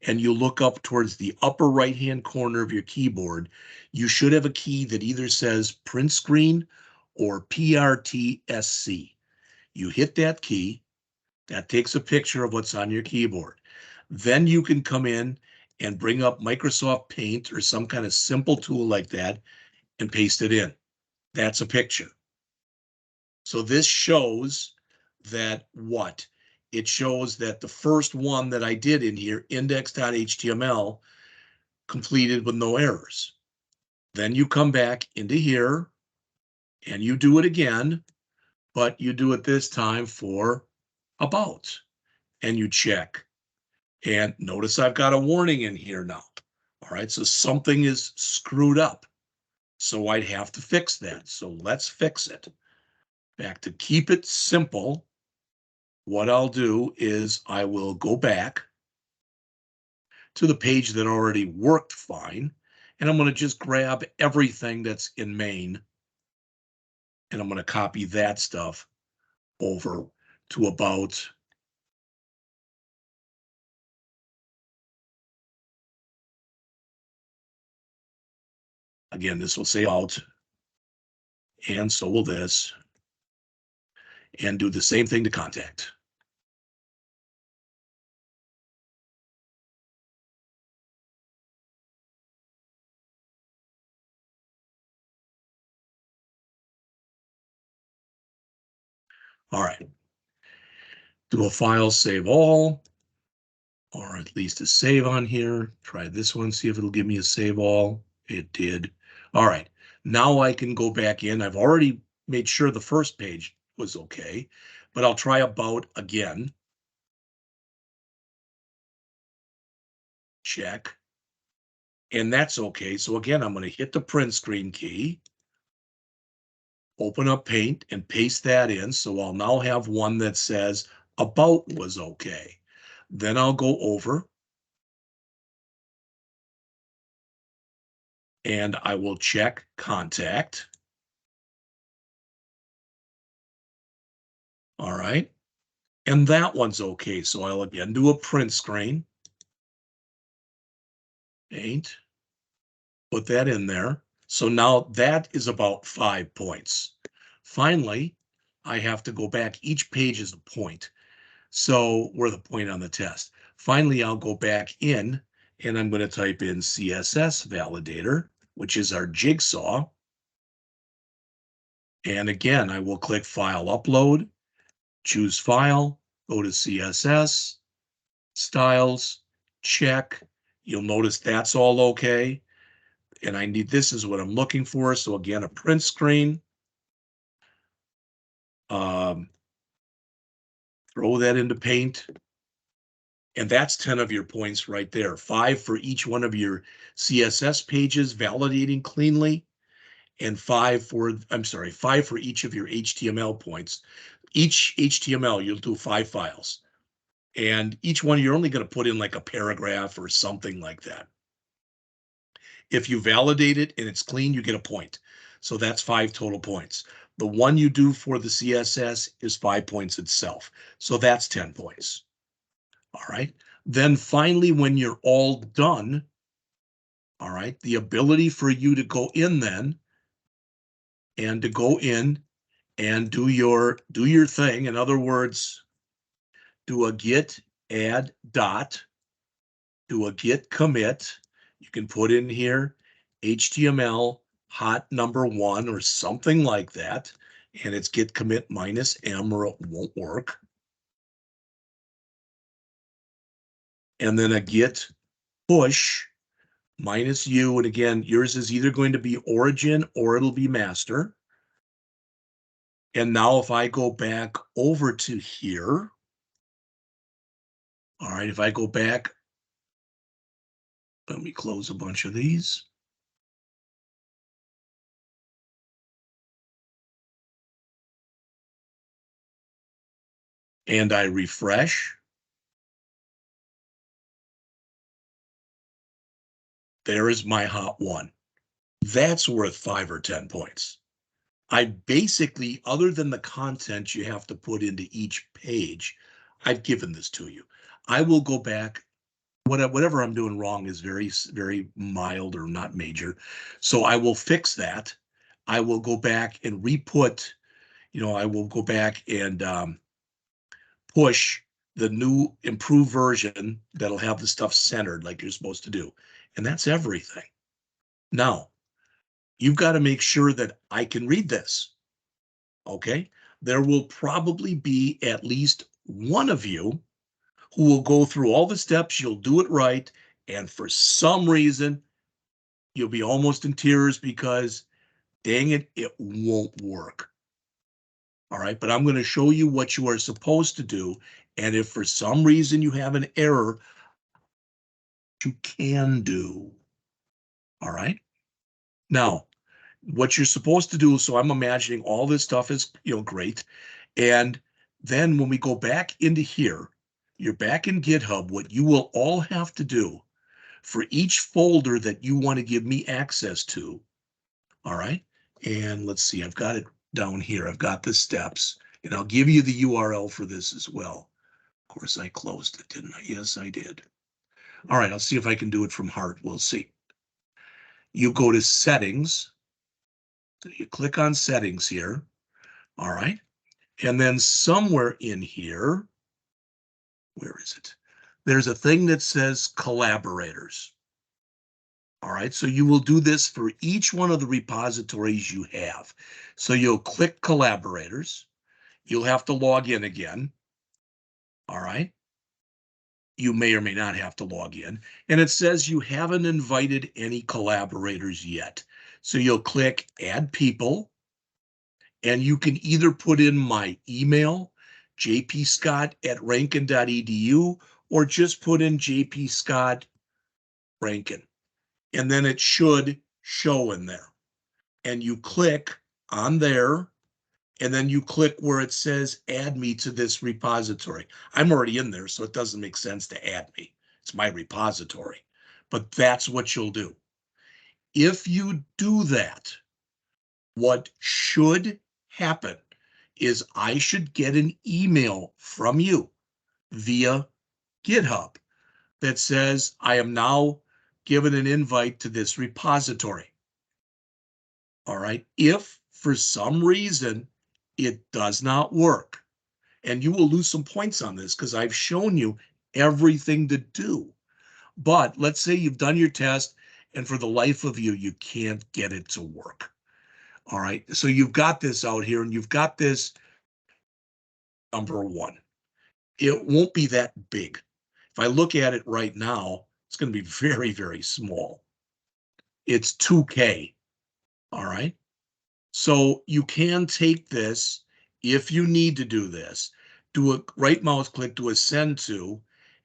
and you look up towards the upper right-hand corner of your keyboard, you should have a key that either says print screen or PRTSC. You hit that key, that takes a picture of what's on your keyboard. Then you can come in and bring up Microsoft Paint or some kind of simple tool like that and paste it in. That's a picture. So this shows that what? It shows that the first one that I did in here, index.html, completed with no errors. Then you come back into here and you do it again, but you do it this time for about, and you check. And notice I've got a warning in here now. All right, so something is screwed up. So I'd have to fix that. So let's fix it. Back to keep it simple, what I'll do is I will go back to the page that already worked fine, and I'm going to just grab everything that's in main, and I'm going to copy that stuff over to about. Again, this will say out, and so will this, and do the same thing to contact. All right. Do a file, save all, or at least a save on here. Try this one, see if it'll give me a save all. It did. All right. Now I can go back in. I've already made sure the first page was okay, but I'll try about again. Check. And that's okay. So again, I'm going to hit the print screen key, open up Paint and paste that in. So I'll now have one that says about was okay. Then I'll go over and I will check contact. All right. And that one's okay. So I'll again do a print screen. Paint. Put that in there. So now that is about 5 points. Finally, I have to go back. Each page is a point. So we're the point on the test. Finally, I'll go back in and I'm going to type in CSS validator, which is our jigsaw. And again, I will click File Upload, choose File, go to CSS, Styles, check. You'll notice that's all okay. And I need, this is what I'm looking for. So again, a print screen. Throw that into Paint. And that's 10 of your points right there. 5 for each one of your CSS pages validating cleanly, and 5 for each of your HTML points. Each HTML, you'll do 5 files. And each one, you're only going to put in like a paragraph or something like that. If you validate it and it's clean, you get a point. So that's 5 total points. The one you do for the CSS is 5 points itself. So that's 10 points. All right. Then finally, when you're all done, all right, the ability for you to go in then and to go in and do your thing. In other words, do a git add dot, do a git commit. You can put in here HTML hot number 1 or something like that. And it's git commit -m or it won't work. And then a git push -u, and again, yours is either going to be origin or it'll be master. And now if I go back over to here, all right, if I go back, let me close a bunch of these. And I refresh. There is my hot one. That's worth 5 or 10 points. I basically, other than the content you have to put into each page, I've given this to you. I will go back. Whatever I'm doing wrong is very, very mild or not major. So I will fix that. I will go back and re-put, I will go back and push the new improved version that'll have the stuff centered like you're supposed to do. And that's everything. Now, you've got to make sure that I can read this. Okay? There will probably be at least one of you who will go through all the steps, you'll do it right, And for some reason, you'll be almost in tears because, dang it, it won't work. All right, but I'm going to show you what you are supposed to do. And if for some reason you have an error, you can do. All right. Now, what you're supposed to do, so I'm imagining all this stuff is, great. And then when we go back into here, you're back in GitHub, what you will all have to do for each folder that you want to give me access to. All right. And let's see, I've got it down here. I've got the steps, and I'll give you the URL for this as well. Of course, I closed it, didn't I? Yes, I did. All right, I'll see if I can do it from heart. We'll see. You go to settings. So you click on settings here. All right. And then somewhere in here, where is it? There's a thing that says collaborators. All right, so you will do this for each one of the repositories you have. So you'll click collaborators. You'll have to log in again. All right. You may or may not have to log in. And it says you haven't invited any collaborators yet. So you'll click add people. And you can either put in my email, jpscott@rankin.edu, or just put in jpscott.rankin. And then it should show in there. And you click on there, and then you click where it says add me to this repository. I'm already in there, so it doesn't make sense to add me. It's my repository. But that's what you'll do. If you do that, what should happen is I should get an email from you via GitHub that says I am now given an invite to this repository. All right. If for some reason it does not work, and you will lose some points on this because I've shown you everything to do. But let's say you've done your test and for the life of you, you can't get it to work. All right. So you've got this out here and you've got this number one. It won't be that big. If I look at it right now, it's going to be very, very small. It's 2K. All right. So you can take this if you need to do this, do a right mouse click, do a send to,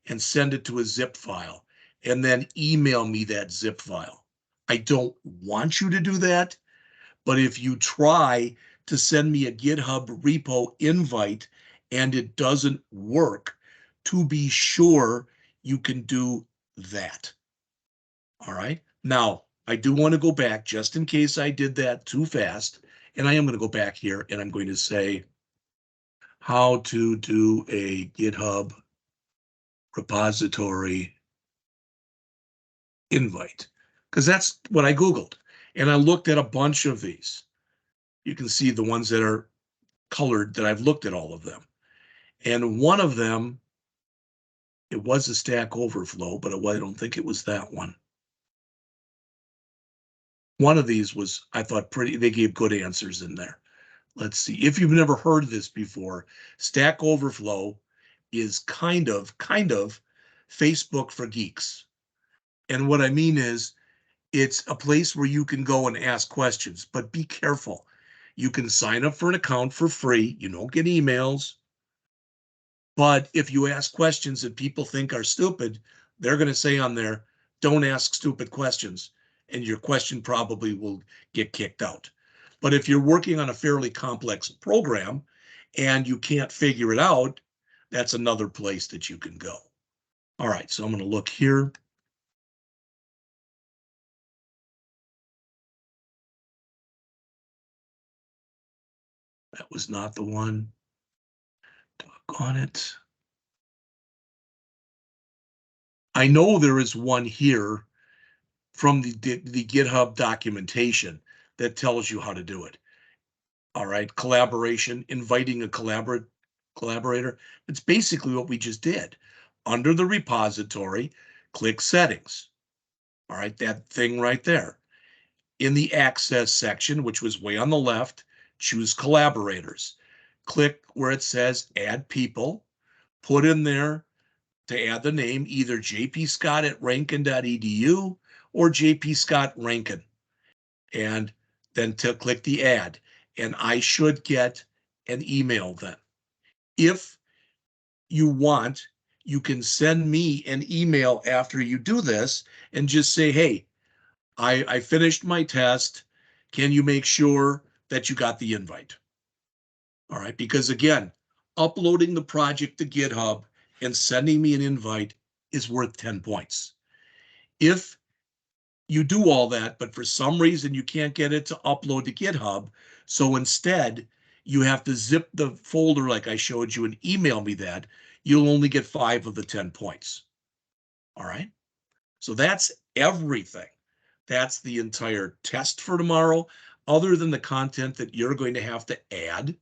and send it to a zip file, and then email me that zip file. I don't want you to do that, but if you try to send me a GitHub repo invite and it doesn't work, to be sure you can do that. All right. Now, I do want to go back just in case I did that too fast. And I am going to go back here and I'm going to say how to do a GitHub repository invite, because that's what I Googled. And I looked at a bunch of these. You can see the ones that are colored that I've looked at all of them. And one of them, it was a Stack Overflow, but I don't think it was that one. One of these was, I thought, pretty, they gave good answers in there. Let's see, if you've never heard of this before, Stack Overflow is kind of Facebook for geeks. And what I mean is, it's a place where you can go and ask questions, but be careful. You can sign up for an account for free. You don't get emails. But if you ask questions that people think are stupid, they're going to say on there, don't ask stupid questions. And your question probably will get kicked out. But if you're working on a fairly complex program and you can't figure it out, that's another place that you can go. All right, so I'm going to look here. That was not the one. Doggone it. I know there is one here from the GitHub documentation that tells you how to do it. All right, collaboration, inviting a collaborator. It's basically what we just did. Under the repository, click settings. All right, that thing right there. In the access section, which was way on the left, choose collaborators. Click where it says add people, put in there to add the name, either jpscott@rankin.edu or jpscott.rankin, and then to click the add. And I should get an email then. If you want, you can send me an email after you do this and just say, hey, I finished my test. Can you make sure that you got the invite? All right, because again, uploading the project to GitHub and sending me an invite is worth 10 points. If you do all that, but for some reason you can't get it to upload to GitHub, so instead you have to zip the folder like I showed you and email me that, you'll only get 5 of the 10 points. All right, so that's everything. That's the entire test for tomorrow, other than the content that you're going to have to add.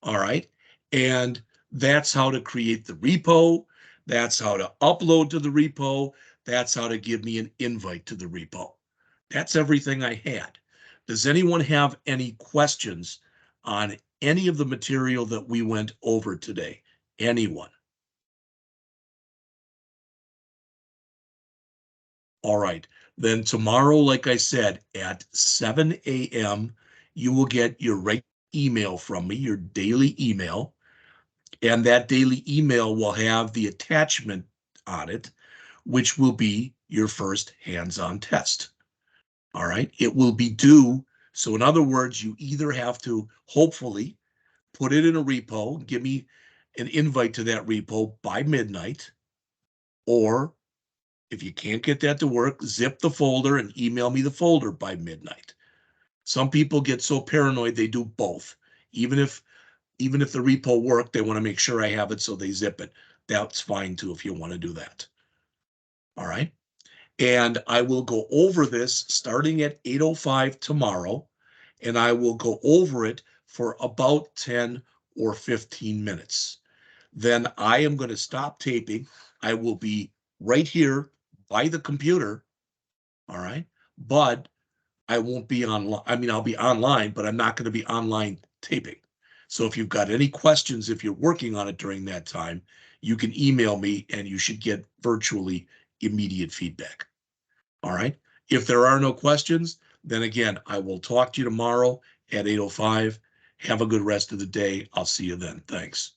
All right, and that's how to create the repo. That's how to upload to the repo. That's how to give me an invite to the repo. That's everything I had. Does anyone have any questions on any of the material that we went over today? Anyone? All right, then tomorrow, like I said, at 7 a.m., you will get your regular email from me, your daily email, and that daily email will have the attachment on it, which will be your first hands-on test. All right, it will be due. So in other words, you either have to hopefully put it in a repo, give me an invite to that repo by midnight, or if you can't get that to work, zip the folder and email me the folder by midnight. Some people get so paranoid they do both. Even if the repo worked, they want to make sure I have it, so they zip it. That's fine too if you want to do that. All right. And I will go over this starting at 8:05 tomorrow, and I will go over it for about 10 or 15 minutes. Then I am going to stop taping. I will be right here by the computer. All right. But I won't be online. I mean, I'll be online, but I'm not going to be online taping. So if you've got any questions, if you're working on it during that time, you can email me and you should get virtually immediate feedback. All right. If there are no questions, then again, I will talk to you tomorrow at 8:05. Have a good rest of the day. I'll see you then. Thanks.